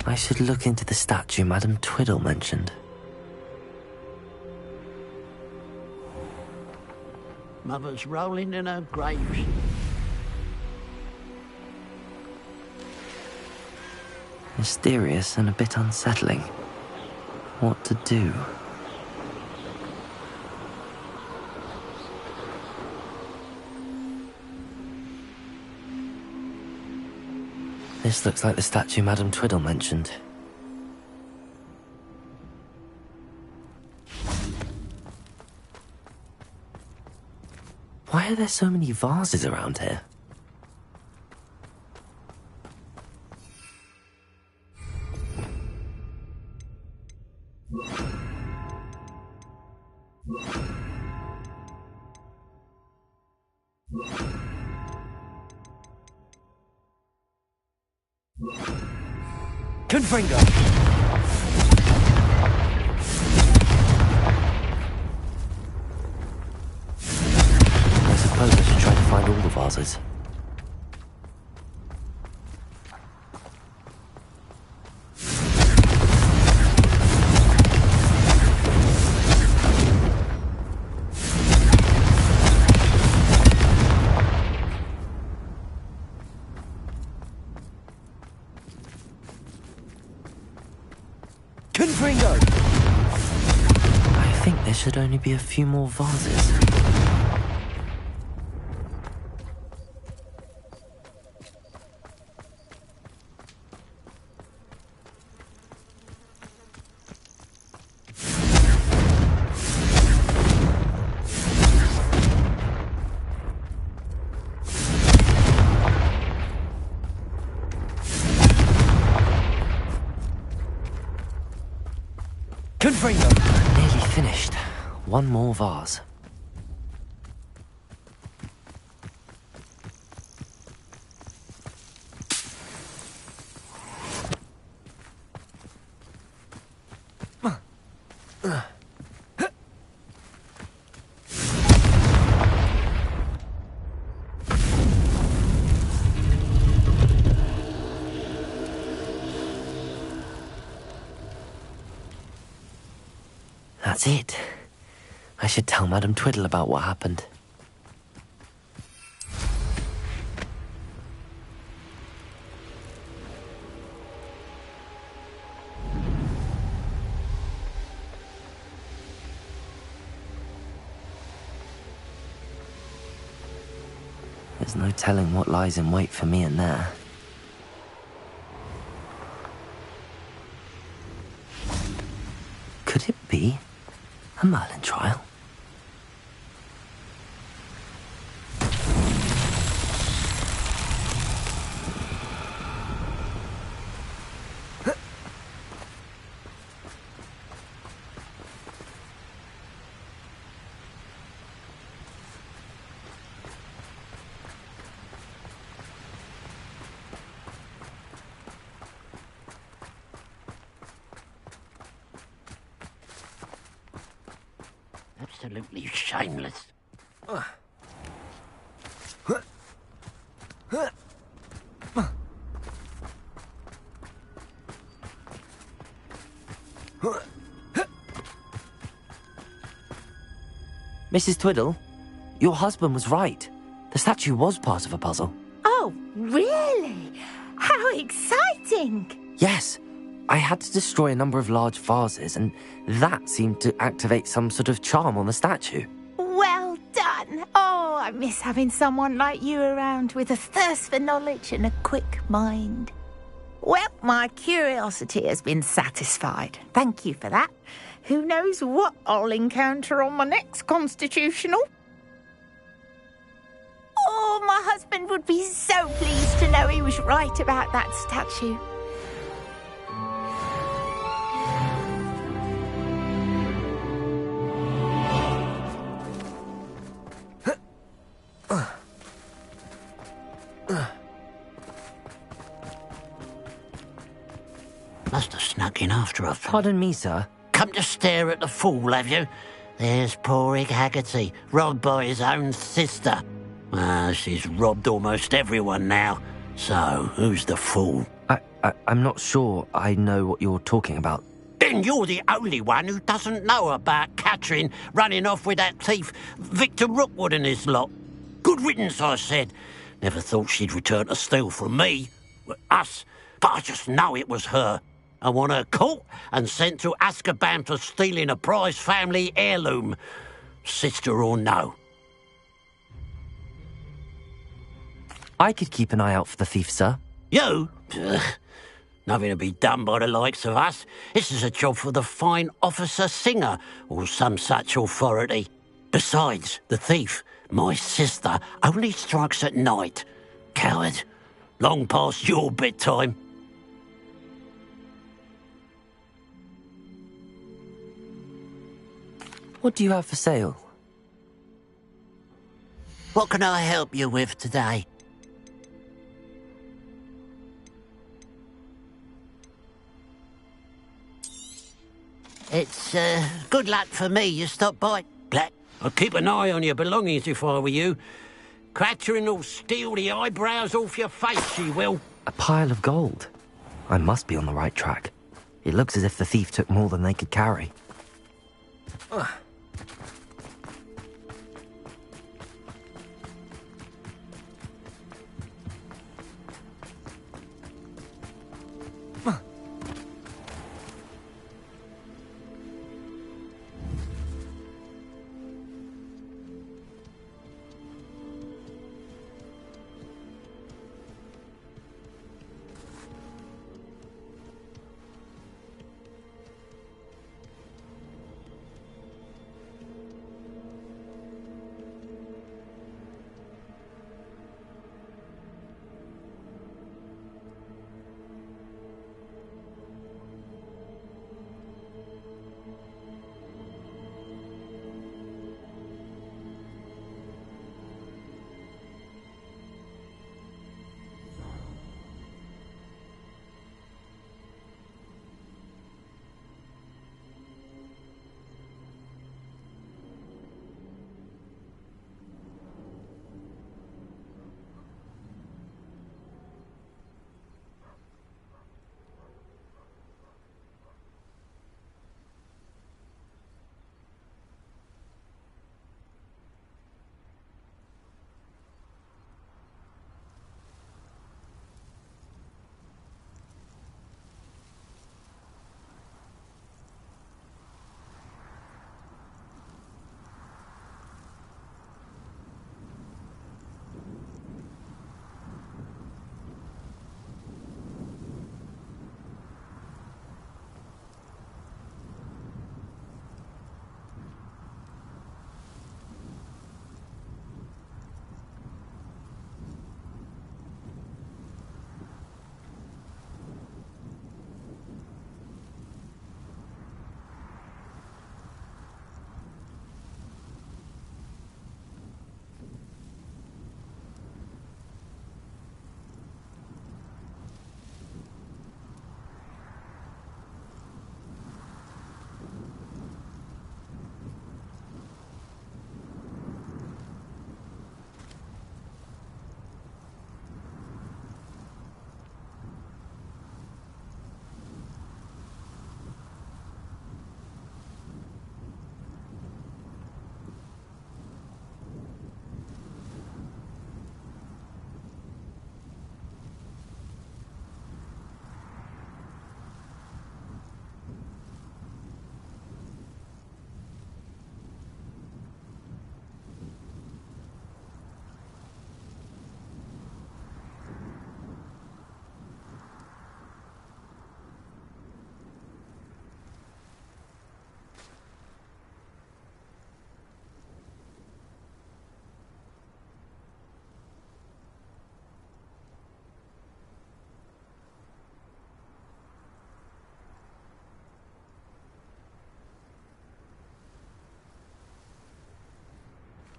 I should look into the statue Madam Twiddle mentioned. Mother's rolling in her grave. Mysterious and a bit unsettling. What to do? This looks like the statue Madam Twiddle mentioned. Why are there so many vases around here? Confringo! I suppose I should try to find all the vases. Confringo! I think there should only be a few more vases. Confringo! Nearly finished. One more vase. That's it. I should tell Madam Twiddle about what happened. There's no telling what lies in wait for me in there. Could it be a Merlin trial? Absolutely shameless. Mrs. Twiddle, your husband was right. The statue was part of a puzzle. Oh, really? How exciting! Yes, I had to destroy a number of large vases, and that seemed to activate some sort of charm on the statue. Well done. Oh, I miss having someone like you around with a thirst for knowledge and a quick mind. Well, my curiosity has been satisfied. Thank you for that. Who knows what I'll encounter on my next constitutional? Oh, my husband would be so pleased to know he was right about that statue. Must have snuck in after her. Pardon me, sir. Come to stare at the fool, have you? There's poor Ig Haggerty, robbed by his own sister. She's robbed almost everyone now. So, who's the fool? I'm not sure I know what you're talking about. Then you're the only one who doesn't know about Catherine running off with that thief, Victor Rookwood and his lot. Good riddance, I said. Never thought she'd return to steal from me. Us. But I just know it was her. I want her caught and sent to Azkaban for stealing a prize family heirloom. Sister or no. I could keep an eye out for the thief, sir. You? Ugh. Nothing to be done by the likes of us. This is a job for the fine officer Singer, or some such authority. Besides, the thief, my sister, only strikes at night. Coward. Long past your bedtime. What do you have for sale? What can I help you with today? It's, good luck for me you stopped by, Black. I'd keep an eye on your belongings if I were you. Catherine will steal the eyebrows off your face, she will. A pile of gold. I must be on the right track. It looks as if the thief took more than they could carry.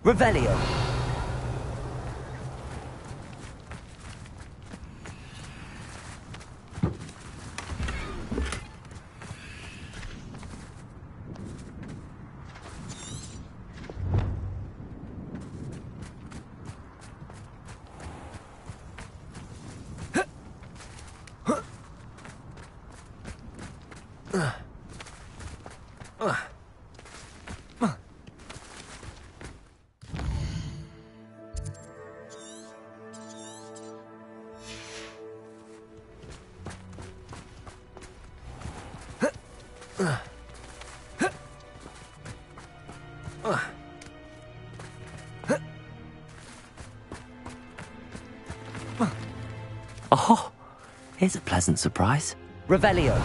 Revelio. Oh, here's a pleasant surprise. Revelio.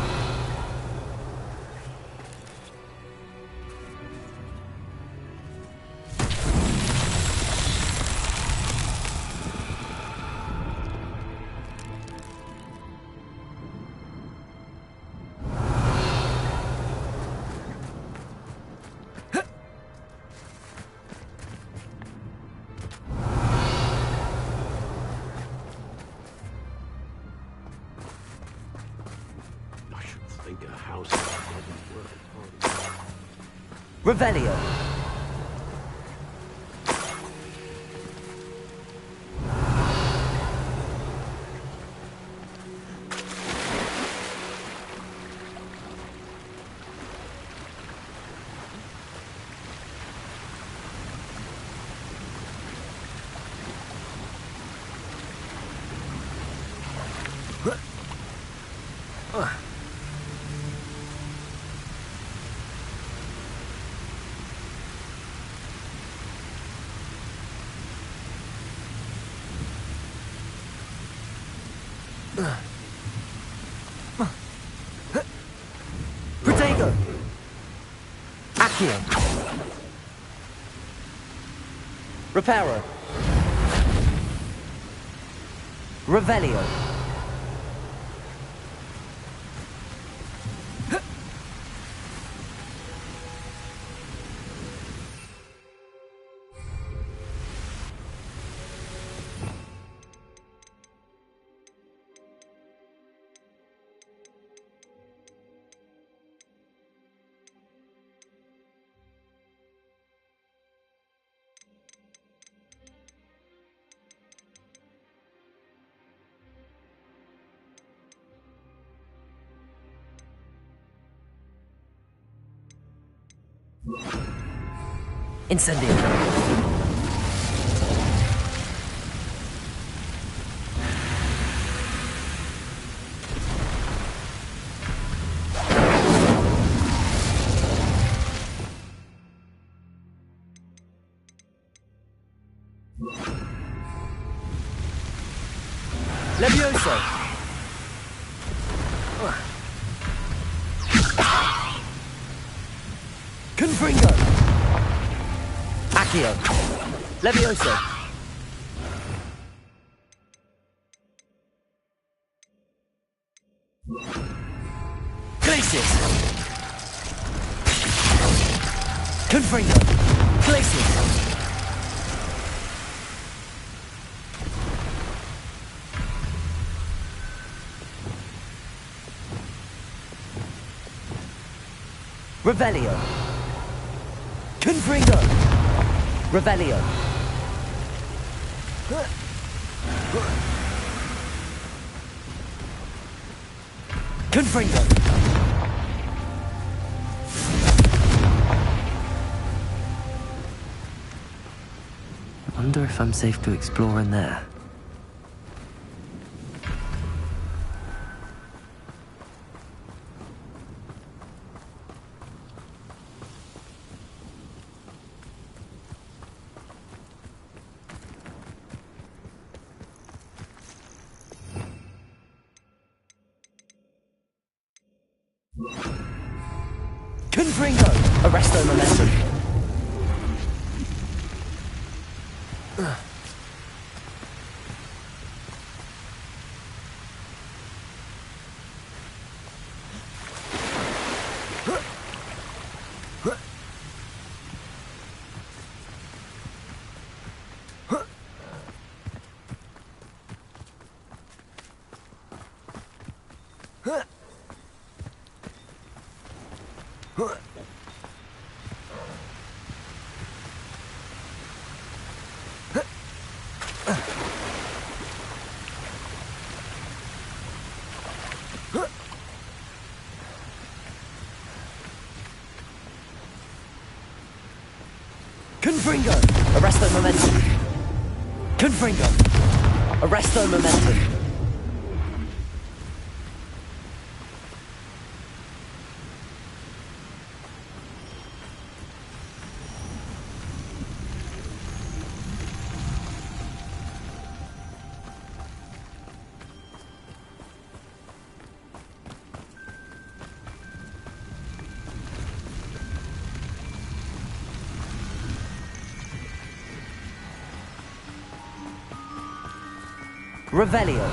Revelio. Protego. Accio. Reparo. Revelio. Incendio. Levioso. Confringo. Accio. Levioso. Glacius. Confringo. Glacius. Revelio. Confringo. Revelio. Confringo. I wonder if I'm safe to explore in there. Confringo! Arresto momentum. Confringo! Arresto momentum. Confringo! Arresto momentum. Revelio.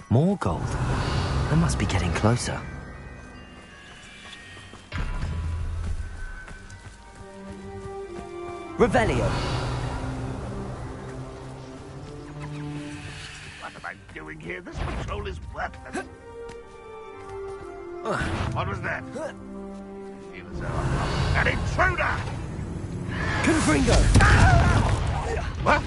More gold. I must be getting closer. Revelio. What am I doing here? This patrol is worthless. What was that? He was an intruder! Confringo! What?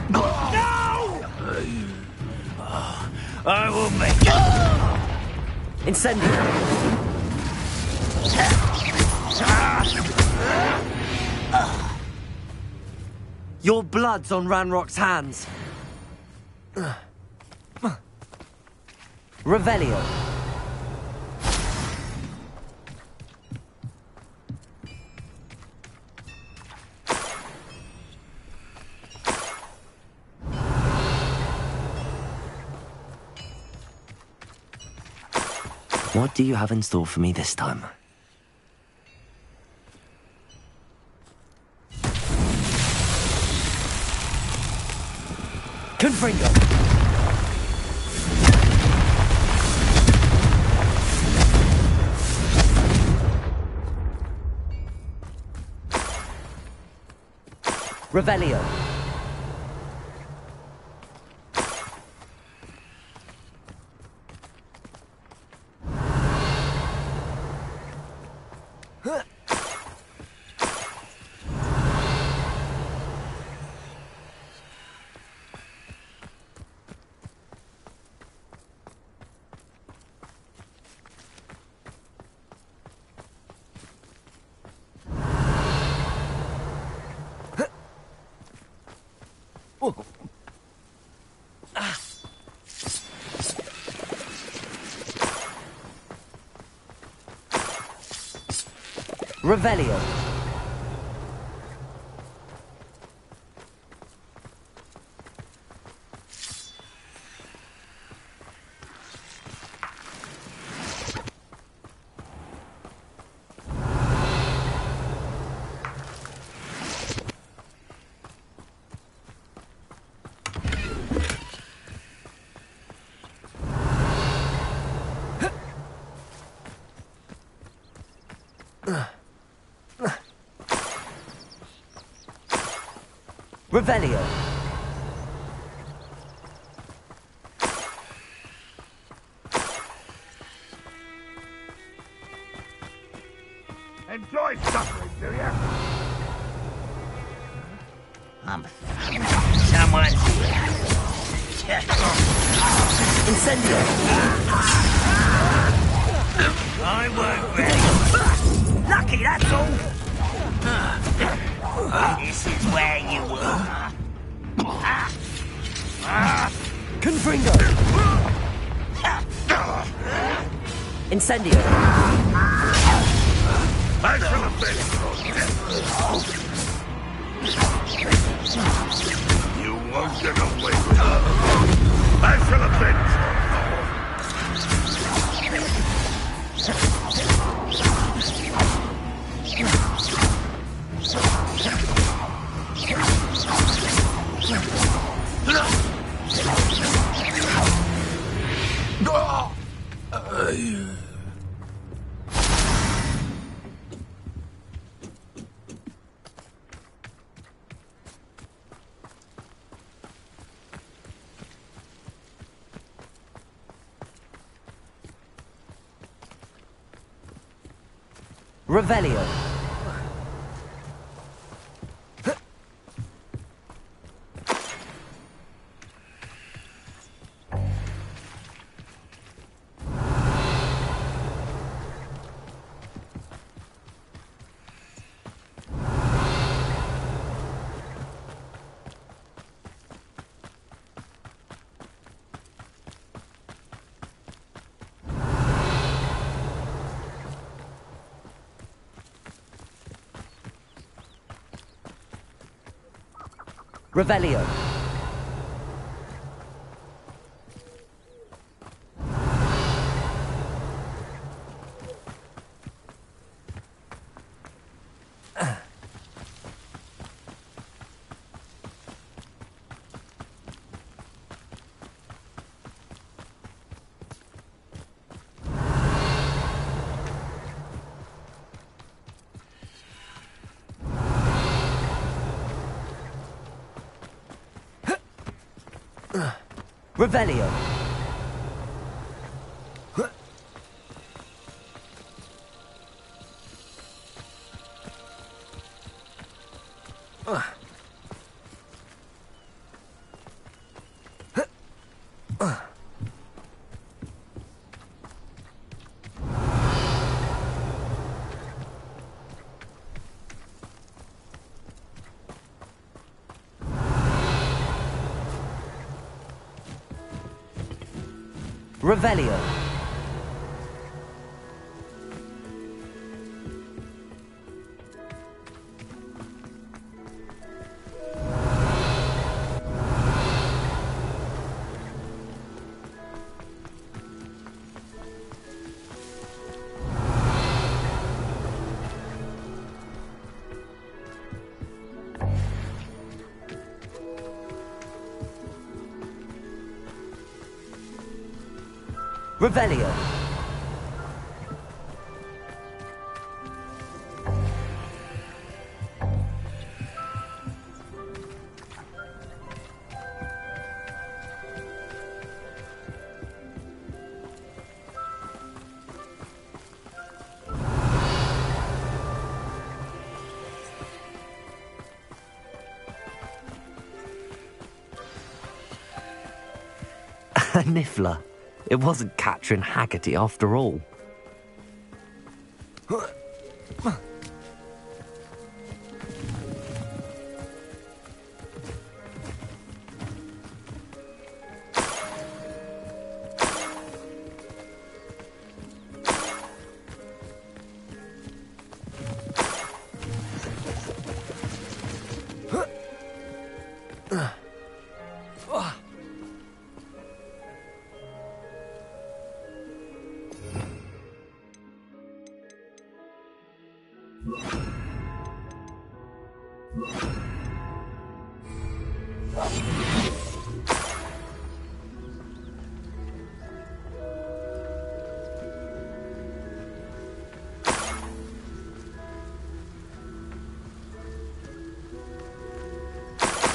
No! I will make it! Incendio! Your blood's on Ranrock's hands. Revelio. What do you have in store for me this time? Confringo! Revelio. Revelio. Revelio. Enjoy suffering, do you? Someone's Incendio. I won't rest. Lucky, that's all. This is where you were. Confringo. Incendio. I shall avenge you won't get away with it. I shall avenge Revelio. Revelio. Revelio. Revelio. Revelio. A niffler. It wasn't Catherine Haggerty after all.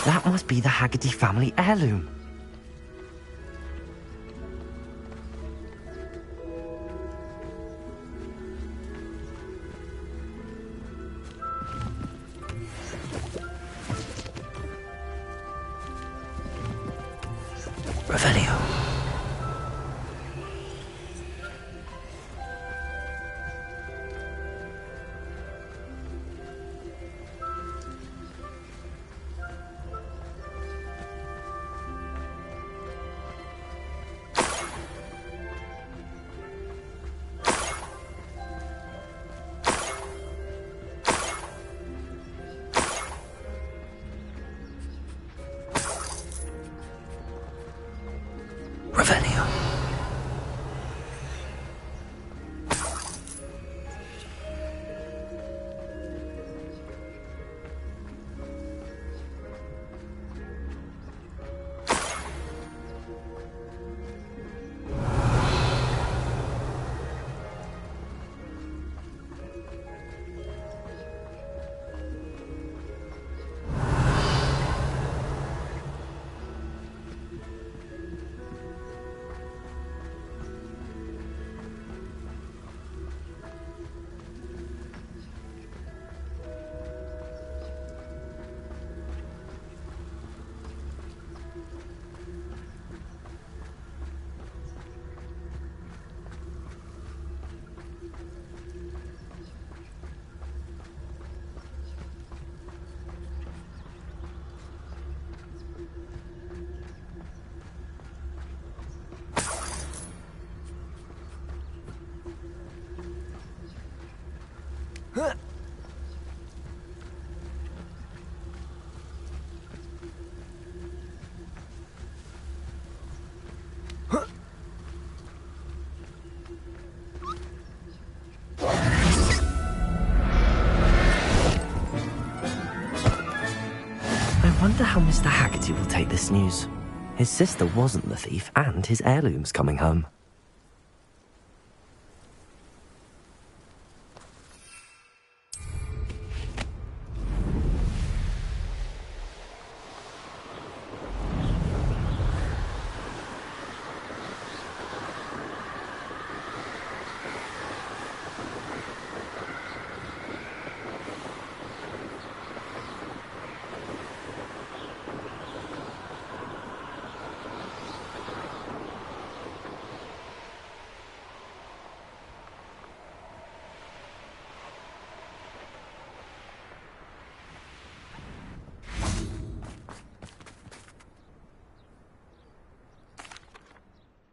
That must be the Haggerty family heirloom. Revelio. Revelio. how Mr. Haggerty will take this news. His sister wasn't the thief, and his heirloom's coming home.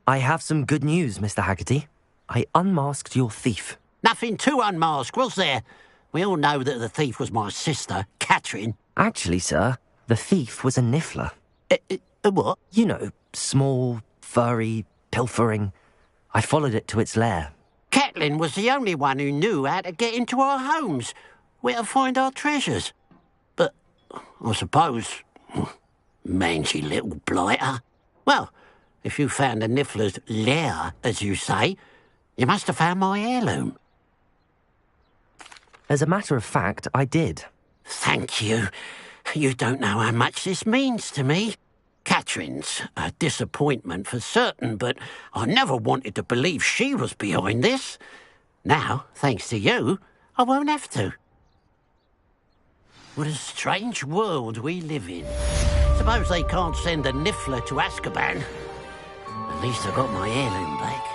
I have some good news, Mr. Haggerty. I unmasked your thief. Nothing to unmask, was there? We all know that the thief was my sister, Catherine. Actually, sir, the thief was a niffler. A what? You know, small, furry, pilfering. I followed it to its lair. Catelyn was the only one who knew how to get into our homes, where to find our treasures. But, I suppose, mangy little blighter. Well, if you found the niffler's lair, as you say, you must have found my heirloom. As a matter of fact, I did. Thank you. You don't know how much this means to me. Catherine's a disappointment for certain, but I never wanted to believe she was behind this. Now, thanks to you, I won't have to. What a strange world we live in. Suppose they can't send a niffler to Azkaban. At least I got my heirloom back.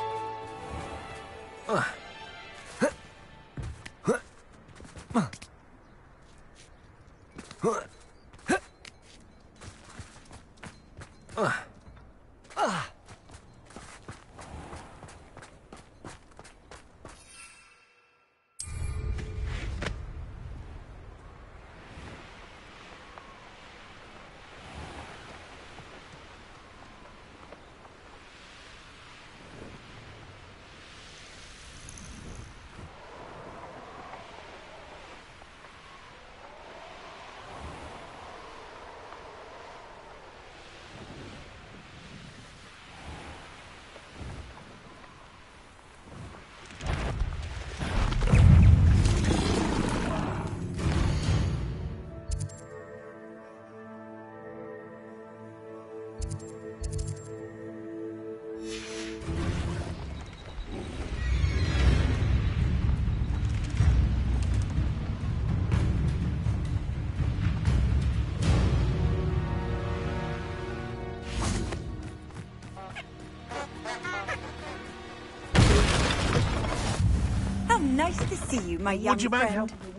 Nice to see you, my young Would you mind friend. helping?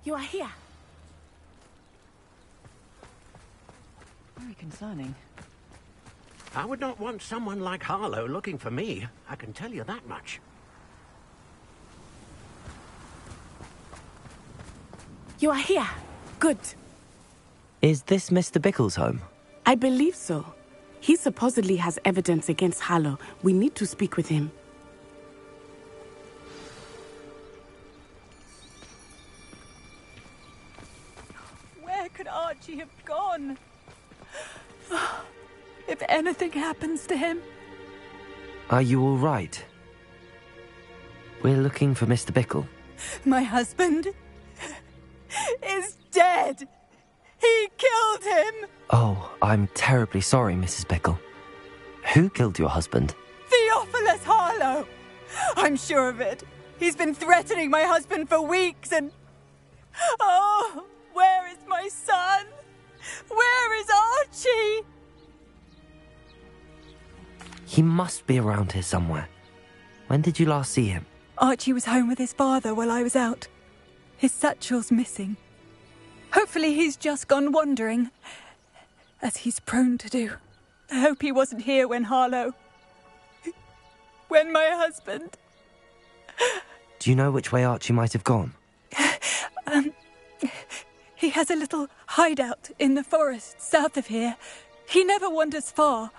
You are here. Very concerning. I would not want someone like Harlow looking for me. I can tell you that much. You are here. Good. Is this Mr. Bickle's home? I believe so. He supposedly has evidence against Harlow. We need to speak with him. Archie have gone? If anything happens to him... Are you all right? We're looking for Mr. Bickle. My husband is dead. He killed him. Oh, I'm terribly sorry, Mrs. Bickle. Who killed your husband? Theophilus Harlow. I'm sure of it. He's been threatening my husband for weeks and... Oh, where is my son? Where is Archie? He must be around here somewhere. When did you last see him? Archie was home with his father while I was out. His satchel's missing. Hopefully he's just gone wandering, as he's prone to do. I hope he wasn't here when Harlow... when my husband... Do you know which way Archie might have gone? He has a little hideout in the forest south of here. He never wanders far.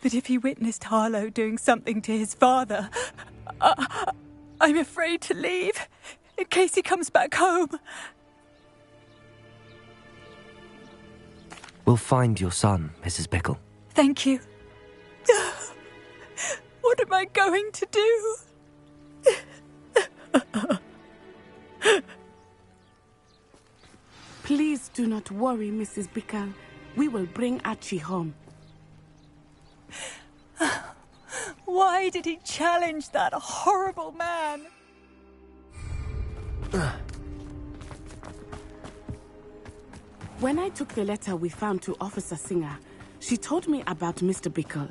But if he witnessed Harlow doing something to his father, I'm afraid to leave, in case he comes back home. We'll find your son, Mrs. Bickle. Thank you. What am I going to do? Please do not worry, Mrs. Bickle. We will bring Archie home. Why did he challenge that horrible man? When I took the letter we found to Officer Singer, she told me about Mr. Bickle.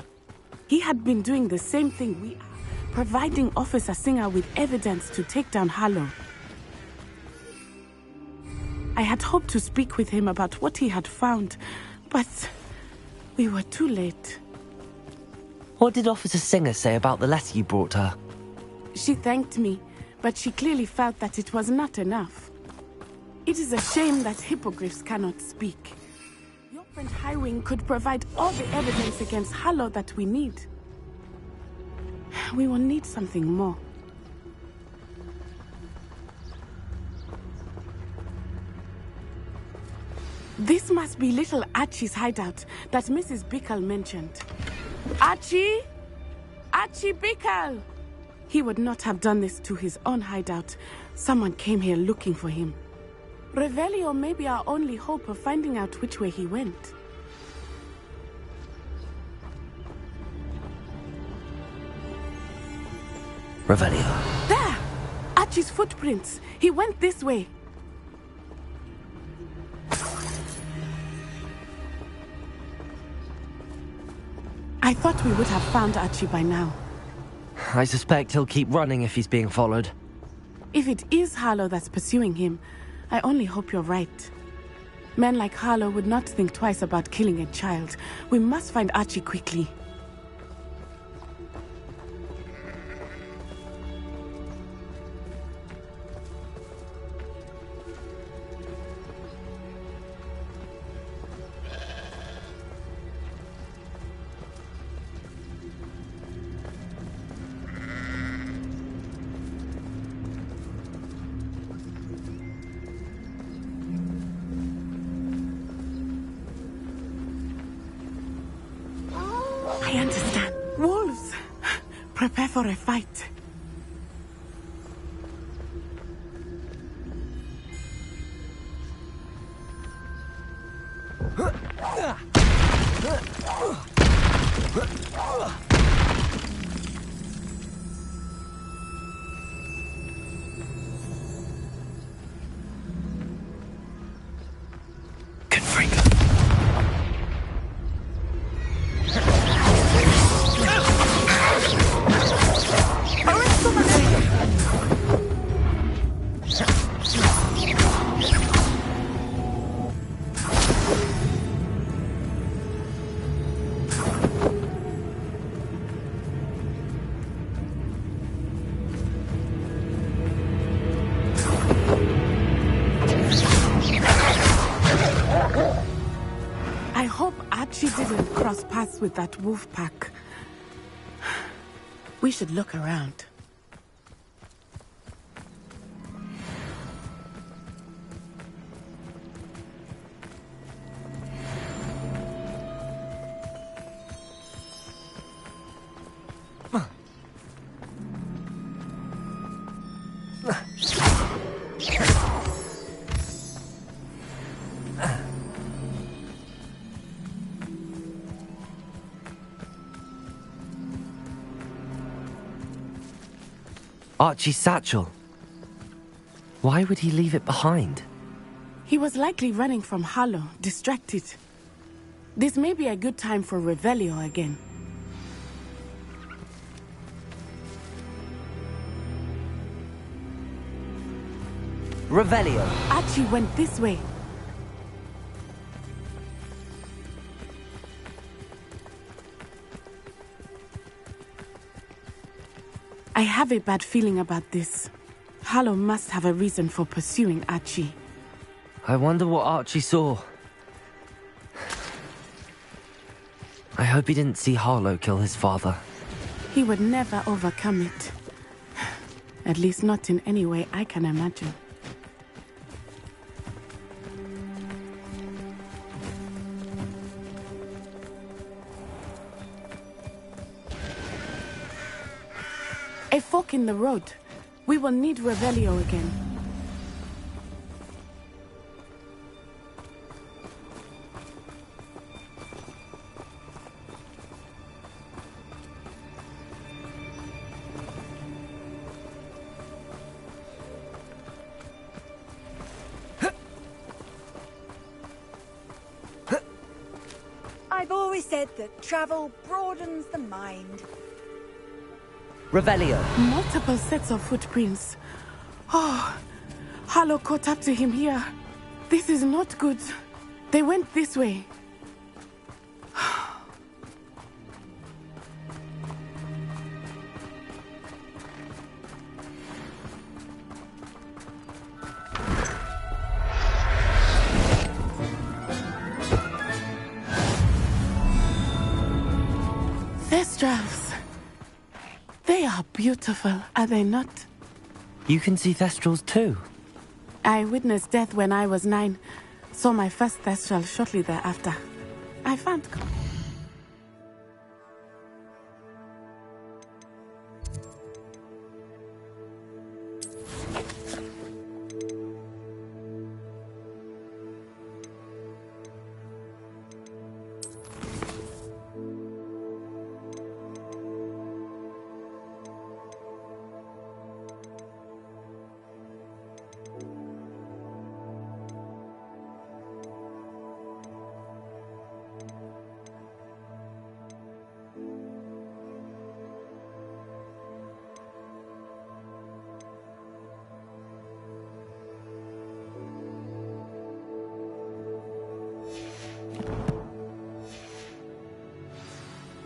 He had been doing the same thing we are, providing Officer Singer with evidence to take down Harlow. I had hoped to speak with him about what he had found, but we were too late. What did Officer Singer say about the letter you brought her? She thanked me, but she clearly felt that it was not enough. It is a shame that hippogriffs cannot speak. Your friend Highwing could provide all the evidence against Harlow that we need. We will need something more. This must be little Archie's hideout that Mrs. Bickle mentioned. Archie? Archie Bickle! He would not have done this to his own hideout. Someone came here looking for him. Revelio may be our only hope of finding out which way he went. Revelio. There! Archie's footprints. He went this way. I thought we would have found Archie by now. I suspect he'll keep running if he's being followed. If it is Harlow that's pursuing him, I only hope you're right. Men like Harlow would not think twice about killing a child. We must find Archie quickly. I understand. Wolves! Prepare for a fight. I hope Archie didn't cross paths with that wolf pack. We should look around. Archie's satchel. Why would he leave it behind? He was likely running from Harlow, distracted. This may be a good time for Revelio again. Revelio. Archie went this way. I have a bad feeling about this. Harlow must have a reason for pursuing Archie. I wonder what Archie saw. I hope he didn't see Harlow kill his father. He would never overcome it. At least not in any way I can imagine. A fork in the road. We will need Revelio again. I've always said that travel broadens the mind. Revelio. Multiple sets of footprints. Oh, Harlow caught up to him here. This is not good. They went this way. Thestrals. They are beautiful, are they not? You can see Thestrals too? I witnessed death when I was 9. Saw my first Thestral shortly thereafter. I found...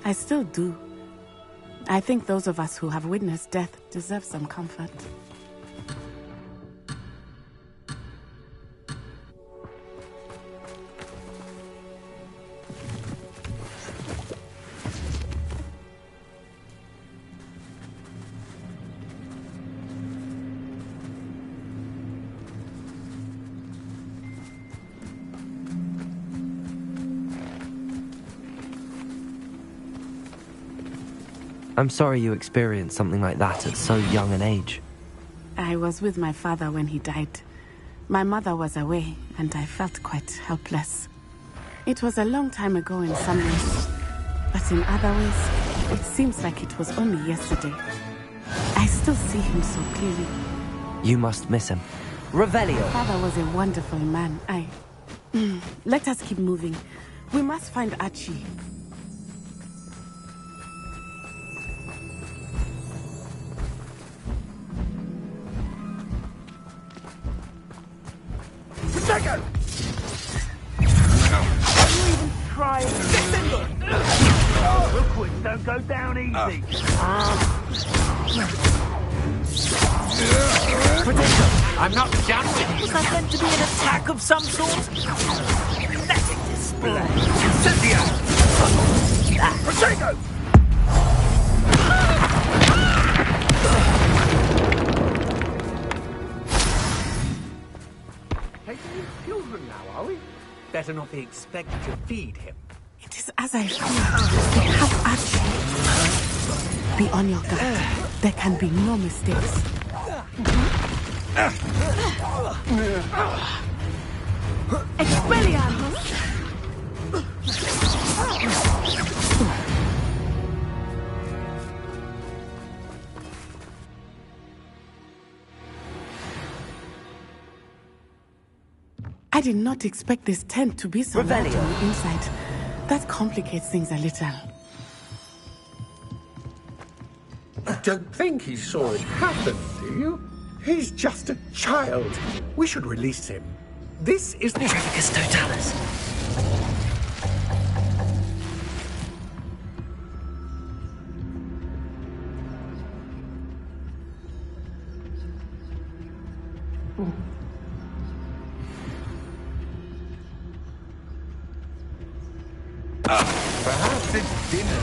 I still do. I think those of us who have witnessed death deserve some comfort. I'm sorry you experienced something like that at so young an age. I was with my father when he died. My mother was away, and I felt quite helpless. It was a long time ago in some ways, but in other ways, it seems like it was only yesterday. I still see him so clearly. You must miss him. Revelio! Father was a wonderful man. Let us keep moving. We must find Archie. Protego! Don't you even try and descend! Hookwoods don't go down easy. Protego! I'm not done with you. Was that meant to be an attack of some sort? Pathetic display. Incendio! Protego! Taking his children now, are we? Better not be expected to feed him. It is as I feared. They have Archie. Be on your guard. There can be no mistakes. Expelliarmus! I did not expect this tent to be so large on Revelio. the inside. That complicates things a little. I don't think he saw it happen, do you? He's just a child. We should release him. This is the... Trevicus Totalis. Perhaps it's dinner.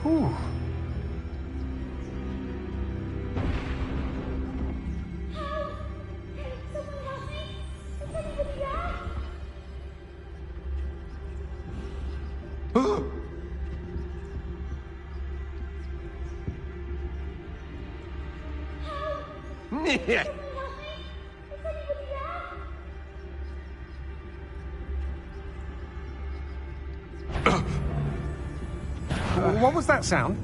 Whew. What was that sound?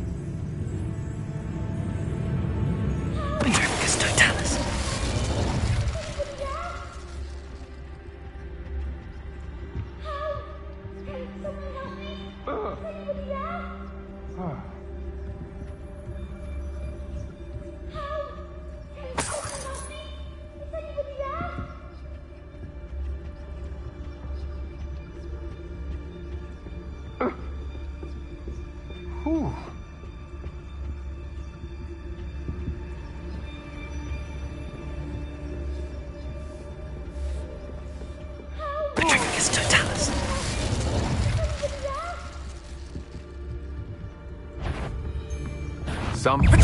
Trevicus Totalis. Whew. Trevicus Totalis.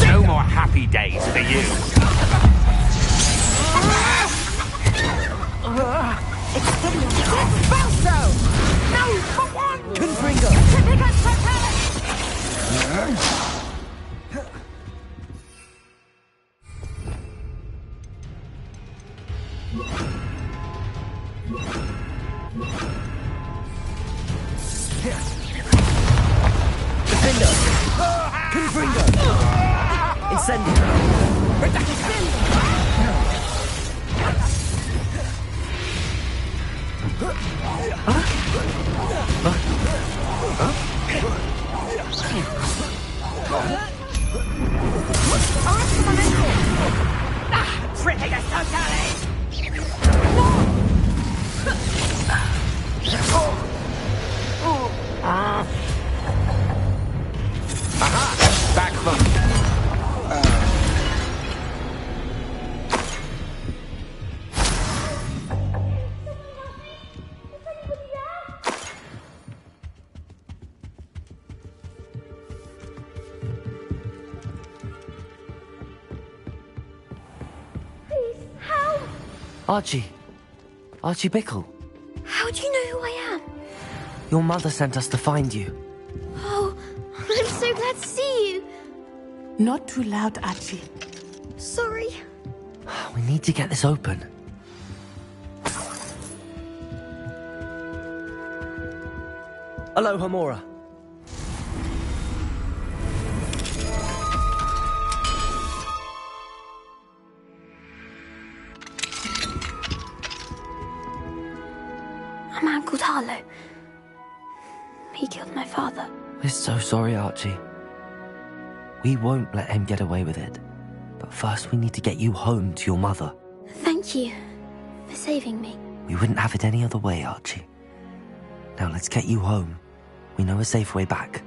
No more happy days for you. Balso! No, come on! Confringo. Trevicus Totalis! Defender. Confringo. Incendio. Trevicus Totalis! Aha! Back foot. Archie. Archie Bickle. How do you know who I am? Your mother sent us to find you. Oh, I'm so glad to see you. Not too loud, Archie. Sorry. We need to get this open. Aloha Mora. A man called Harlow. He killed my father. We're so sorry, Archie. We won't let him get away with it. But first we need to get you home to your mother. Thank you for saving me. We wouldn't have it any other way, Archie. Now let's get you home. We know a safe way back.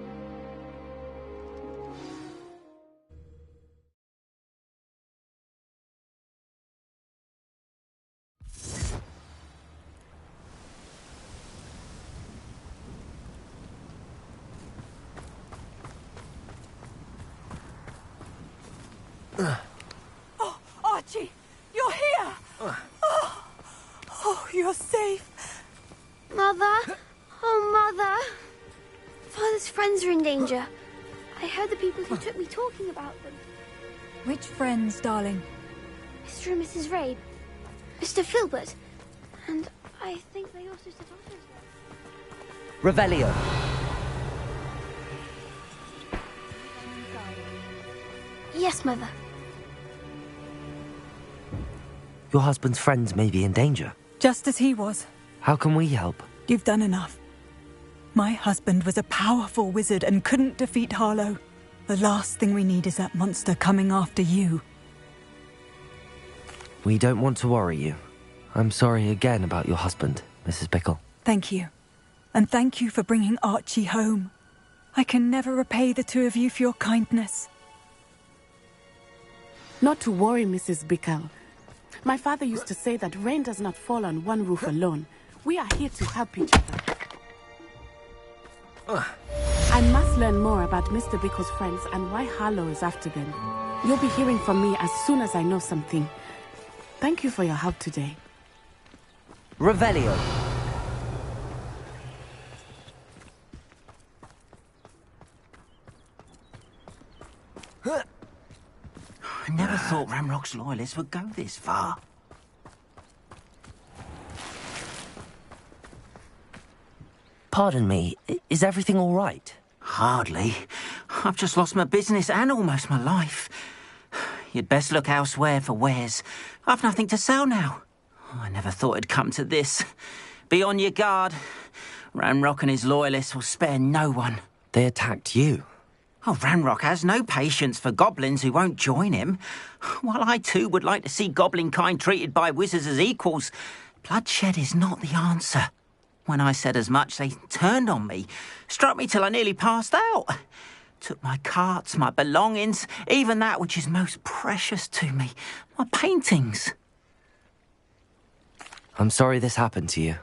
Oh, Archie, you're here! Oh, you're safe. Mother? Oh, Mother. Father's friends are in danger. I heard the people who took me talking about them. Which friends, darling? Mr. and Mrs. Rabe. Mr. Filbert. And I think they also said others. Revelio. Yes, Mother. Your husband's friends may be in danger. Just as he was. How can we help? You've done enough. My husband was a powerful wizard and couldn't defeat Harlow. The last thing we need is that monster coming after you. We don't want to worry you. I'm sorry again about your husband, Mrs. Bickle. Thank you. And thank you for bringing Archie home. I can never repay the two of you for your kindness. Not to worry, Mrs. Bickle. My father used to say that rain does not fall on one roof alone. We are here to help each other. I must learn more about Mr. Bickle's friends and why Harlow is after them. You'll be hearing from me as soon as I know something. Thank you for your help today. Revelio. I never thought Ranrock's loyalists would go this far. Pardon me, is everything all right? Hardly. I've just lost my business and almost my life. You'd best look elsewhere for wares. I've nothing to sell now. I never thought it'd come to this. Be on your guard. Ranrock and his loyalists will spare no one. They attacked you. Oh, Ranrock has no patience for goblins who won't join him. While I too would like to see goblin kind treated by wizards as equals, bloodshed is not the answer. When I said as much, they turned on me, struck me till I nearly passed out. Took my carts, my belongings, even that which is most precious to me, my paintings. I'm sorry this happened to you.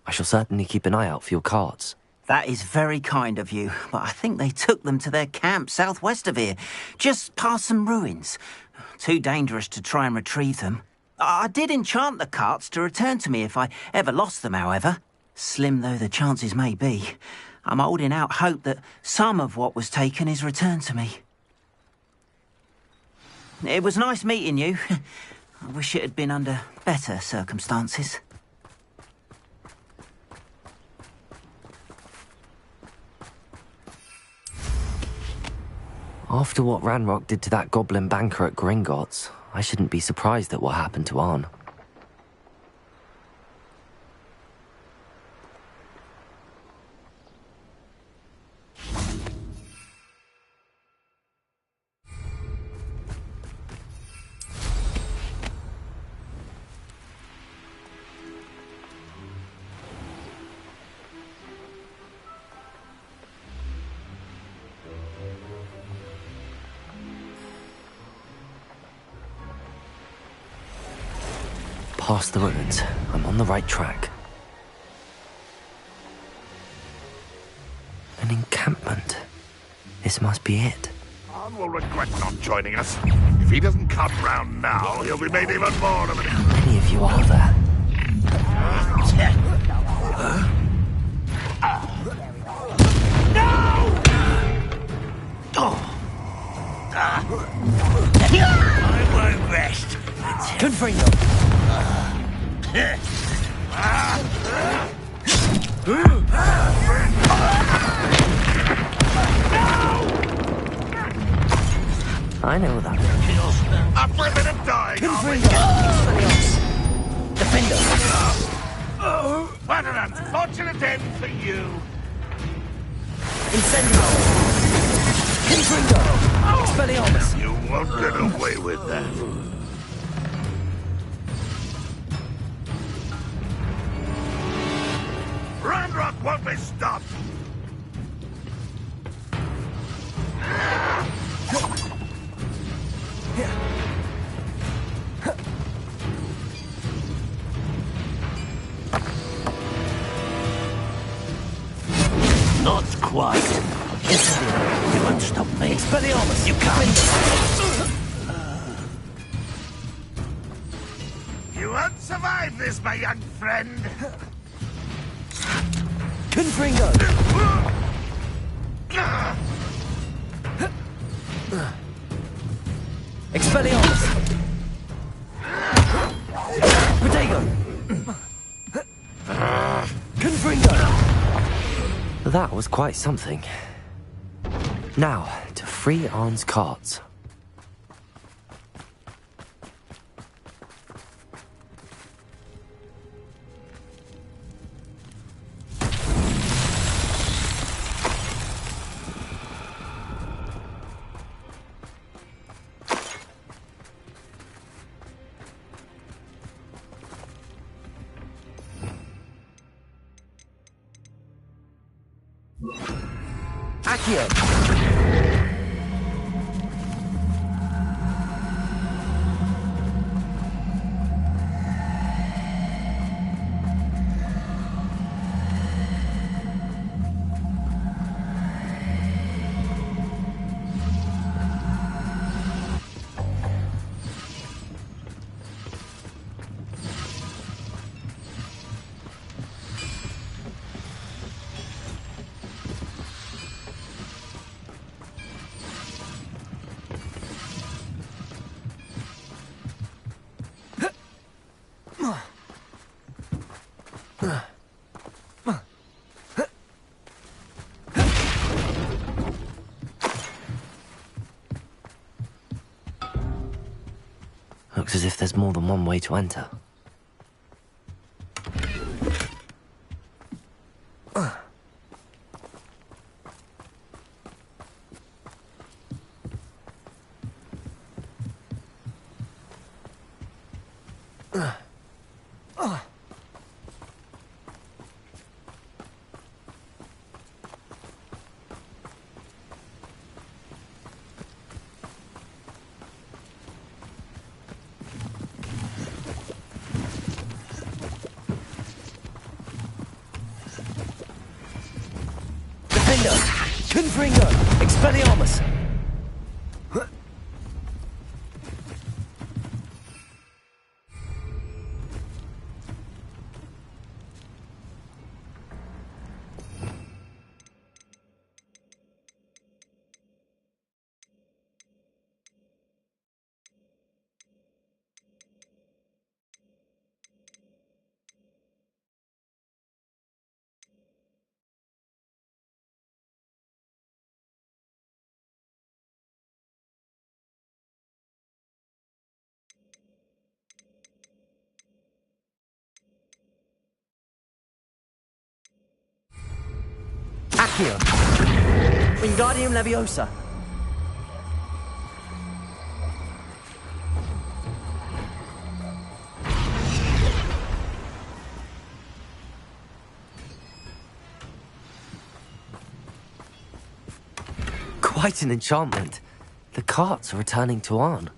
I shall certainly keep an eye out for your carts. That is very kind of you, but I think they took them to their camp southwest of here, just past some ruins. Too dangerous to try and retrieve them. I did enchant the carts to return to me if I ever lost them, however. Slim though the chances may be, I'm holding out hope that some of what was taken is returned to me. It was nice meeting you. I wish it had been under better circumstances. After what Ranrock did to that goblin banker at Gringotts, I shouldn't be surprised at what happened to Arn. Past the ruins. I'm on the right track. An encampment. This must be it. Arn will regret not joining us. If he doesn't come round now, he'll be made even more of an... How many of you are there? I won't rest. Confringo! I know that. After a bit of dying, Defender! What an unfortunate end for you! Incendio! Confringo! Expelliarmus! You won't get away with that. Ranrock won't be stopped! Not quite. You won't stop me. Expelliarmus! You can't. You won't survive this, my young friend! Confringo! Expelliarmus! Protego! Confringo! That was quite something. Now, to free Arn's carts. Accio! Looks as if there's more than one way to enter. Confringo! Expelliarmus! Accio! Wingardium Leviosa! Quite an enchantment. The carts are returning to Arn.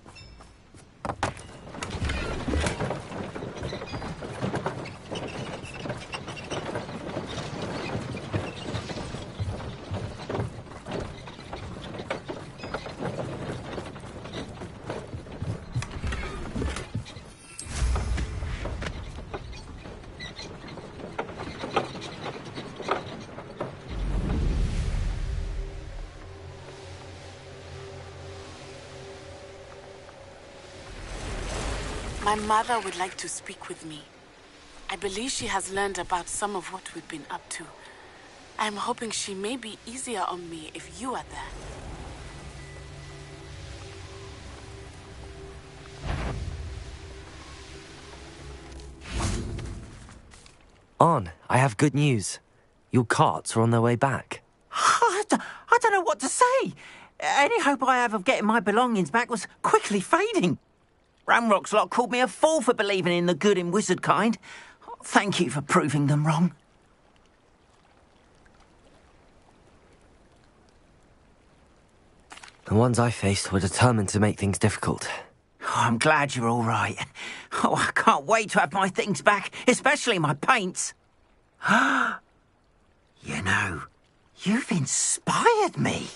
My mother would like to speak with me. I believe she has learned about some of what we've been up to. I'm hoping she may be easier on me if you are there. Arn, I have good news. Your carts are on their way back. I don't know what to say. Any hope I have of getting my belongings back was quickly fading. Ramrock's lot called me a fool for believing in the good in wizard kind. Thank you for proving them wrong. The ones I faced were determined to make things difficult. Oh, I'm glad you're all right. Oh, I can't wait to have my things back, especially my paints. You know, you've inspired me.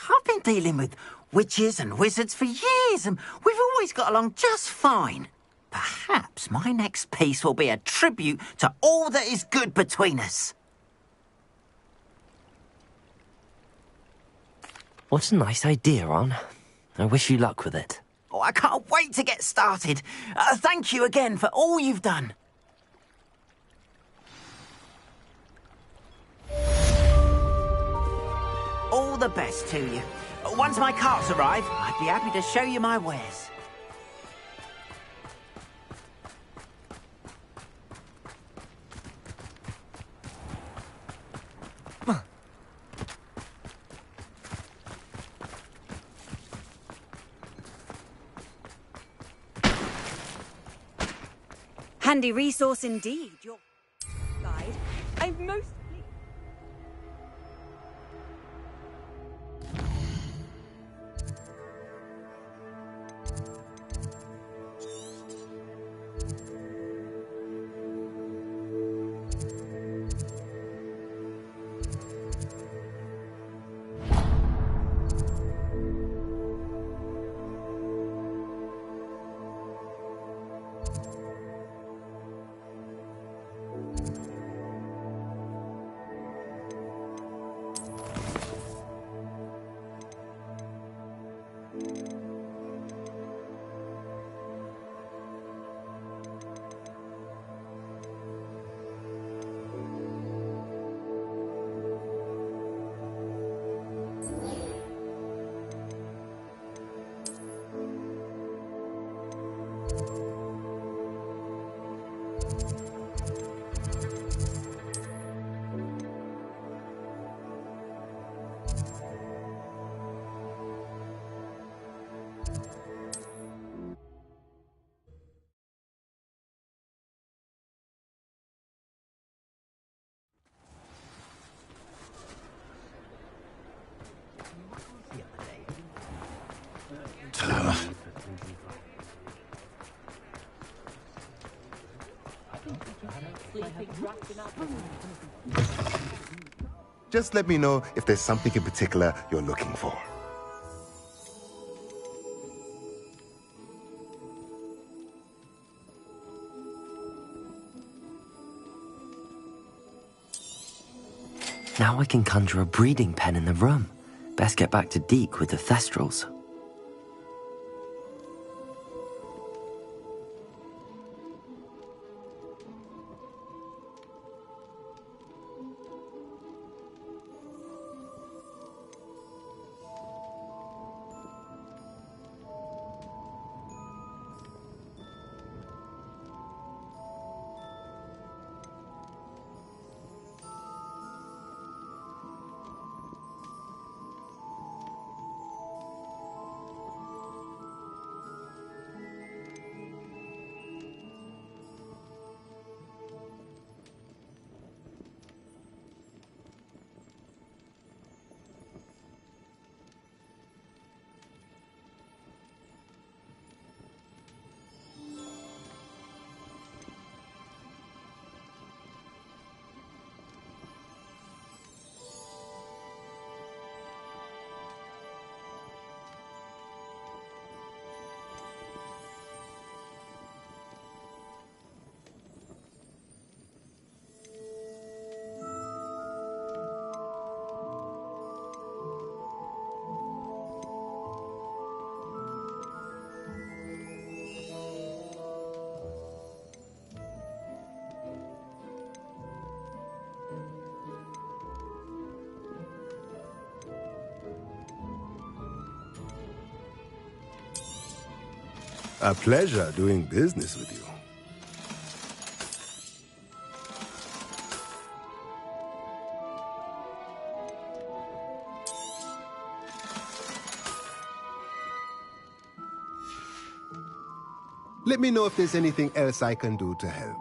I've been dealing with witches and wizards for years, and we've always got along just fine. Perhaps my next piece will be a tribute to all that is good between us. What a nice idea, Arn. I wish you luck with it. Oh, I can't wait to get started. Thank you again for all you've done. All the best to you. Once my carts arrive, I'd be happy to show you my wares. Handy resource indeed, your guide. I've mostly... butler. Just let me know if there's something in particular you're looking for. Now I can conjure a breeding pen in the room. Best get back to Deke with the thestrals. A pleasure doing business with you. Let me know if there's anything else I can do to help.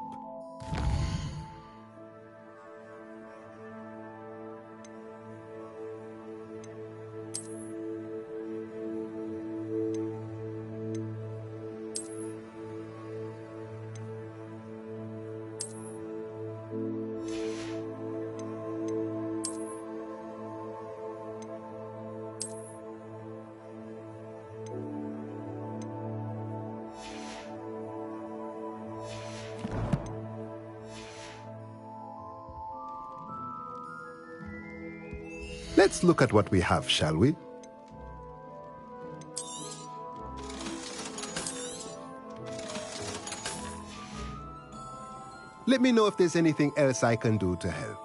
Let's look at what we have, shall we? Let me know if there's anything else I can do to help.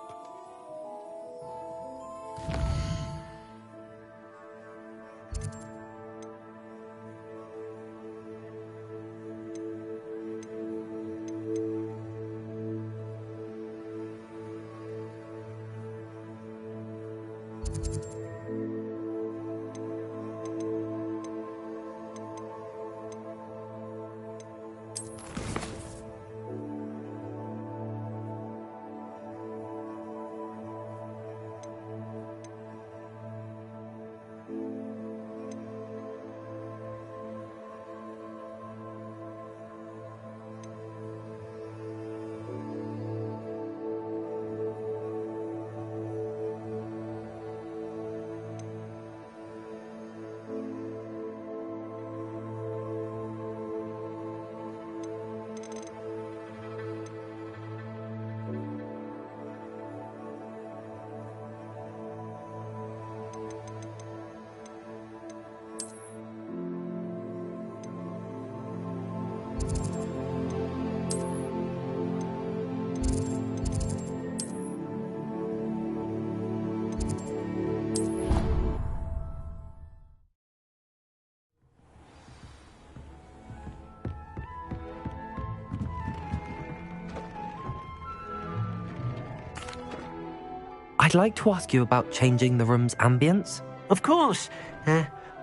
I'd like to ask you about changing the room's ambience. Of course.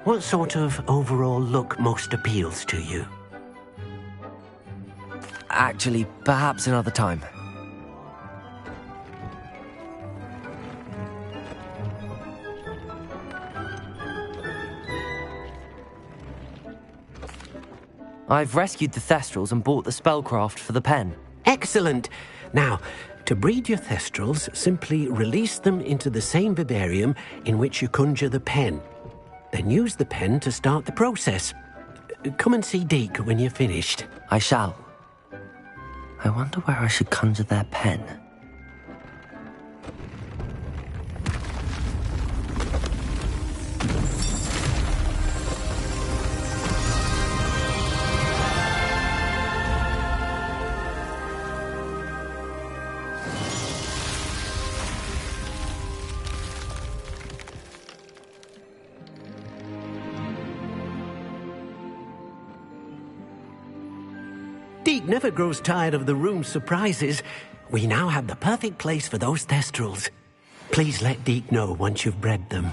What sort of overall look most appeals to you? Actually, perhaps another time. I've rescued the Thestrals and bought the spellcraft for the pen. Excellent. Now, to breed your Thestrals, simply release them into the same vivarium in which you conjure the pen. Then use the pen to start the process. Come and see Deke when you're finished. I shall. I wonder where I should conjure their pen. Deke never grows tired of the room's surprises. We now have the perfect place for those Thestrals. Please let Deke know once you've bred them.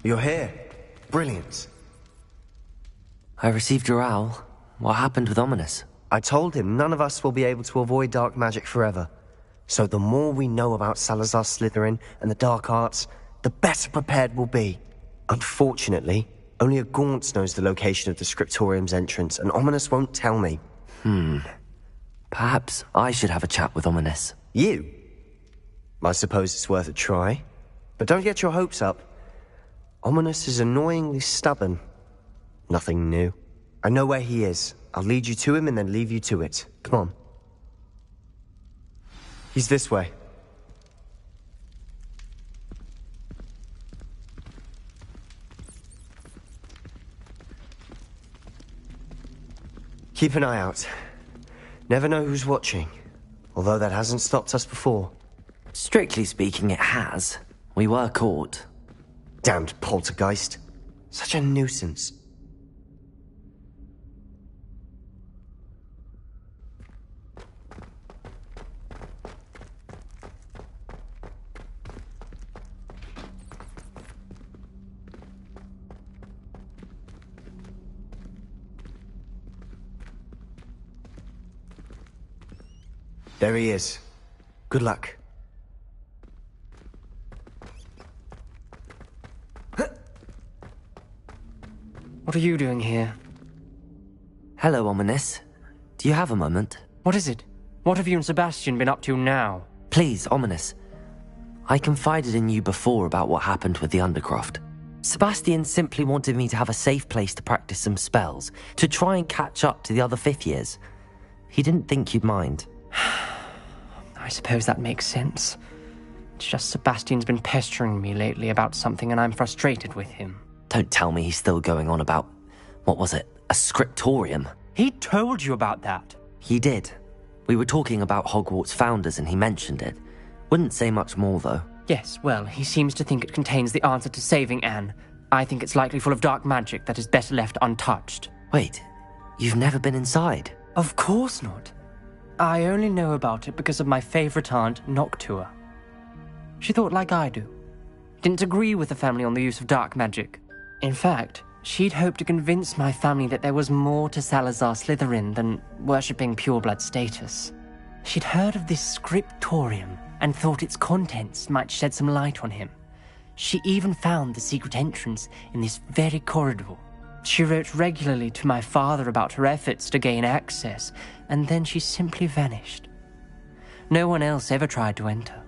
You're here. Brilliant. I received your owl. What happened with Ominous? I told him none of us will be able to avoid dark magic forever. So the more we know about Salazar Slytherin and the dark arts, the better prepared we'll be. Unfortunately, only a Gaunt knows the location of the Scriptorium's entrance, and Ominous won't tell me. Perhaps I should have a chat with Ominous. You? I suppose it's worth a try. But don't get your hopes up. Ominous is annoyingly stubborn. Nothing new. I know where he is. I'll lead you to him and then leave you to it. Come on. He's this way. Keep an eye out. Never know who's watching. Although that hasn't stopped us before. Strictly speaking, it has. We were caught. Damned poltergeist. Such a nuisance. There he is. Good luck. What are you doing here? Hello, Ominous. Do you have a moment? What is it? What have you and Sebastian been up to now? Please, Ominous. I confided in you before about what happened with the Undercroft. Sebastian simply wanted me to have a safe place to practice some spells, to try and catch up to the other fifth years. He didn't think you'd mind. I suppose that makes sense. It's just Sebastian's been pestering me lately about something and I'm frustrated with him. Don't tell me he's still going on about, what was it, a scriptorium? He told you about that? He did. We were talking about Hogwarts founders and he mentioned it. Wouldn't say much more, though. Yes, well, he seems to think it contains the answer to saving Anne. I think it's likely full of dark magic that is better left untouched. Wait, you've never been inside? Of course not. I only know about it because of my favourite aunt, Noctua. She thought like I do. Didn't agree with the family on the use of dark magic. In fact, she'd hoped to convince my family that there was more to Salazar Slytherin than worshipping pureblood status. She'd heard of this scriptorium and thought its contents might shed some light on him. She even found the secret entrance in this very corridor. She wrote regularly to my father about her efforts to gain access, and then she simply vanished. No one else ever tried to enter.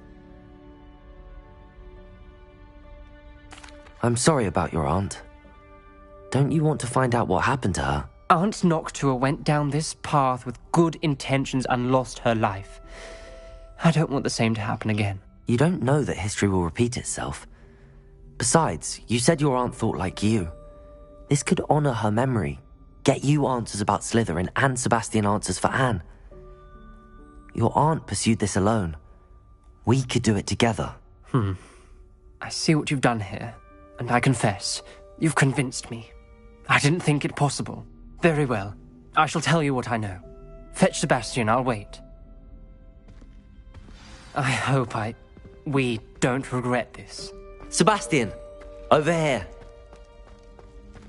I'm sorry about your aunt. Don't you want to find out what happened to her? Aunt Noctua went down this path with good intentions and lost her life. I don't want the same to happen again. You don't know that history will repeat itself. Besides, you said your aunt thought like you. This could honor her memory, get you answers about Slytherin and Sebastian answers for Anne. Your aunt pursued this alone. We could do it together. I see what you've done here, and I confess, you've convinced me. I didn't think it possible. Very well. I shall tell you what I know. Fetch Sebastian, I'll wait. I hope we don't regret this. Sebastian, over here.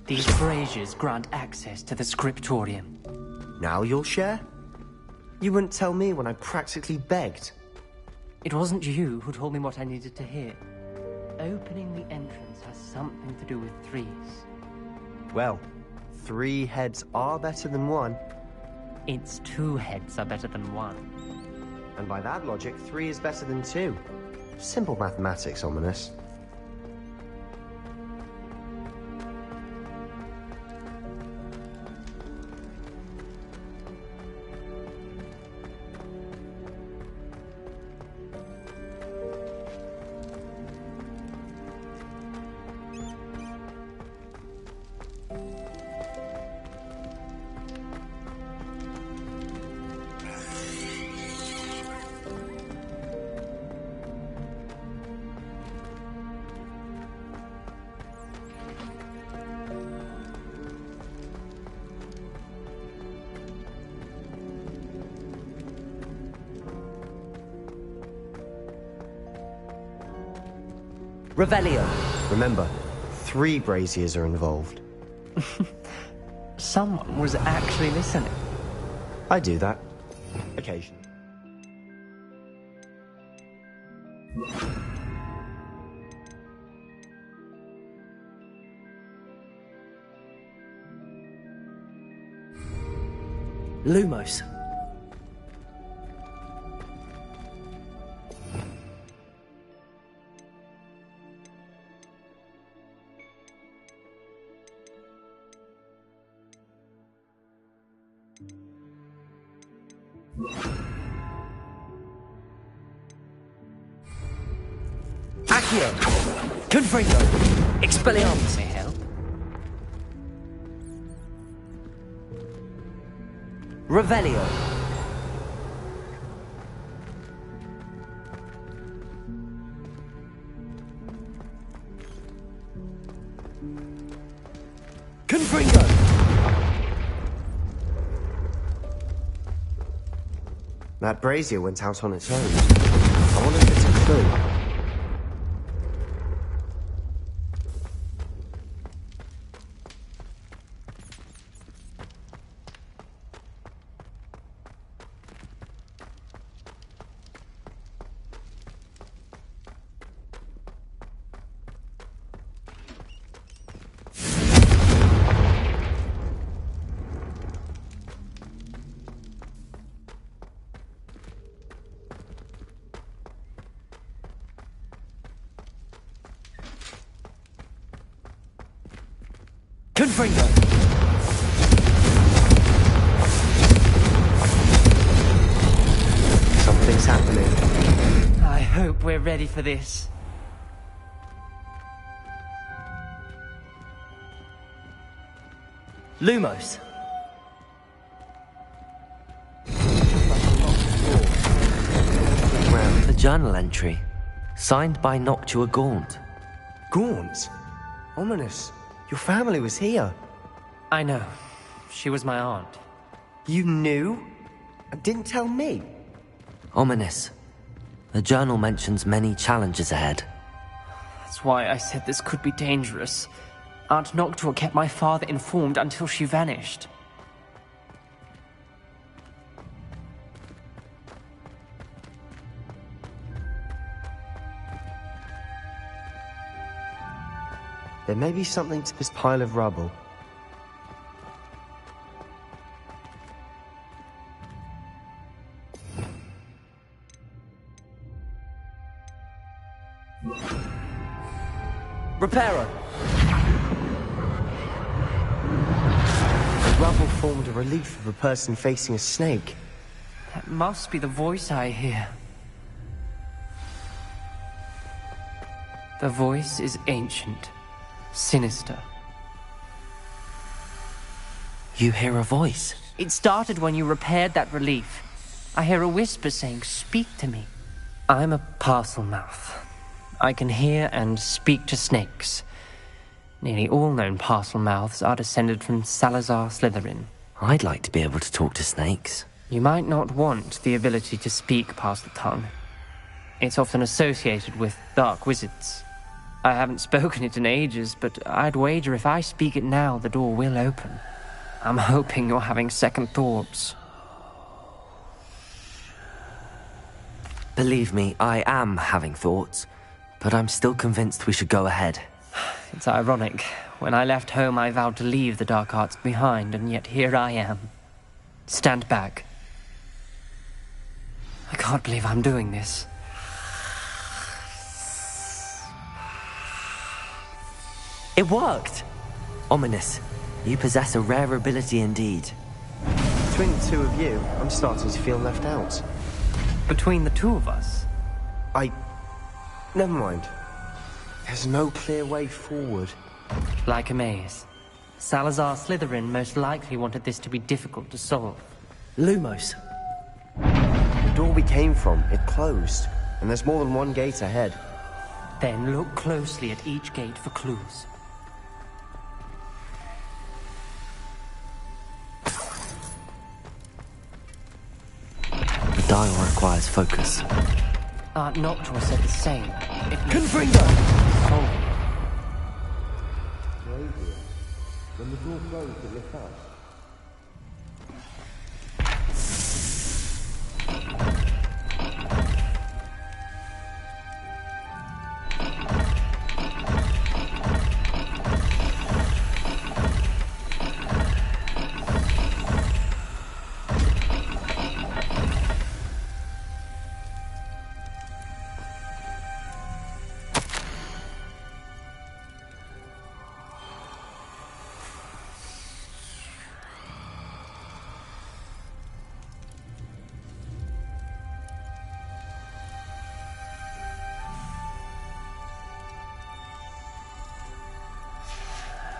These braziers grant access to the scriptorium. Now you'll share? You wouldn't tell me when I practically begged. It wasn't you who told me what I needed to hear. Opening the entrance has something to do with threes. Well, 3 heads are better than 1. It's 2 heads are better than 1. And by that logic, 3 is better than 2. Simple mathematics, Ominous. Revelio. Remember, 3 braziers are involved. Someone was actually listening. I do that. Occasionally. Lumos. Accio! Confringo! Expelliarmus! May help. Revelio! Confringo! That brazier went out on its own. I wonder if it's a clue. Confringo! Something's happening. I hope we're ready for this. Lumos. A journal entry, signed by Noctua Gaunt. Gaunt? Ominous. Your family was here. I know. She was my aunt. You knew? And didn't tell me? Ominous. The journal mentions many challenges ahead. That's why I said this could be dangerous. Aunt Noctua kept my father informed until she vanished. There may be something to this pile of rubble. Reparo! rubble formed a relief of a person facing a snake. That must be the voice I hear. The voice is ancient, sinister. You hear a voice? It started when you repaired that relief. I hear a whisper saying, "Speak to me." I'm a parcel mouth. I can hear and speak to snakes. Nearly all known parcel mouths are descended from Salazar Slytherin. I'd like to be able to talk to snakes. You might not want the ability to speak past the tongue. It's often associated with dark wizards. I haven't spoken it in ages, but I'd wager if I speak it now, the door will open. I'm hoping you're having second thoughts. Believe me, I am having thoughts, but I'm still convinced we should go ahead. It's ironic. When I left home, I vowed to leave the dark arts behind, and yet here I am. Stand back. I can't believe I'm doing this. It worked! Ominous. You possess a rare ability indeed. Between the two of you, I'm starting to feel left out. Between the two of us? Never mind. There's no clear way forward. Like a maze. Salazar Slytherin most likely wanted this to be difficult to solve. Lumos. The door we came from, it closed. And there's more than one gate ahead. Then look closely at each gate for clues. The dial requires focus. Aunt Noctua said the same. Confringo! Oh. When the door closed, it lit up.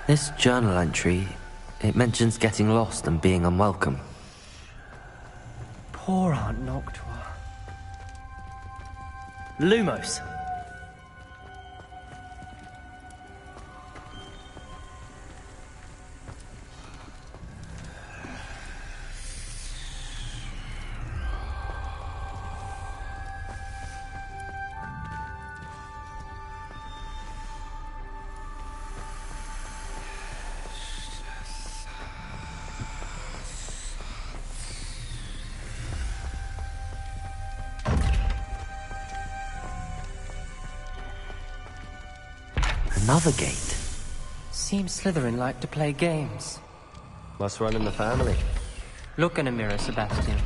This journal entry, it mentions getting lost and being unwelcome. Poor Aunt Noctua. Lumos! Another gate. Seems Slytherin like to play games. Must run in the family. Look in a mirror, Sebastian.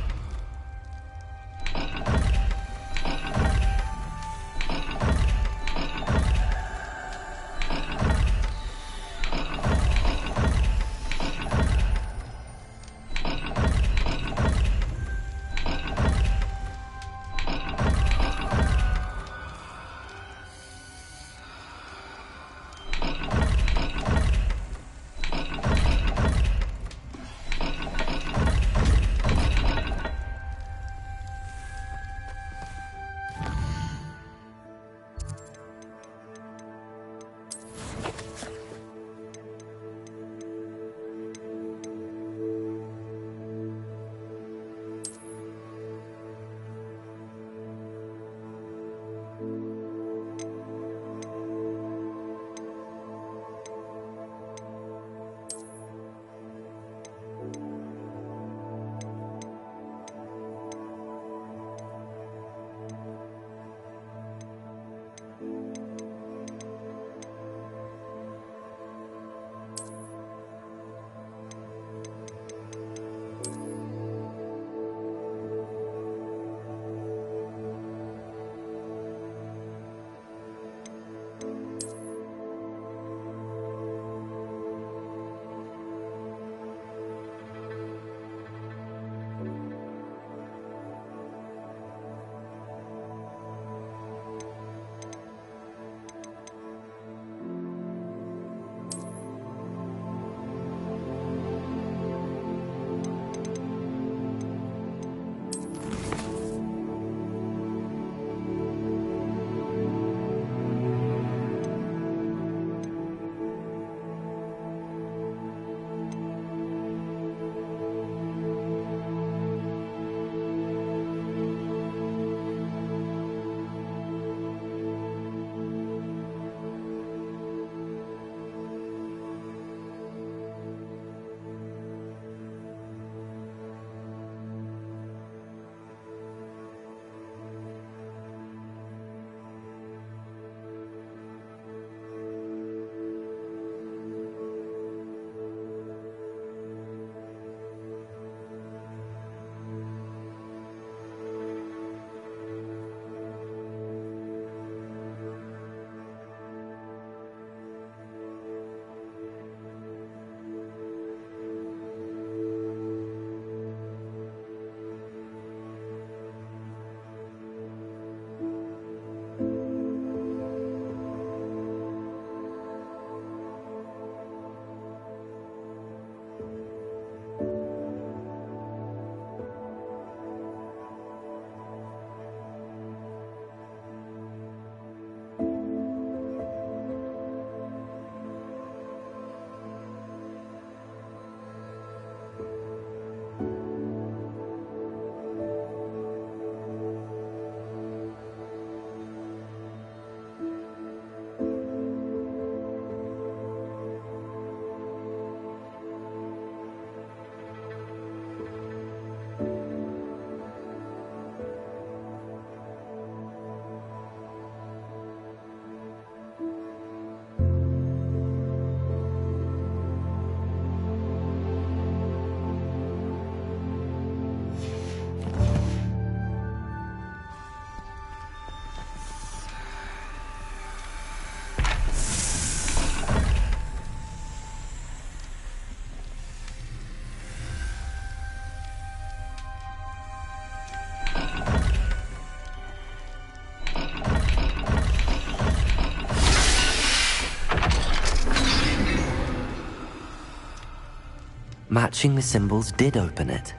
matching the symbols did open it.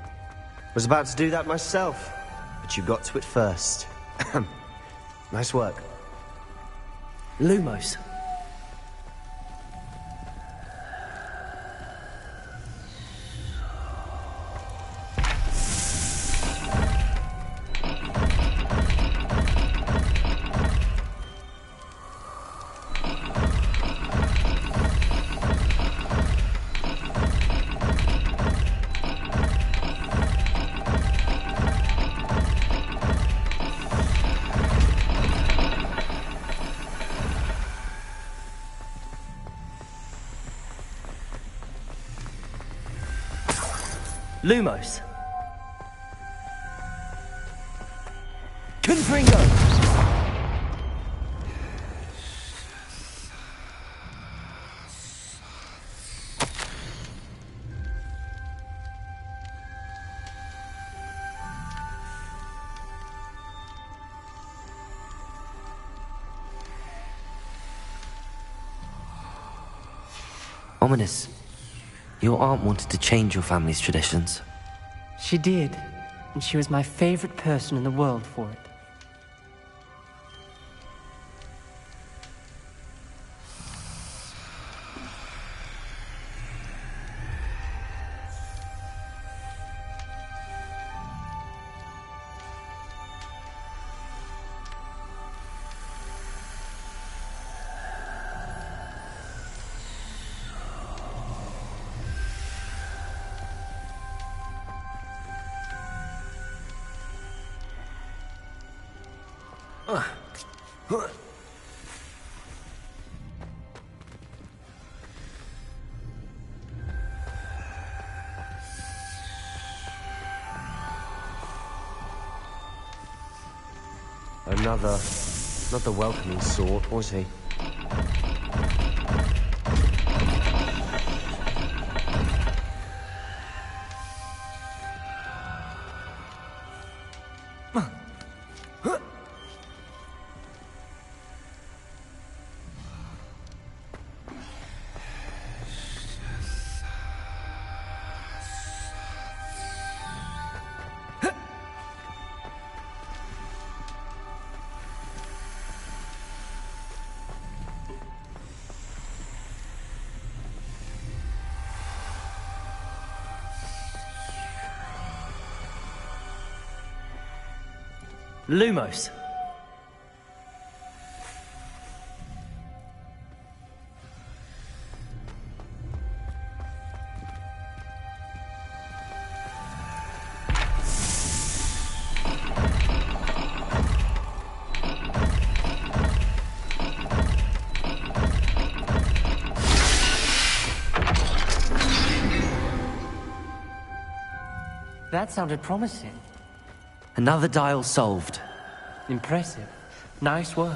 Was about to do that myself, but you got to it first. Nice work. Lumos. Lumos. Confringo! Ominous. Your aunt wanted to change your family's traditions. She did, and she was my favorite person in the world for it. Another welcoming sort, was he? Lumos. That sounded promising. Another dial solved. Impressive. Nice work.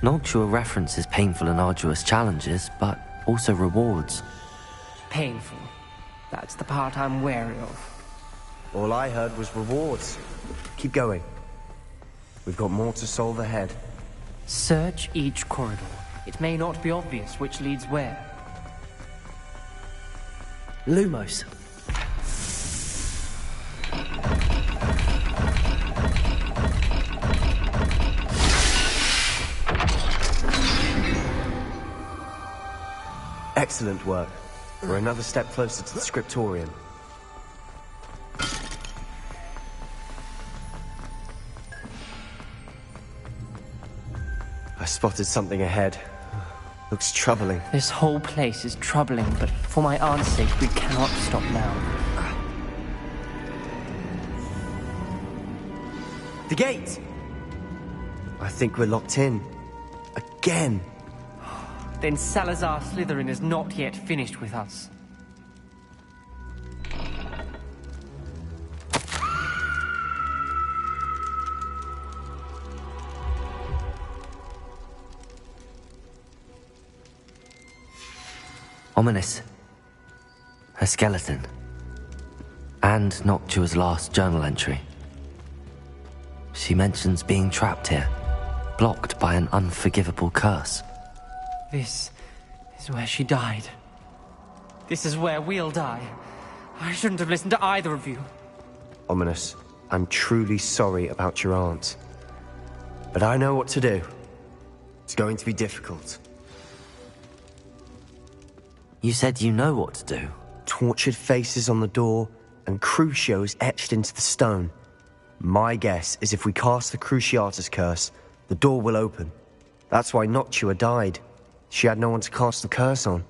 Noctua references painful and arduous challenges, but also rewards. Painful. That's the part I'm wary of. All I heard was rewards. Keep going. We've got more to solve ahead. Search each corridor. It may not be obvious which leads where. Lumos. Excellent work. We're another step closer to the scriptorium. I spotted something ahead. Looks troubling. This whole place is troubling, but for my aunt's sake, we cannot stop now. The gate! I think we're locked in. Again. Then Salazar Slytherin is not yet finished with us. Ominous. Her skeleton. And Noctua's last journal entry. She mentions being trapped here, blocked by an unforgivable curse. This is where she died. This is where we'll die. I shouldn't have listened to either of you. Ominous, I'm truly sorry about your aunt. But I know what to do. It's going to be difficult. You said you know what to do. Tortured faces on the door and Crucios etched into the stone. My guess is if we cast the Cruciatus curse, the door will open. That's why Noctua died. She had no one to cast the curse on.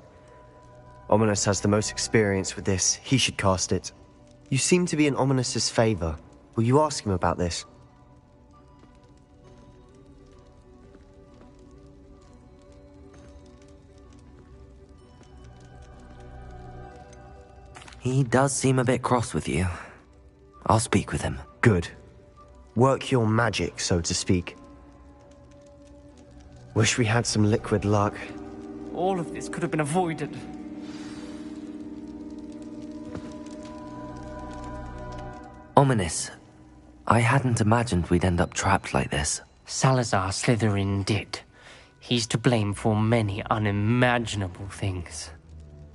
Ominous has the most experience with this. He should cast it. You seem to be in Ominous's favor. Will you ask him about this? He does seem a bit cross with you. I'll speak with him. Good. Work your magic, so to speak. Wish we had some liquid luck. All of this could have been avoided. Ominous. I hadn't imagined we'd end up trapped like this. Salazar Slytherin did. He's to blame for many unimaginable things.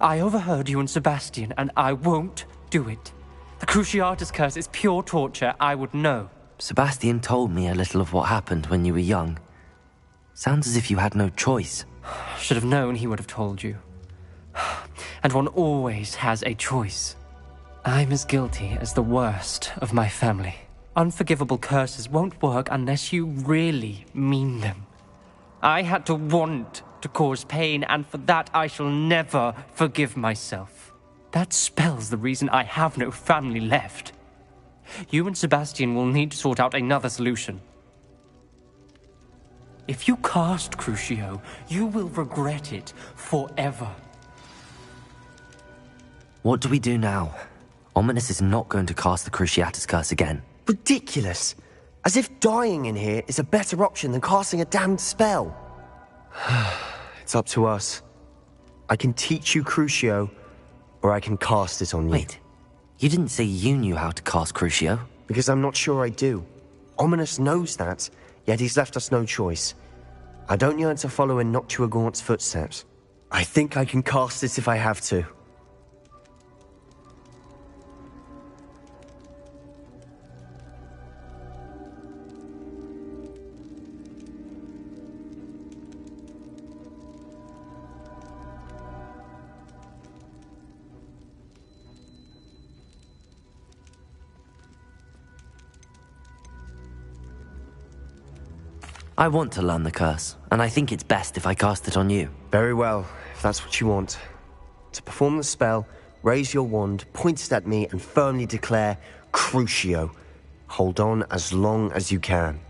I overheard you and Sebastian, and I won't do it. The Cruciatus curse is pure torture, I would know. Sebastian told me a little of what happened when you were young. Sounds as if you had no choice. Should have known he would have told you. And one always has a choice. I'm as guilty as the worst of my family. Unforgivable curses won't work unless you really mean them. I had to want to cause pain, and for that I shall never forgive myself. That spells the reason I have no family left. You and Sebastian will need to sort out another solution. If you cast Crucio, you will regret it forever. What do we do now? Ominous is not going to cast the Cruciatus curse again. Ridiculous! As if dying in here is a better option than casting a damned spell. It's up to us. I can teach you Crucio, or I can cast it on you. Wait, you didn't say you knew how to cast Crucio? Because I'm not sure I do. Ominous knows that, yet he's left us no choice. I don't yearn to follow in Noctua Gaunt's footsteps. I think I can cast it if I have to. I want to learn the curse, and I think it's best if I cast it on you. Very well, if that's what you want. To perform the spell, raise your wand, point it at me, and firmly declare, Crucio. Hold on as long as you can.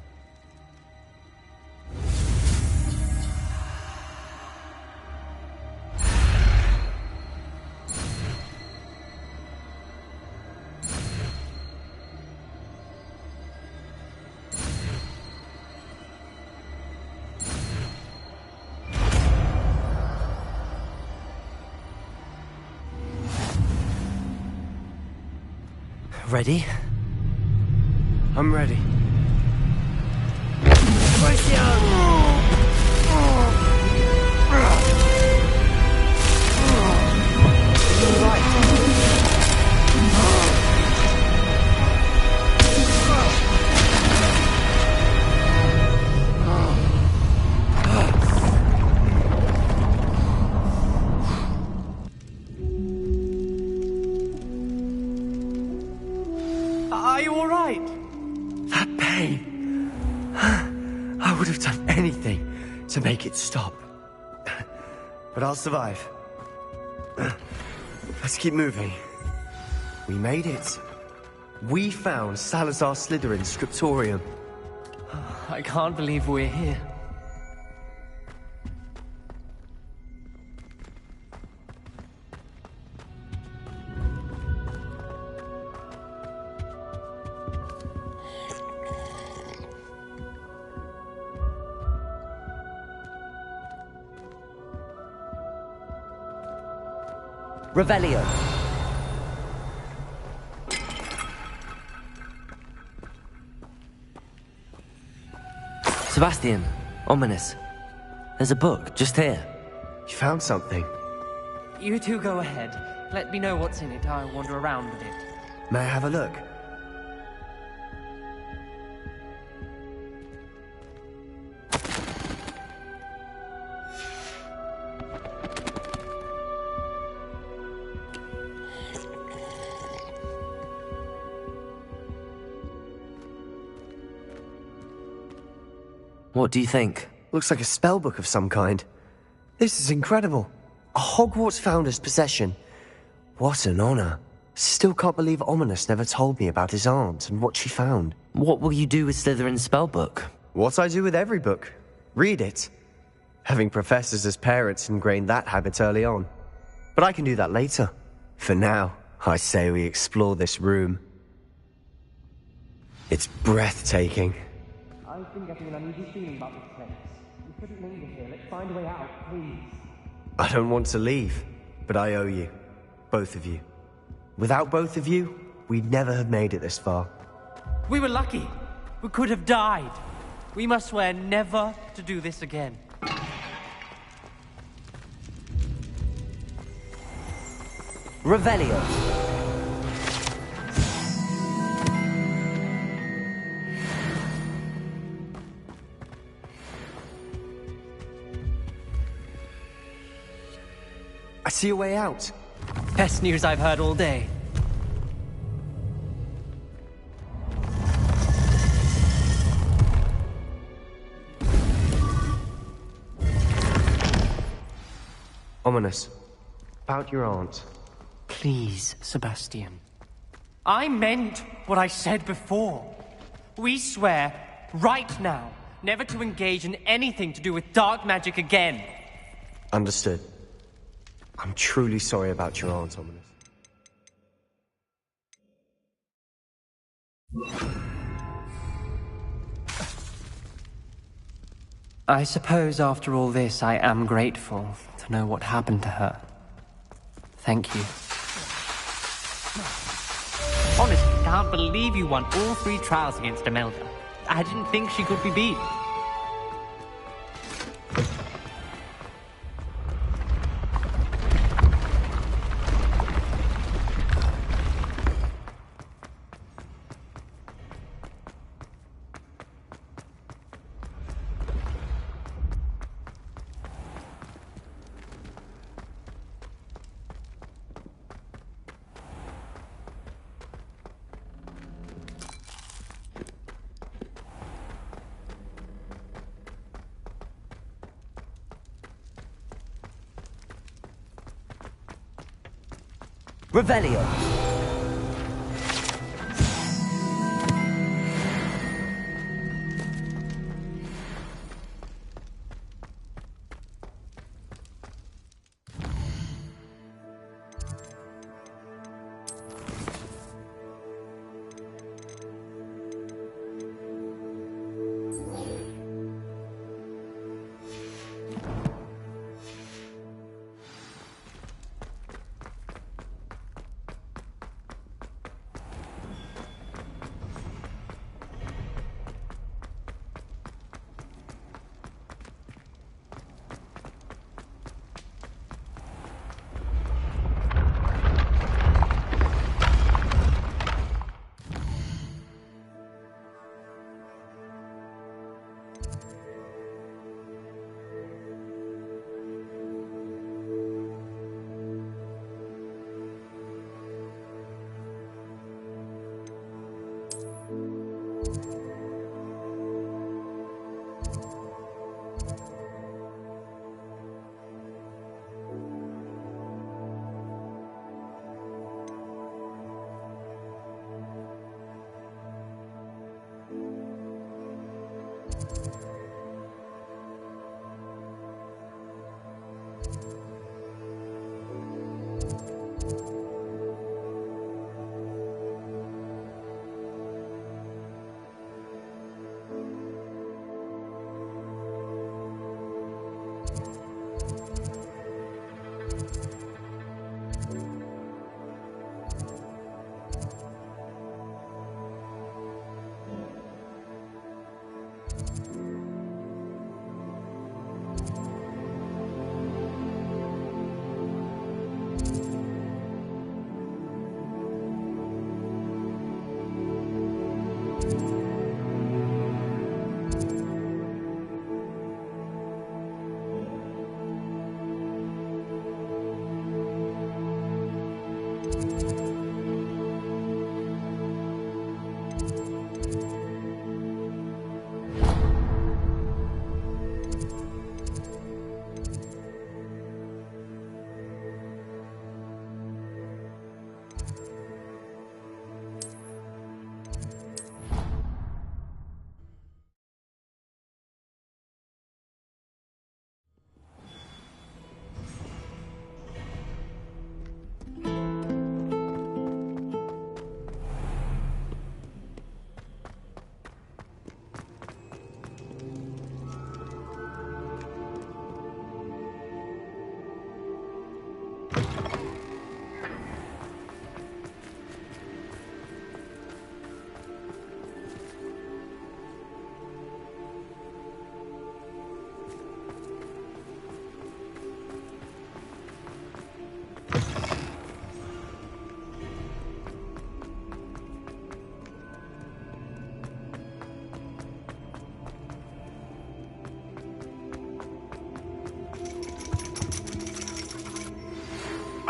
Ready? I'm ready. Are you all right? That pain. I would have done anything to make it stop. But I'll survive. Let's keep moving. We made it. We found Salazar Slytherin's scriptorium. I can't believe we're here. Revelio. Sebastian, Ominous. There's a book just here. You found something. You two go ahead. Let me know what's in it. I'll wander around a bit. May I have a look? What do you think? Looks like a spellbook of some kind. This is incredible. A Hogwarts founder's possession. What an honor. Still can't believe Ominous never told me about his aunt and what she found. What will you do with Slytherin's spellbook? What I do with every book. Read it. Having professors as parents ingrained that habit early on. But I can do that later. For now, I say we explore this room. It's breathtaking. I've been getting an uneasy feeling about this place. We couldn't linger here. Let's find a way out, please. I don't want to leave, but I owe you. Both of you. Without both of you, we'd never have made it this far. We were lucky. We could have died. We must swear never to do this again. Revelio. I see a way out. Best news I've heard all day. Ominous. About your aunt. Please, Sebastian. I meant what I said before. We swear, right now, never to engage in anything to do with dark magic again. Understood. I'm truly sorry about your aunt, Ominous. I suppose after all this, I am grateful to know what happened to her. Thank you. Honestly, can't believe you won all 3 trials against Imelda. I didn't think she could be beat. Revelio.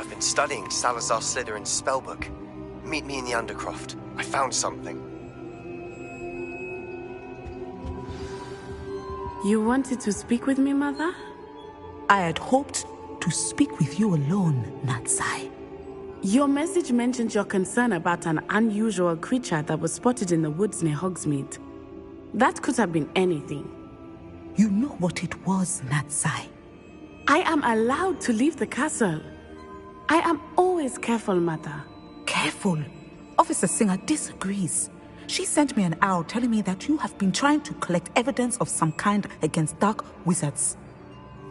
I've been studying Salazar Slytherin's spellbook. Meet me in the Undercroft. I found something. You wanted to speak with me, Mother? I had hoped to speak with you alone, Natsai. Your message mentioned your concern about an unusual creature that was spotted in the woods near Hogsmeade. That could have been anything. You know what it was, Natsai. I am allowed to leave the castle. I am always careful, Mother. Careful? Officer Singer disagrees. She sent me an owl telling me that you have been trying to collect evidence of some kind against dark wizards.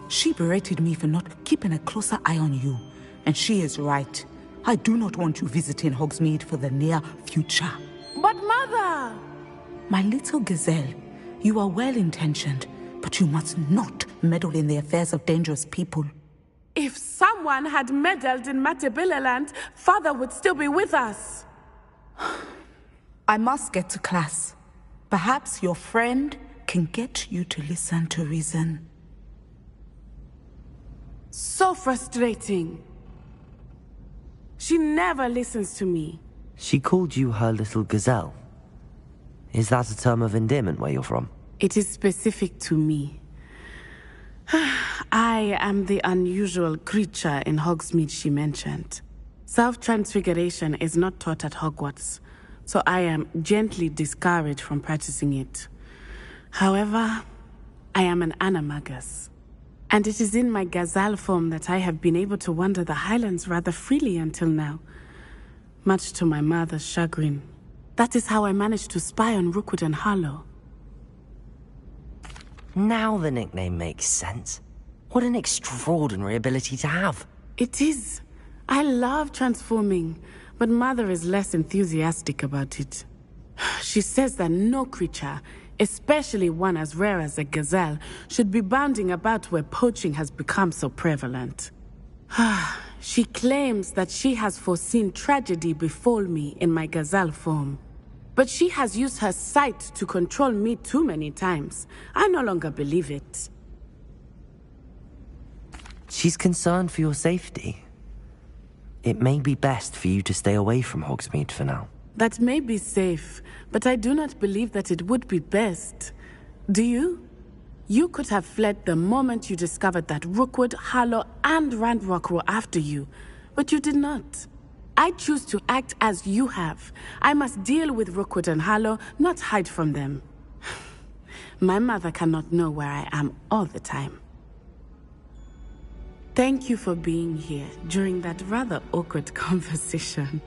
She berated me for not keeping a closer eye on you, and she is right. I do not want you visiting Hogsmeade for the near future. But Mother! My little gazelle, you are well-intentioned, but you must not meddle in the affairs of dangerous people. If someone had meddled in Matabeleland, Father would still be with us. I must get to class. Perhaps your friend can get you to listen to reason. So frustrating. She never listens to me. She called you her little gazelle. Is that a term of endearment where you're from? It is specific to me. I am the unusual creature in Hogsmeade she mentioned. Self-transfiguration is not taught at Hogwarts, so I am gently discouraged from practicing it. However, I am an animagus, and it is in my gazelle form that I have been able to wander the Highlands rather freely until now, much to my mother's chagrin. That is how I managed to spy on Rookwood and Harlow. Now the nickname makes sense. What an extraordinary ability to have. It is. I love transforming, but Mother is less enthusiastic about it. She says that no creature, especially one as rare as a gazelle, should be bounding about where poaching has become so prevalent. She claims that she has foreseen tragedy befall me in my gazelle form. But she has used her sight to control me too many times. I no longer believe it. She's concerned for your safety. It may be best for you to stay away from Hogsmeade for now. That may be safe, but I do not believe that it would be best. Do you? You could have fled the moment you discovered that Rookwood, Harlow, and Randrock were after you, but you did not. I choose to act as you have. I must deal with Rookwood and Harlow, not hide from them. My mother cannot know where I am all the time. Thank you for being here during that rather awkward conversation.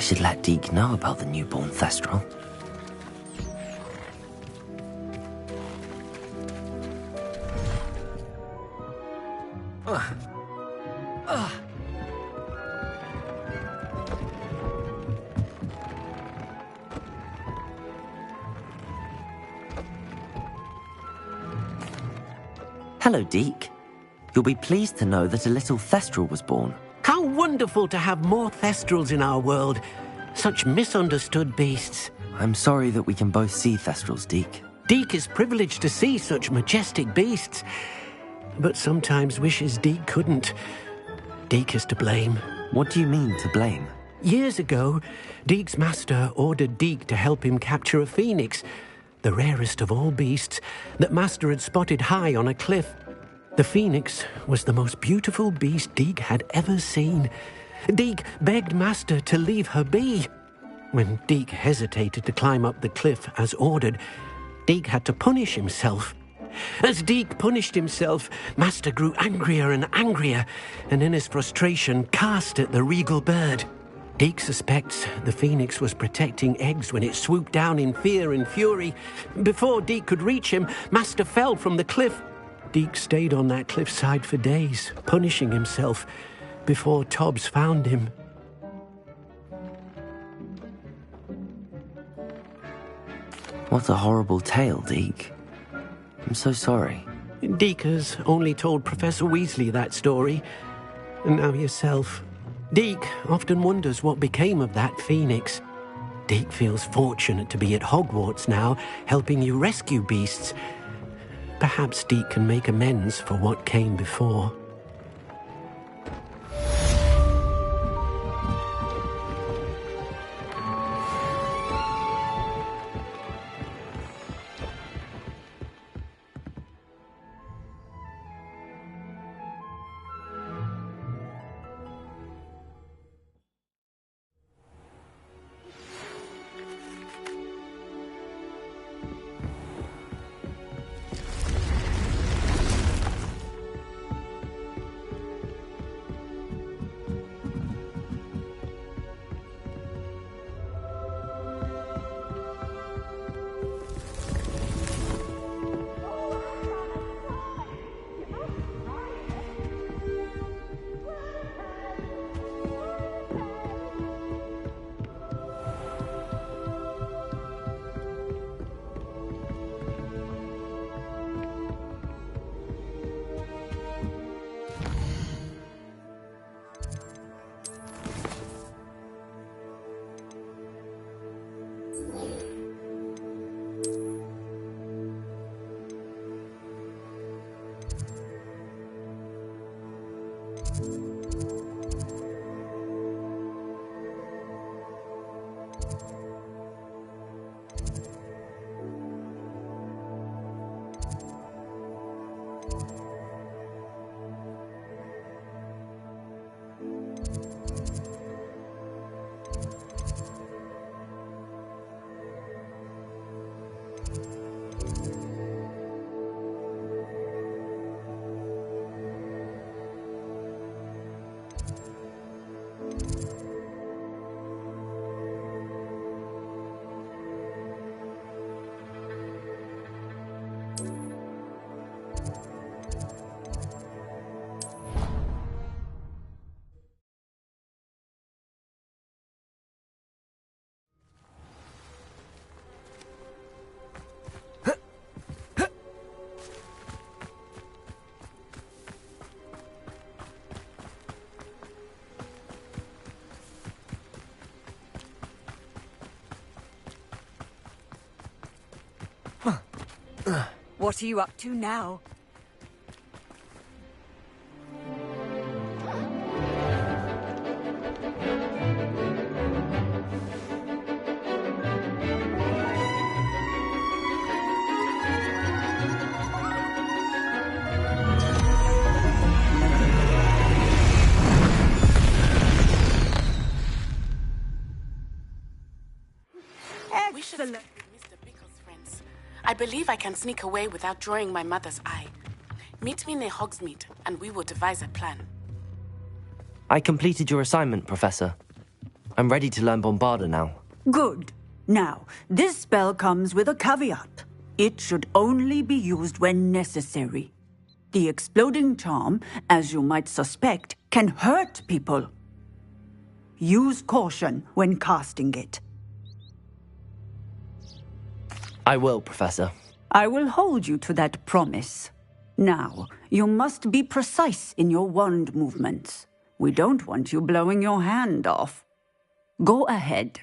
I should let Deke know about the newborn Thestral. Hello, Deke. You'll be pleased to know that a little Thestral was born. How wonderful to have more Thestrals in our world. Such misunderstood beasts. I'm sorry that we can both see Thestrals, Deke. Deke is privileged to see such majestic beasts, but sometimes wishes Deke couldn't. Deke is to blame. What do you mean, to blame? Years ago, Deke's master ordered Deke to help him capture a phoenix, the rarest of all beasts, that master had spotted high on a cliff. The phoenix was the most beautiful beast Deke had ever seen. Deke begged master to leave her be. When Deke hesitated to climb up the cliff as ordered, Deke had to punish himself. As Deke punished himself, master grew angrier and angrier, and in his frustration cast at the regal bird. Deke suspects the phoenix was protecting eggs when it swooped down in fear and fury. Before Deke could reach him, master fell from the cliff. Deke stayed on that cliffside for days, punishing himself, before Tobbs found him. What a horrible tale, Deke. I'm so sorry. Deke has only told Professor Weasley that story, and now yourself. Deke often wonders what became of that phoenix. Deke feels fortunate to be at Hogwarts now, helping you rescue beasts. Perhaps Deke can make amends for what came before. What are you up to now? Excellent. Mr. Bickle's friends. I believe I can sneak away without drawing my mother's eye. Meet me near Hogsmeade, and we will devise a plan. I completed your assignment, Professor. I'm ready to learn Bombarda now. Good. Now, this spell comes with a caveat. It should only be used when necessary. The exploding charm, as you might suspect, can hurt people. Use caution when casting it. I will, Professor. I will hold you to that promise. Now, you must be precise in your wand movements. We don't want you blowing your hand off. Go ahead.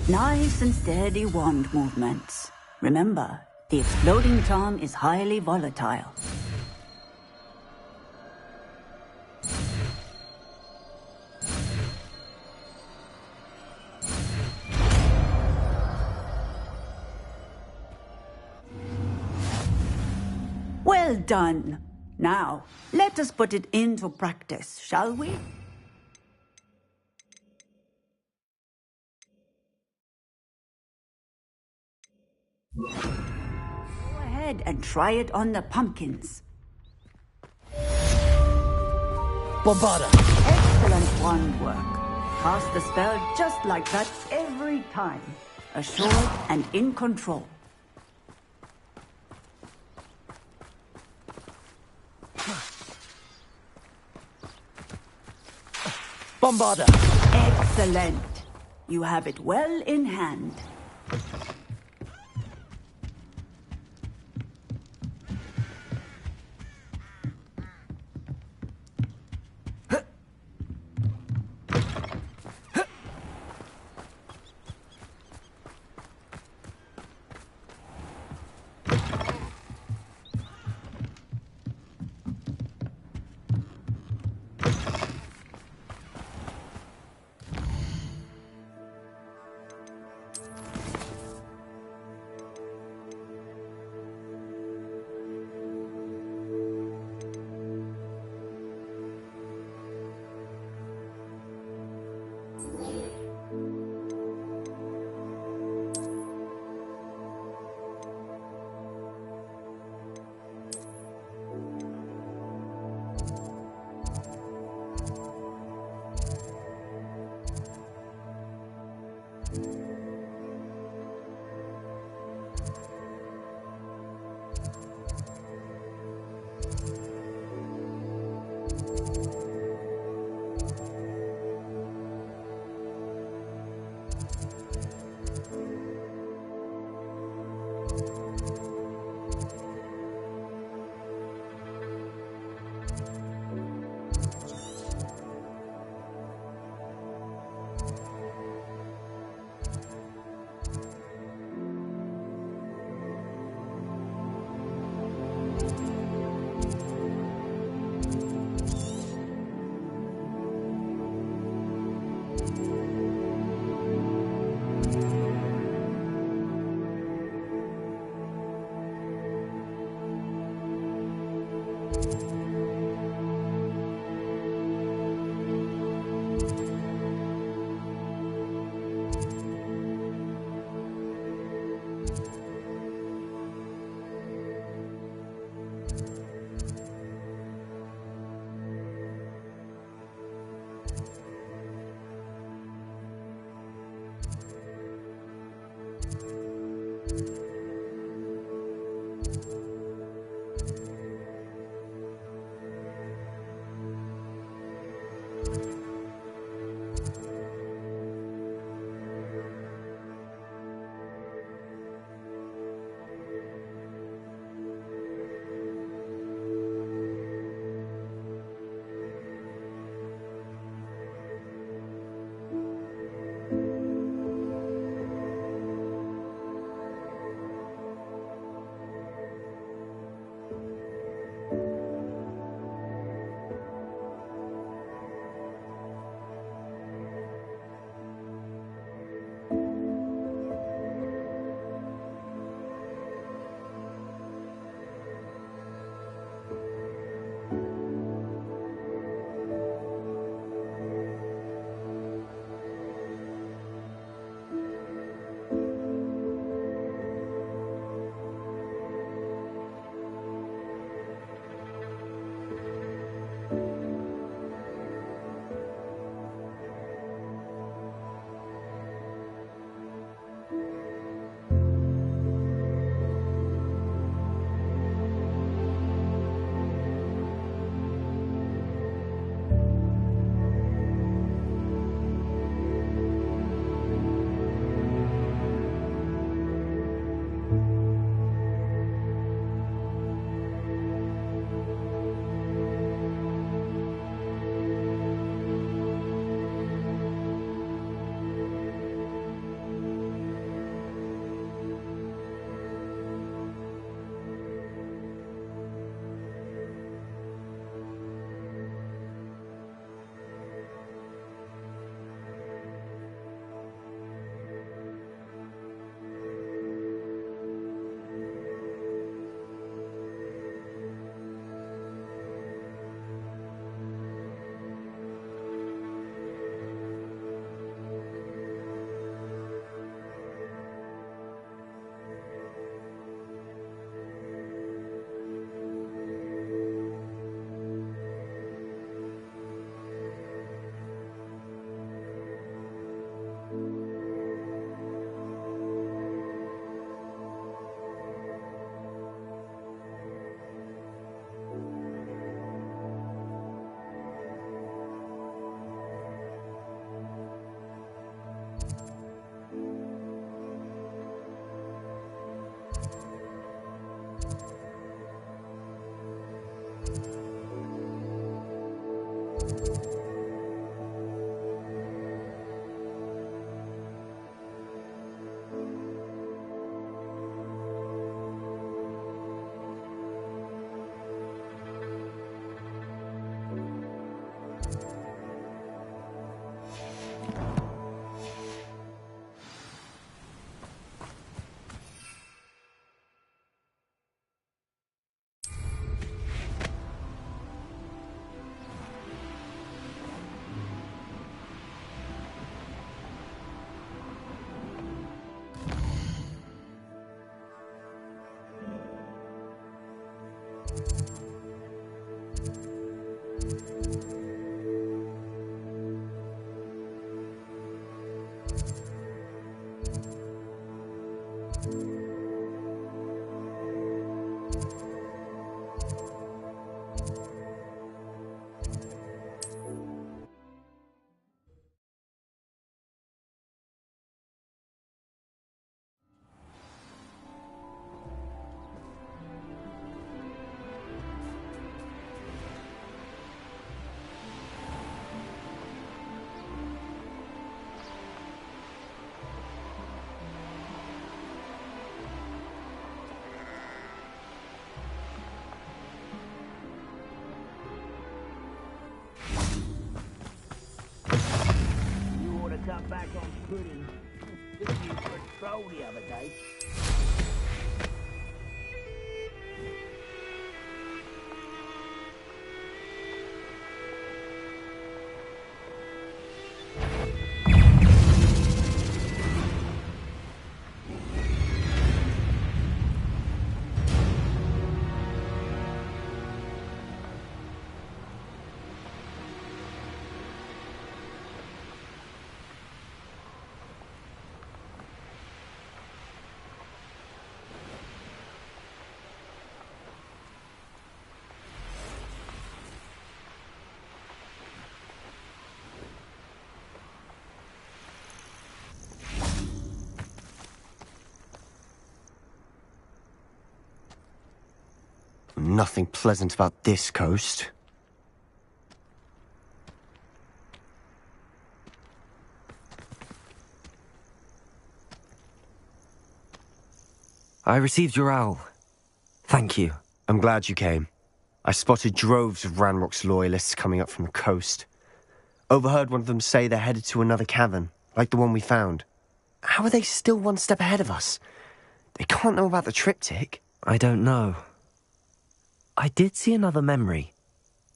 Nice and steady wand movements. Remember, the exploding charm is highly volatile. Well done. Now, let us put it into practice, shall we? Go ahead and try it on the pumpkins. Bombarda! Excellent wand work. Cast the spell just like that every time. Assured and in control. Bombarda! Excellent. You have it well in hand. Come back on pudding. Took you for a troll the other day. Nothing pleasant about this coast. I received your owl. Thank you. I'm glad you came. I spotted droves of Ranrock's loyalists coming up from the coast. Overheard one of them say they're headed to another cavern, like the one we found. How are they still one step ahead of us? They can't know about the triptych. I don't know. I did see another memory.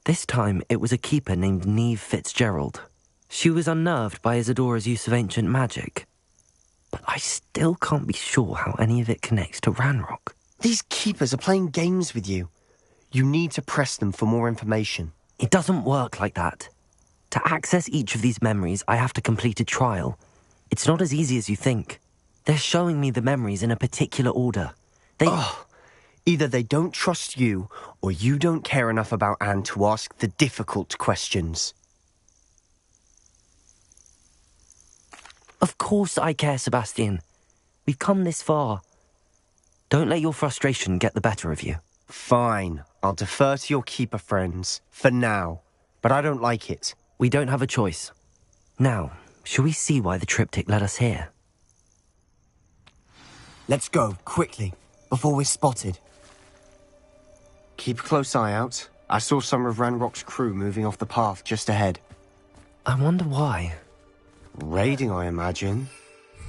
This time it was a keeper named Neve Fitzgerald. She was unnerved by Isadora's use of ancient magic. But I still can't be sure how any of it connects to Ranrock. These keepers are playing games with you. You need to press them for more information. It doesn't work like that. To access each of these memories, I have to complete a trial. It's not as easy as you think. They're showing me the memories in a particular order. Either they don't trust you, or you don't care enough about Anne to ask the difficult questions. Of course I care, Sebastian. We've come this far. Don't let your frustration get the better of you. Fine. I'll defer to your keeper friends, for now. But I don't like it. We don't have a choice. Now, shall we see why the triptych led us here? Let's go, quickly, before we're spotted. Keep a close eye out. I saw some of Ranrock's crew moving off the path just ahead. I wonder why. Raiding, I imagine.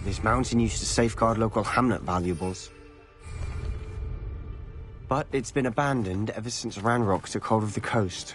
This mountain used to safeguard local hamlet valuables. But it's been abandoned ever since Ranrock took hold of the coast.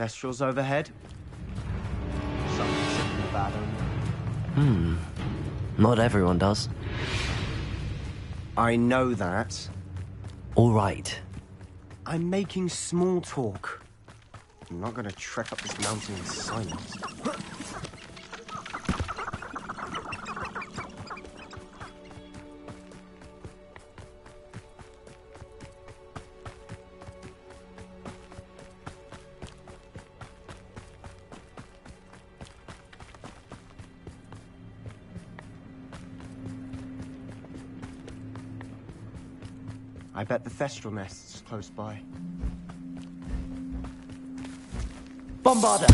Thestrals overhead. Something simply bad on. Not everyone does. I know that. All right. I'm making small talk. I'm not gonna trek up this mountain in silence. I bet the Thestral nest's close by. Bombarder!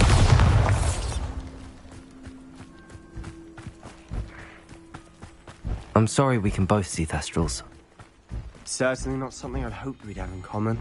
I'm sorry we can both see Thestrals. Certainly not something I'd hoped we'd have in common.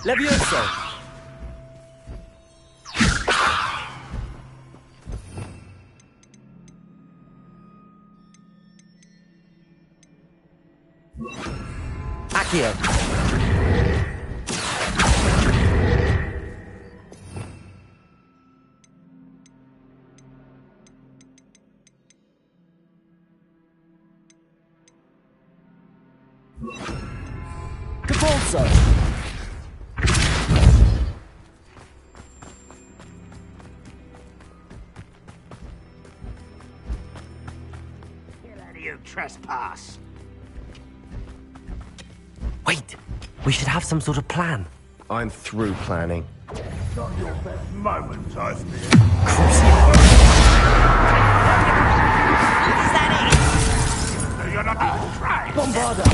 Levioso! Accio! Capulso! You trespass. Wait! We should have some sort of plan. I'm through planning. Not your best moment, I fear. Is that You're not even trying. Bombarder!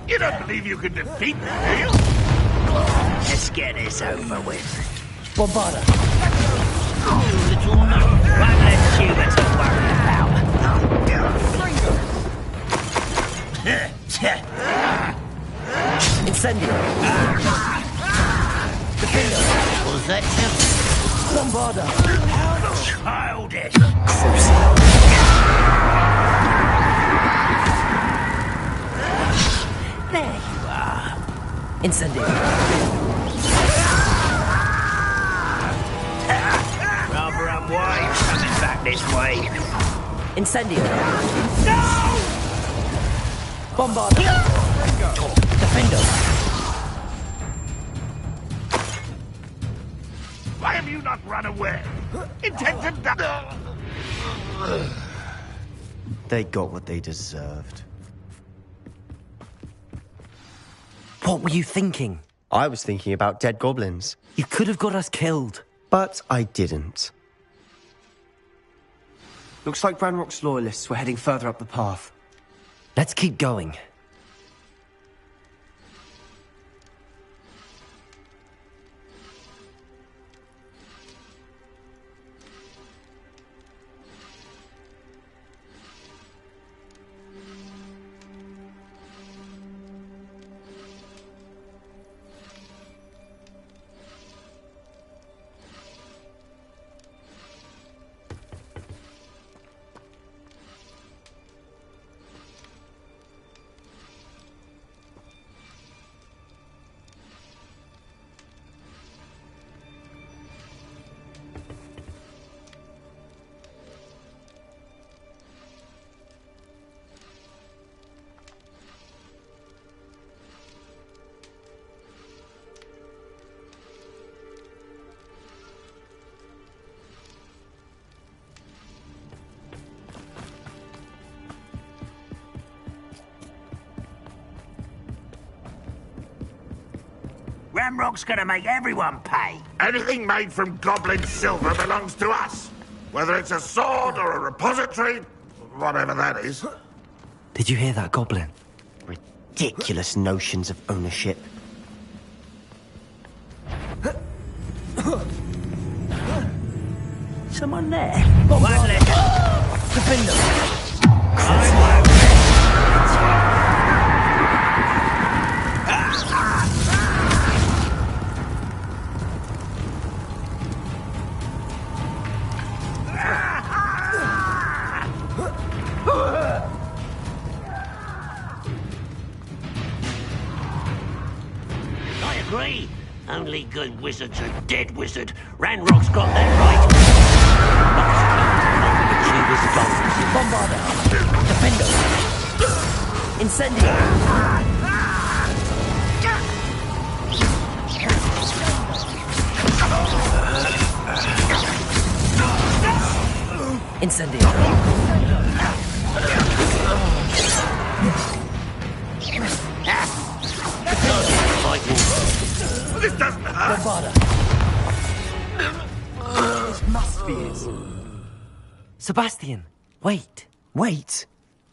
You don't believe you can defeat me, do you? Let's get this over with. Bombarder! Oh, little no. One less human to worry about. Incendio! Was that Bombarder! childish? There you are. Incendio! Rather unwise coming back this way. Incendio! No! Bombarder! Defender! Why have you not run away? Intend to die. They got what they deserved. What were you thinking? I was thinking about dead goblins. You could have got us killed. But I didn't. Looks like Ranrock's loyalists were heading further up the path. Let's keep going. Ramrock's gonna make everyone pay. Anything made from goblin silver belongs to us. Whether it's a sword or a repository, whatever that is. Did you hear that, Goblin? Ridiculous notions of ownership. Someone there? Defend them. I agree. Only good wizards are dead wizard. Ranrock's got that right. Bombarder. Defender. Incendio. This doesn't hurt. Bombarder. This must be it. Sebastian, wait. Wait?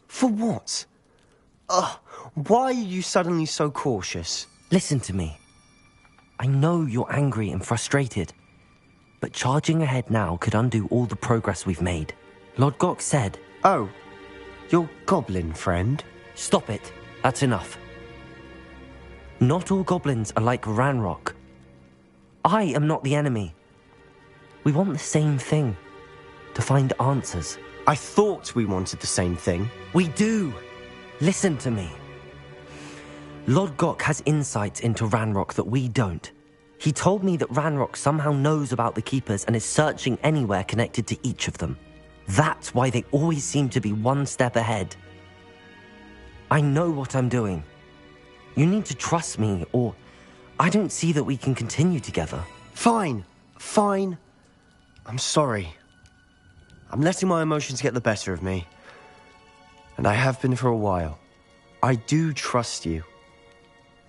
For what? Why are you suddenly so cautious? Listen to me. I know you're angry and frustrated, but charging ahead now could undo all the progress we've made. Lord Gok said... Oh, your goblin friend? Stop it. That's enough. Not all goblins are like Ranrock. I am not the enemy. We want the same thing. To find answers. I thought we wanted the same thing. We do. Listen to me. Lord Gok has insights into Ranrock that we don't. He told me that Ranrock somehow knows about the Keepers and is searching anywhere connected to each of them. That's why they always seem to be one step ahead. I know what I'm doing. You need to trust me, or I don't see that we can continue together. Fine. I'm sorry. I'm letting my emotions get the better of me. And I have been for a while. I do trust you.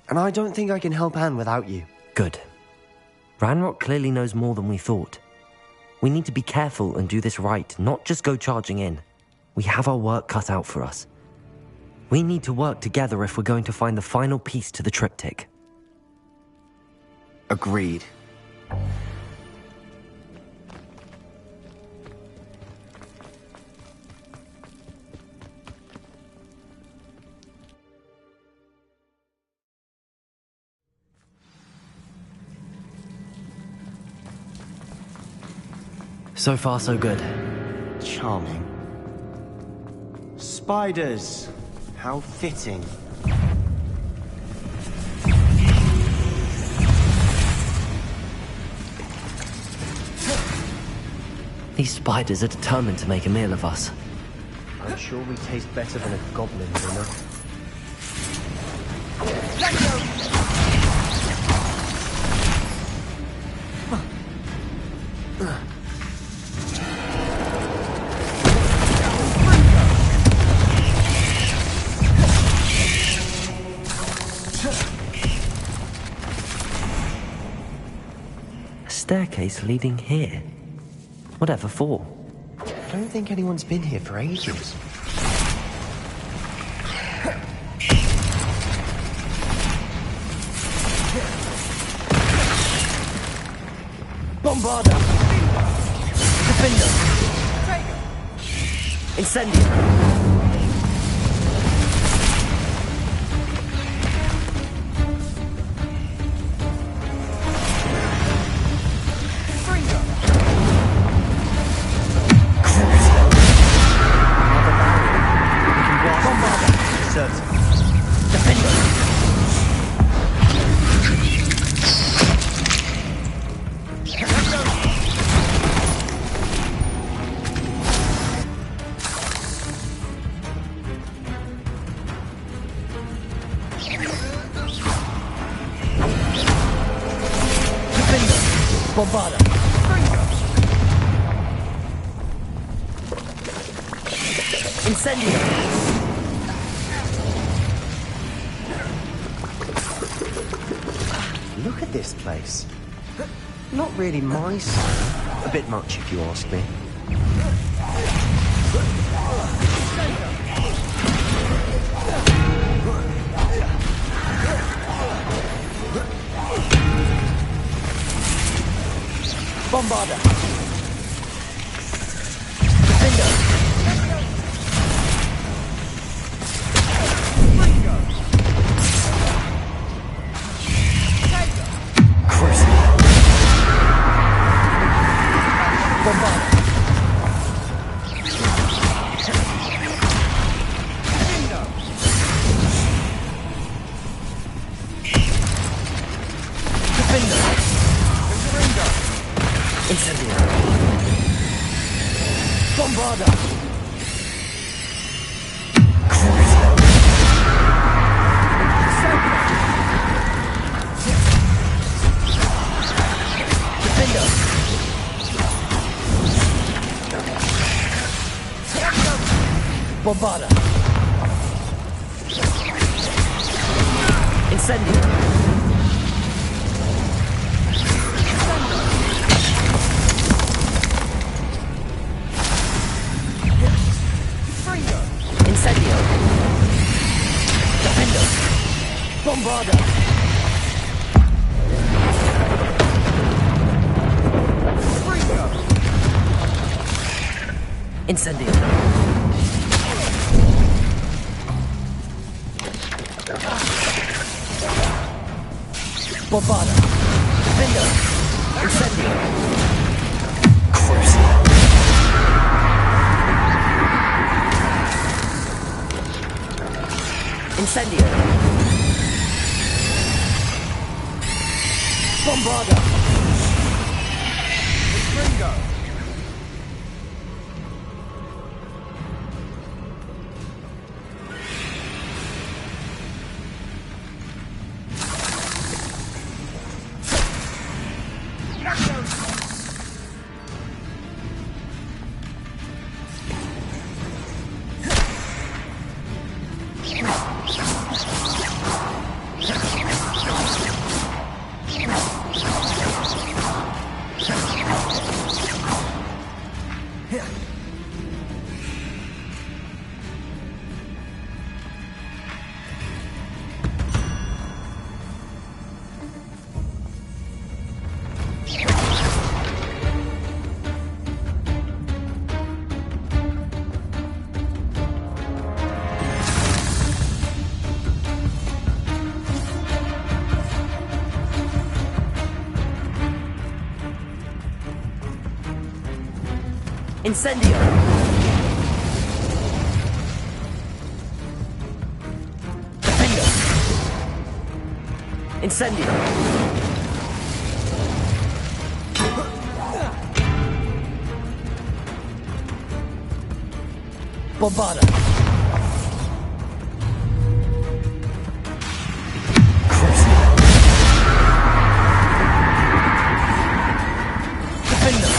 And I don't think I can help Anne without you. Good. Ranrock clearly knows more than we thought. We need to be careful and do this right, not just go charging in. We have our work cut out for us. We need to work together if we're going to find the final piece to the triptych. Agreed. So far, so good. Charming. Spiders. How fitting. These spiders are determined to make a meal of us. I'm sure we taste better than a goblin dinner. Staircase leading here. Whatever for? I don't think anyone's been here for ages. Bombarder. Defender. Incendio. Bombarder. Incendio. Look at this place. Not really my style. A bit much, if you ask me. Bombarder! Defender! Cruising! Bombarder! Incendio! Bombarder! Cruiser! Defender! Bombarder! Incendio! Incendio! Defender! Bombarder! Incendio! Bombarder! Defender! Incendio! Cruising! Incendio! Bombarder! Ringo! Incendio! Defender! Incendio! Bombarder! Cruising! Defender!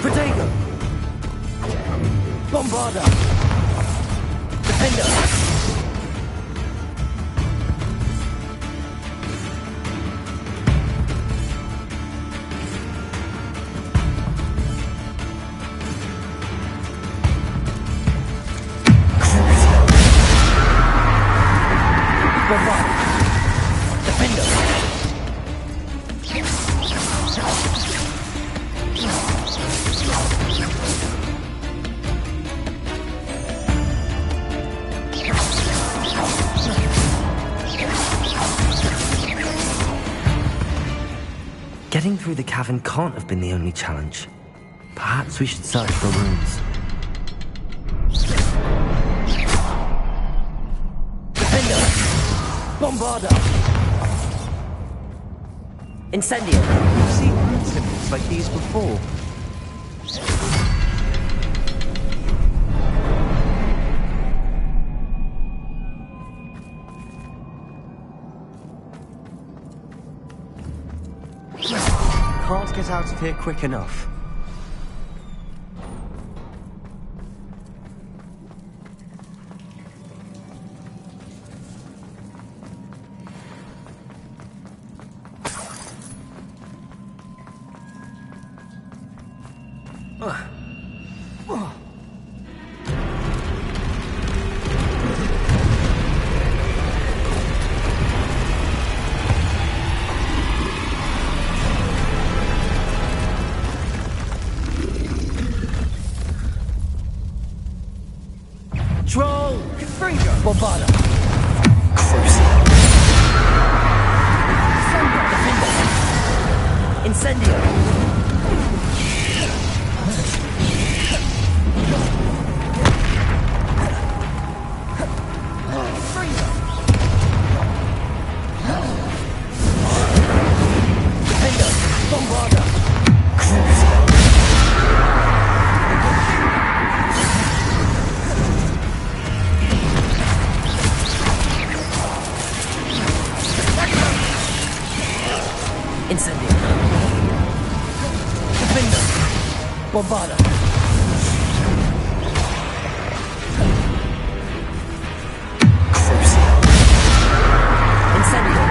Protego! Bombarder! Defender! Cruiser! Bombarder! Defender! Getting through the cavern can't have been the only challenge. Perhaps we should search for rooms. Defender! Bombarder! Incendio! We've seen root symbols like these before. Can't get out of here quick enough. Bombarda. Incendio. Defender. Bombarda. Incendio. Defender. Bombarda. Incendio.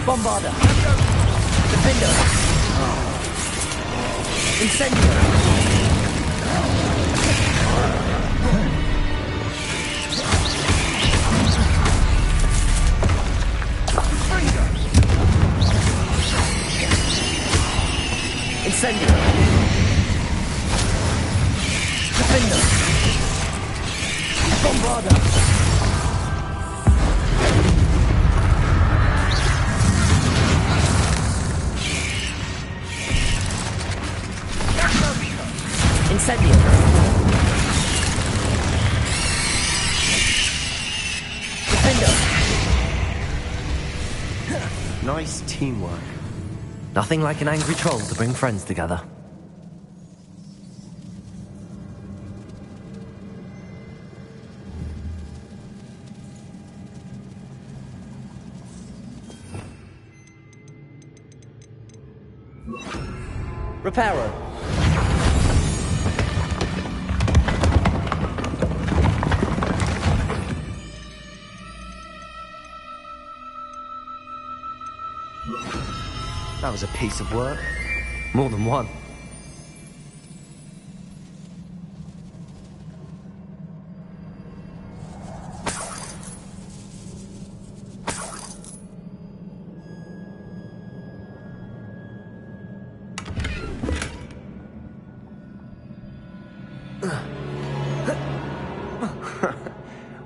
Bombarda. Defender. Incendio. Incendio. Defender. Bombarda. Incendio. Defender. Nice teamwork. Nothing like an angry troll to bring friends together. Reparo. That was a piece of work. More than one.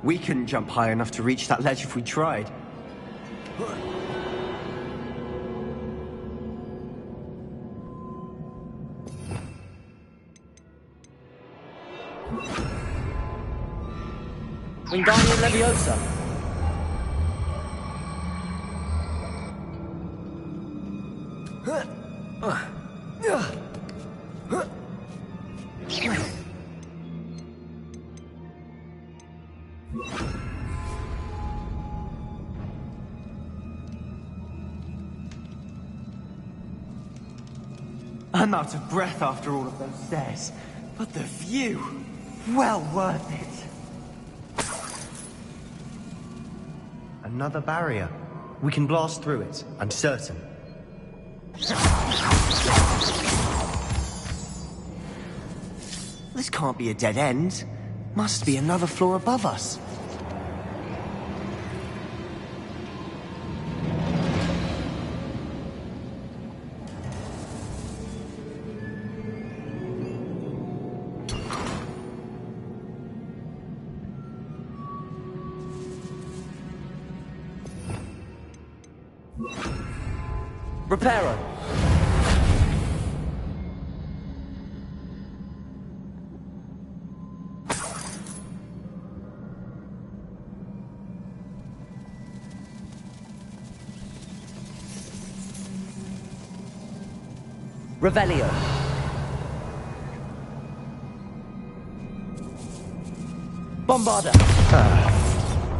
We couldn't jump high enough to reach that ledge if we tried. Wingardium Leviosa. I'm out of breath after all of those stairs, but the view, well worth it. Another barrier. We can blast through it, I'm certain. This can't be a dead end. Must be another floor above us. Reparo. Revelio. Bombarda.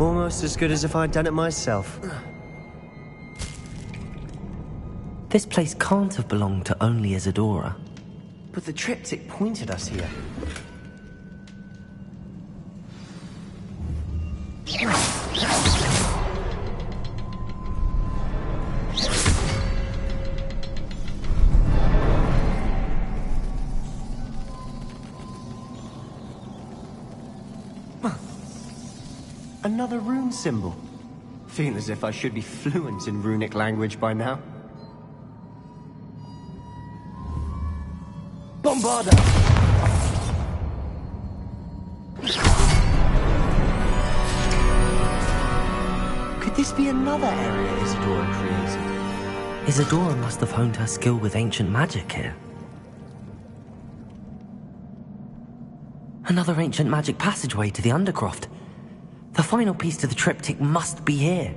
Almost as good as if I'd done it myself. This place can't have belonged to only Isadora. But the triptych pointed us here. Another rune symbol. Feel as if I should be fluent in runic language by now. Bombarda! Could this be another area Isadora created? Isadora must have honed her skill with ancient magic here. Another ancient magic passageway to the Undercroft. The final piece to the triptych must be here.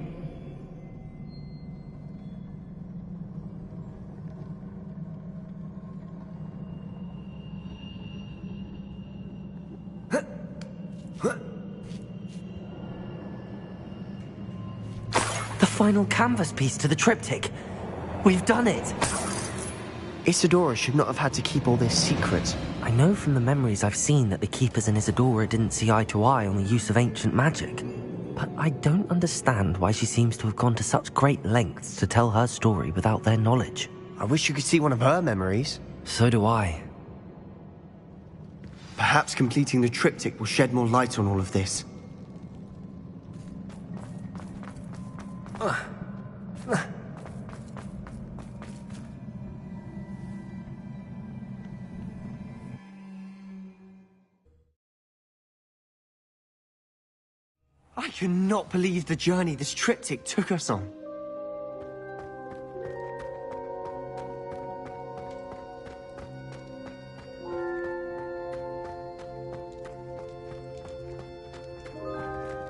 The final canvas piece to the triptych. We've done it! Isadora should not have had to keep all this secret. I know from the memories I've seen that the Keepers and Isadora didn't see eye to eye on the use of ancient magic. But I don't understand why she seems to have gone to such great lengths to tell her story without their knowledge. I wish you could see one of her memories. So do I. Perhaps completing the triptych will shed more light on all of this. I cannot believe the journey this triptych took us on.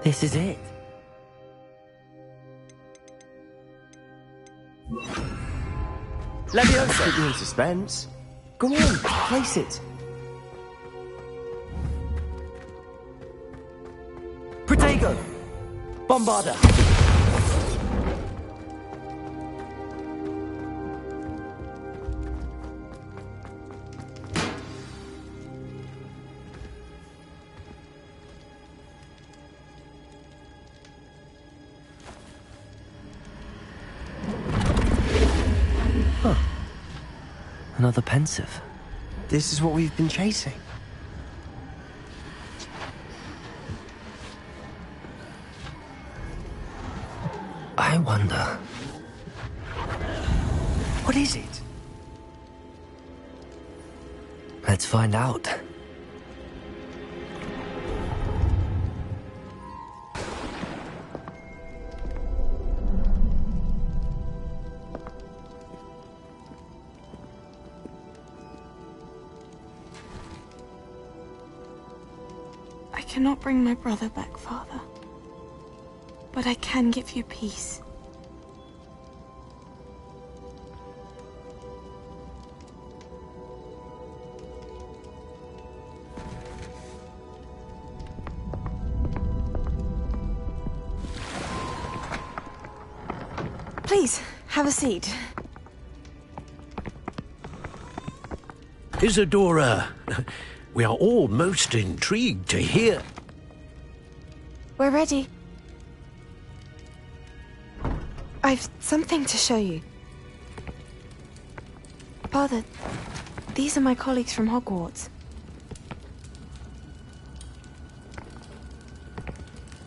This is it. Leviosa! Keep me in suspense. Go on, place it. Protego! Bombarda! Huh. Another pensive. This is what we've been chasing. I wonder... What is it? Let's find out. I cannot bring my brother back, Father. But I can give you peace. Please, have a seat. Isadora, we are all most intrigued to hear. We're ready. I've something to show you. Father, these are my colleagues from Hogwarts.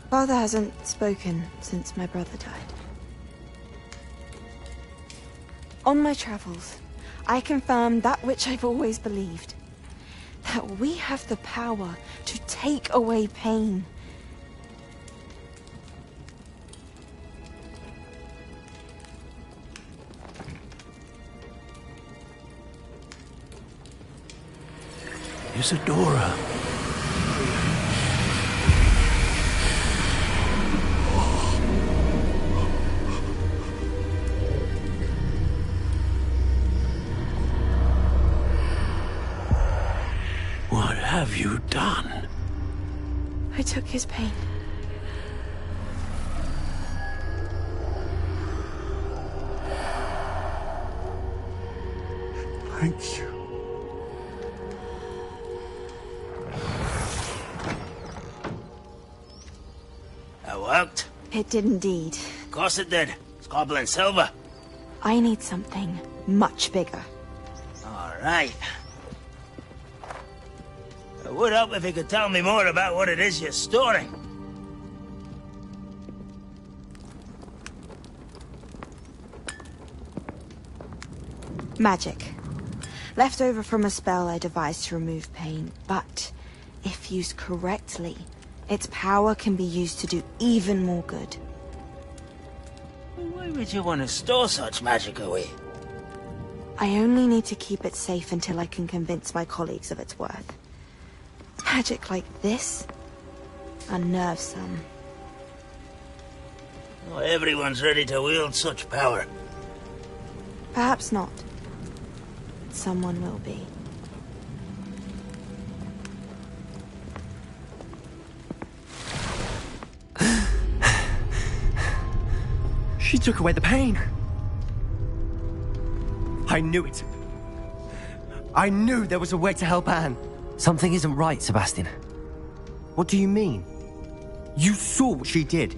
Father hasn't spoken since my brother died. On my travels, I confirmed that which I've always believed. That we have the power to take away pain. Isadora. What have you done? I took his pain. Thank you. That worked? It did indeed. Of course it did. It's goblin silver. I need something much bigger. All right. It would help if you could tell me more about what it is you're storing. Magic. Left over from a spell I devised to remove pain, but if used correctly, its power can be used to do even more good. Why would you want to store such magic away? I only need to keep it safe until I can convince my colleagues of its worth. Magic like this unnerves some. Not everyone's ready to wield such power. Perhaps not. But someone will be. She took away the pain. I knew it. I knew there was a way to help Anne. Something isn't right, Sebastian. What do you mean? You saw what she did.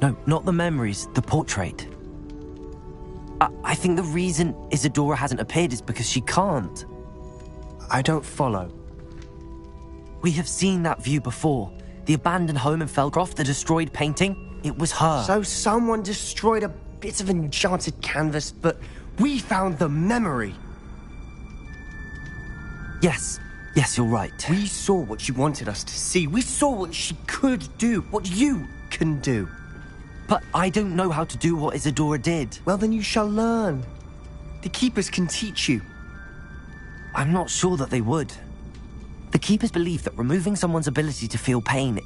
No, not the memories, the portrait. I think the reason Isadora hasn't appeared is because she can't. I don't follow. We have seen that view before. The abandoned home in Felcroft, the destroyed painting. It was her. So someone destroyed a bit of enchanted canvas, but we found the memory. Yes, you're right. We saw what she wanted us to see. We saw what she could do, what you can do. But I don't know how to do what Isadora did. Well, then you shall learn. The Keepers can teach you. I'm not sure that they would. The Keepers believe that removing someone's ability to feel pain,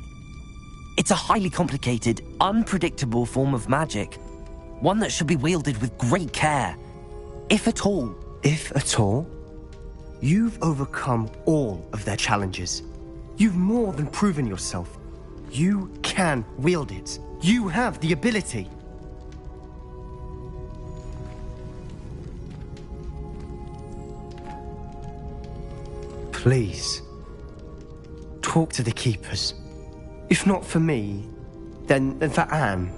it's a highly complicated, unpredictable form of magic. One that should be wielded with great care. If at all. If at all? You've overcome all of their challenges. You've more than proven yourself. You can wield it. You have the ability. Please, talk to the Keepers. If not for me, then for Anne.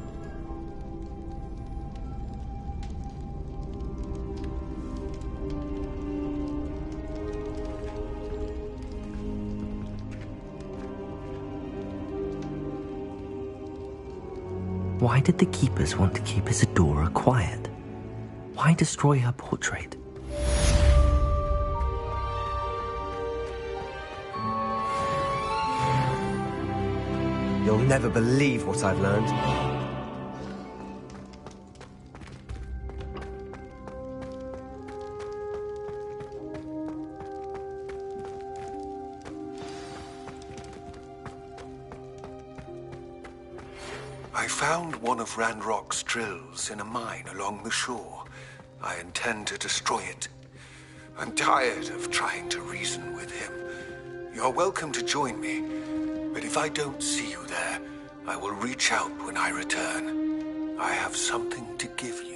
Why did the Keepers want to keep Isadora quiet? Why destroy her portrait? You'll never believe what I've learned. I found one of Ranrock's drills in a mine along the shore. I intend to destroy it. I'm tired of trying to reason with him. You're welcome to join me, but if I don't see you there, I will reach out when I return. I have something to give you.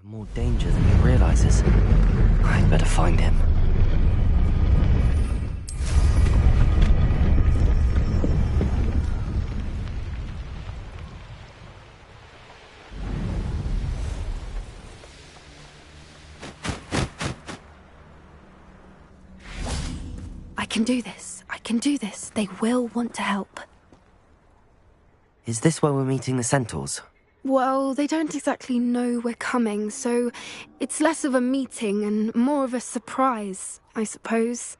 More danger than he realizes. I'd better find him. I can do this. I can do this. They will want to help. Is this where we're meeting the centaurs? Well, they don't exactly know we're coming, so it's less of a meeting and more of a surprise, I suppose.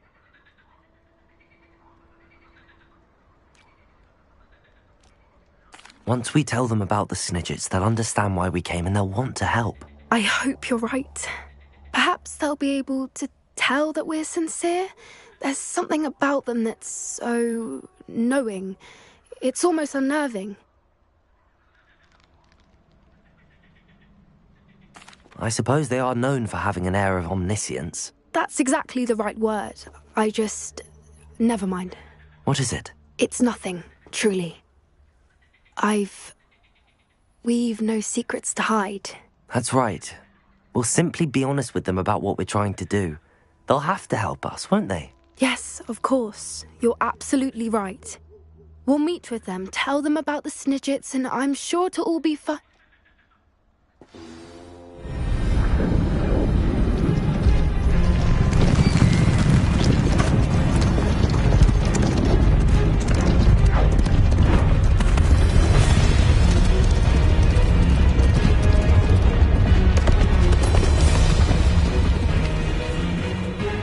Once we tell them about the Snidgets, they'll understand why we came and they'll want to help. I hope you're right. Perhaps they'll be able to tell that we're sincere. There's something about them that's so knowing. It's almost unnerving. I suppose they are known for having an air of omniscience. That's exactly the right word. Never mind. What is it? It's nothing, truly. We've no secrets to hide. That's right. We'll simply be honest with them about what we're trying to do. They'll have to help us, won't they? Yes, of course. You're absolutely right. We'll meet with them, tell them about the Snidgets, and I'm sure it'll all be fun.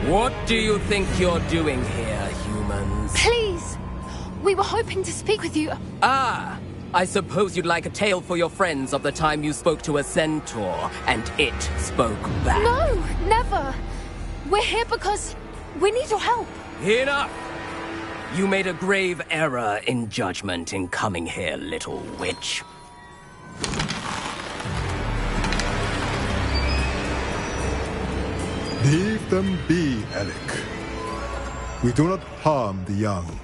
What do you think you're doing here, humans? Please! We were hoping to speak with you. Ah! I suppose you'd like a tale for your friends of the time you spoke to a centaur, and it spoke back. No! Never! We're here because we need your help. Enough! You made a grave error in judgment in coming here, little witch. Leave them be, Alec. We do not harm the young.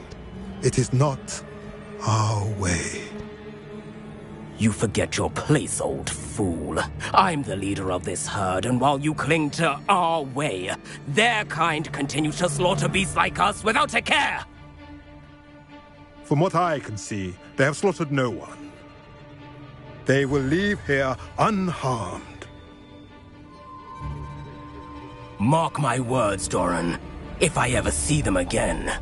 It is not our way. You forget your place, old fool. I'm the leader of this herd, and while you cling to our way, their kind continue to slaughter beasts like us without a care! From what I can see, they have slaughtered no one. They will leave here unharmed. Mark my words, Doran. If I ever see them again,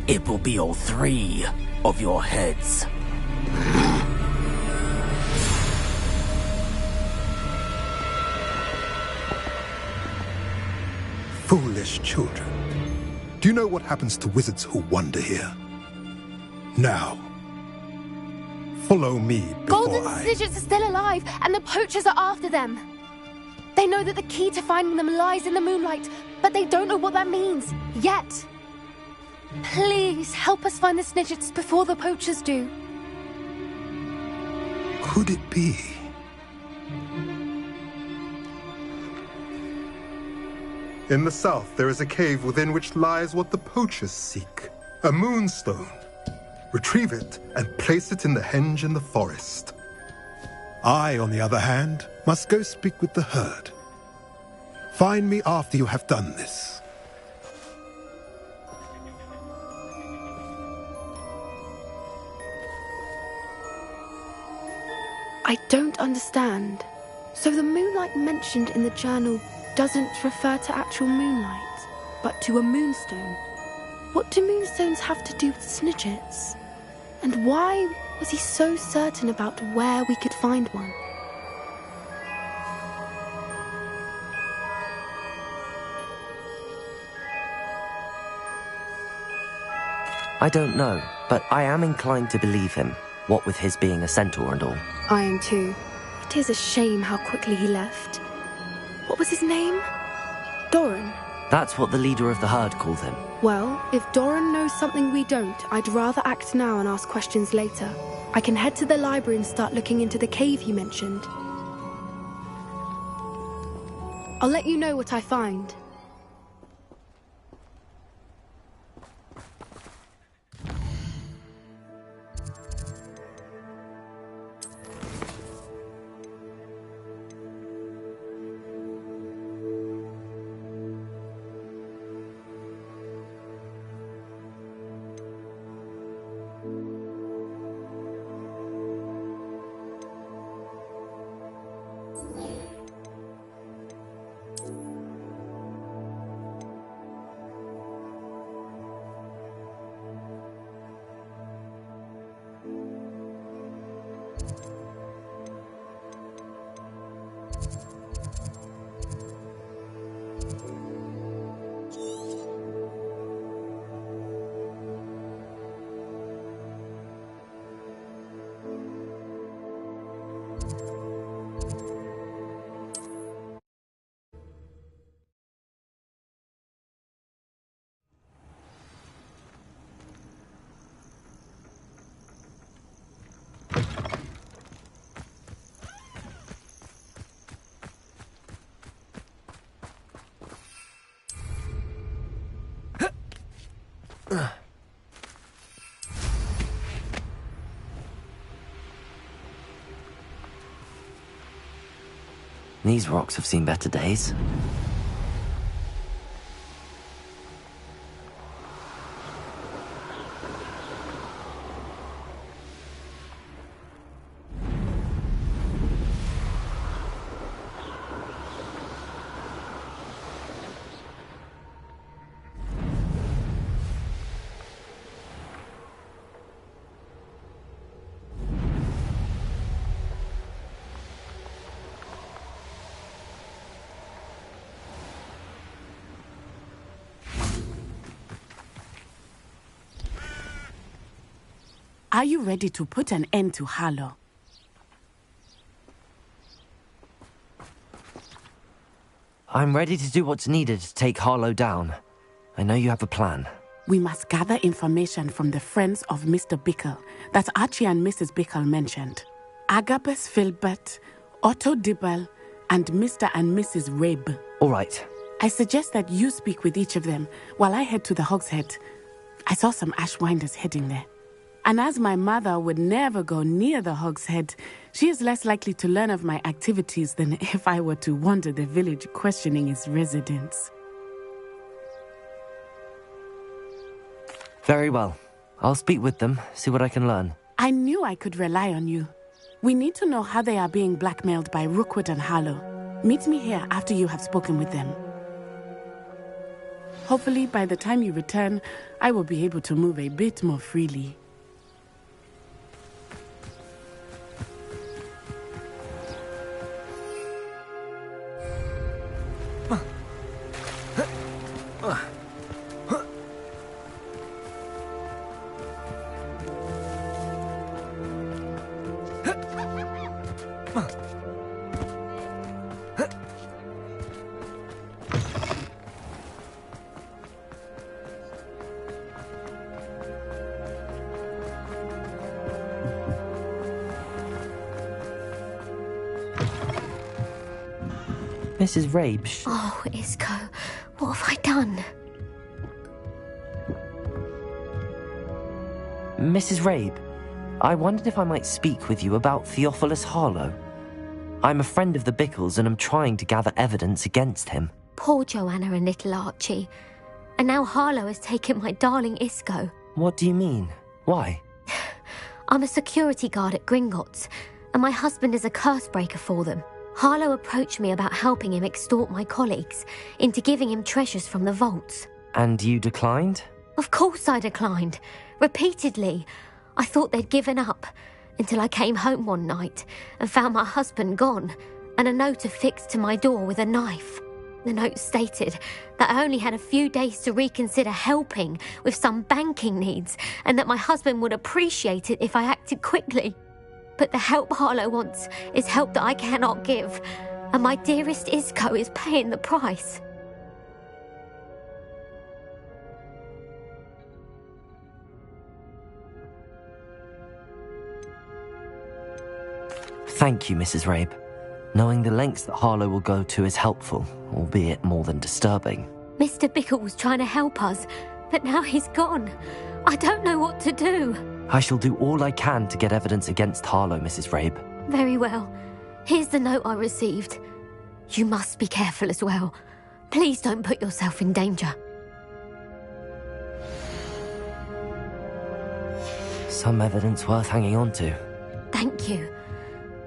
it will be all 3 of your heads. Foolish children. Do you know what happens to wizards who wander here? Now, follow me before Golden Snidgets are still alive, and the poachers are after them. They know that the key to finding them lies in the moonlight, but they don't know what that means, yet. Please, help us find the Snidgets before the poachers do. Could it be? In the south, there is a cave within which lies what the poachers seek. A moonstone. Retrieve it and place it in the henge in the forest. I, on the other hand, must go speak with the herd. Find me after you have done this. I don't understand. So the moonlight mentioned in the journal doesn't refer to actual moonlight, but to a moonstone. What do moonstones have to do with Snidgets? And why was he so certain about where we could find one? I don't know, but I am inclined to believe him, what with his being a centaur and all. I am too. It is a shame how quickly he left. What was his name? Doran. That's what the leader of the herd called him. Well, if Doran knows something we don't, I'd rather act now and ask questions later. I can head to the library and start looking into the cave you mentioned. I'll let you know what I find. These rocks have seen better days. Are you ready to put an end to Harlow? I'm ready to do what's needed to take Harlow down. I know you have a plan. We must gather information from the friends of Mr. Bickle that Archie and Mrs. Bickle mentioned. Agabus Filbert, Otto Dibble, and Mr. and Mrs. Rabe. All right. I suggest that you speak with each of them while I head to the Hogshead. I saw some Ashwinders heading there. And as my mother would never go near the Hogshead, she is less likely to learn of my activities than if I were to wander the village questioning its residents. Very well. I'll speak with them, see what I can learn. I knew I could rely on you. We need to know how they are being blackmailed by Rookwood and Harlow. Meet me here after you have spoken with them. Hopefully, by the time you return, I will be able to move a bit more freely. Mrs. Rabe. Oh, Isco, what have I done? Mrs. Rabe, I wondered if I might speak with you about Theophilus Harlow. I'm a friend of the Bickles and I'm trying to gather evidence against him. Poor Joanna and little Archie. And now Harlow has taken my darling Isco. What do you mean? Why? I'm a security guard at Gringotts, and my husband is a curse breaker for them. Harlow approached me about helping him extort my colleagues into giving him treasures from the vaults. And you declined? Of course I declined. Repeatedly. I thought they'd given up, until I came home one night and found my husband gone, and a note affixed to my door with a knife. The note stated that I only had a few days to reconsider helping with some banking needs, and that my husband would appreciate it if I acted quickly. But the help Harlow wants is help that I cannot give, and my dearest Isco is paying the price. Thank you, Mrs. Rabe. Knowing the lengths that Harlow will go to is helpful, albeit more than disturbing. Mr. Bickle was trying to help us, but now he's gone. I don't know what to do. I shall do all I can to get evidence against Harlow, Mrs. Rabe. Very well. Here's the note I received. You must be careful as well. Please don't put yourself in danger. Some evidence worth hanging on to. Thank you.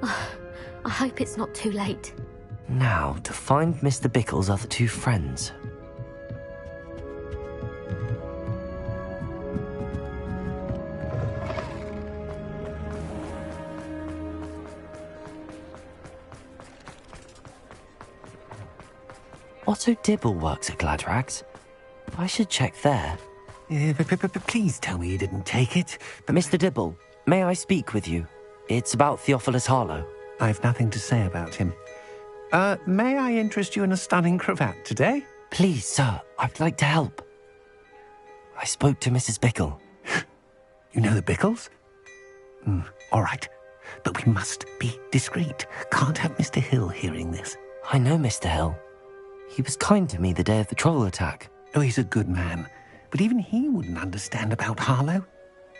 I hope it's not too late. Now, to find Mr. Bickle's other two friends. Otto Dibble works at Gladrags. I should check there. Please tell me you didn't take it. Mr. Dibble, may I speak with you? It's about Theophilus Harlow. I've nothing to say about him. May I interest you in a stunning cravat today? Please, sir, I'd like to help. I spoke to Mrs. Bickle. You know the Bickles? All right, but we must be discreet. Can't have Mr. Hill hearing this. I know Mr. Hill. He was kind to me the day of the troll attack. Oh, he's a good man. But even he wouldn't understand about Harlow.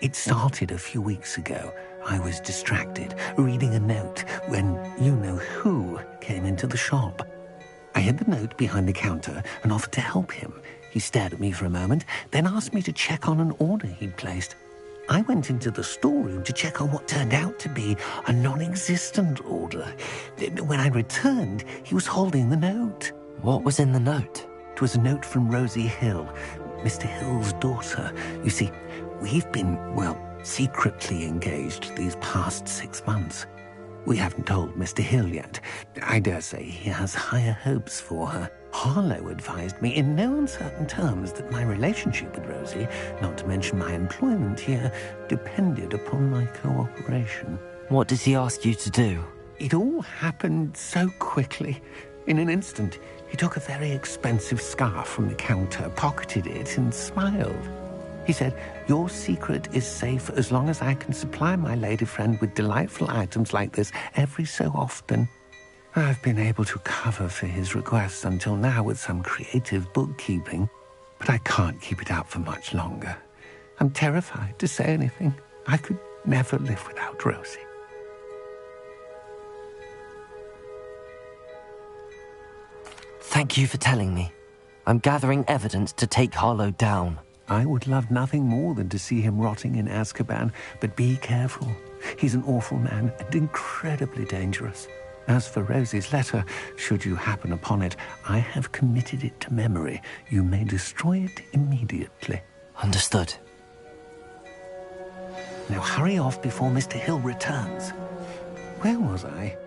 It started a few weeks ago, I was distracted, reading a note, when you-know-who came into the shop. I hid the note behind the counter and offered to help him. He stared at me for a moment, then asked me to check on an order he'd placed. I went into the storeroom to check on what turned out to be a non-existent order. When I returned, he was holding the note. What was in the note? It was a note from Rosie Hill, Mr. Hill's daughter. You see, we've been, secretly engaged these past 6 months. We haven't told Mr. Hill yet. I dare say he has higher hopes for her. Harlow advised me in no uncertain terms that my relationship with Rosie, not to mention my employment here, depended upon my cooperation. What did he ask you to do? It all happened so quickly. In an instant, he took a very expensive scarf from the counter, pocketed it, and smiled. He said, "Your secret is safe as long as I can supply my lady friend with delightful items like this every so often." I've been able to cover for his requests until now with some creative bookkeeping, but I can't keep it up for much longer. I'm terrified to say anything. I could never live without Rosie. Thank you for telling me. I'm gathering evidence to take Harlow down. I would love nothing more than to see him rotting in Azkaban, but be careful. He's an awful man and incredibly dangerous. As for Rosie's letter, should you happen upon it, I have committed it to memory. You may destroy it immediately. Understood. Now hurry off before Mr. Hill returns. Where was I?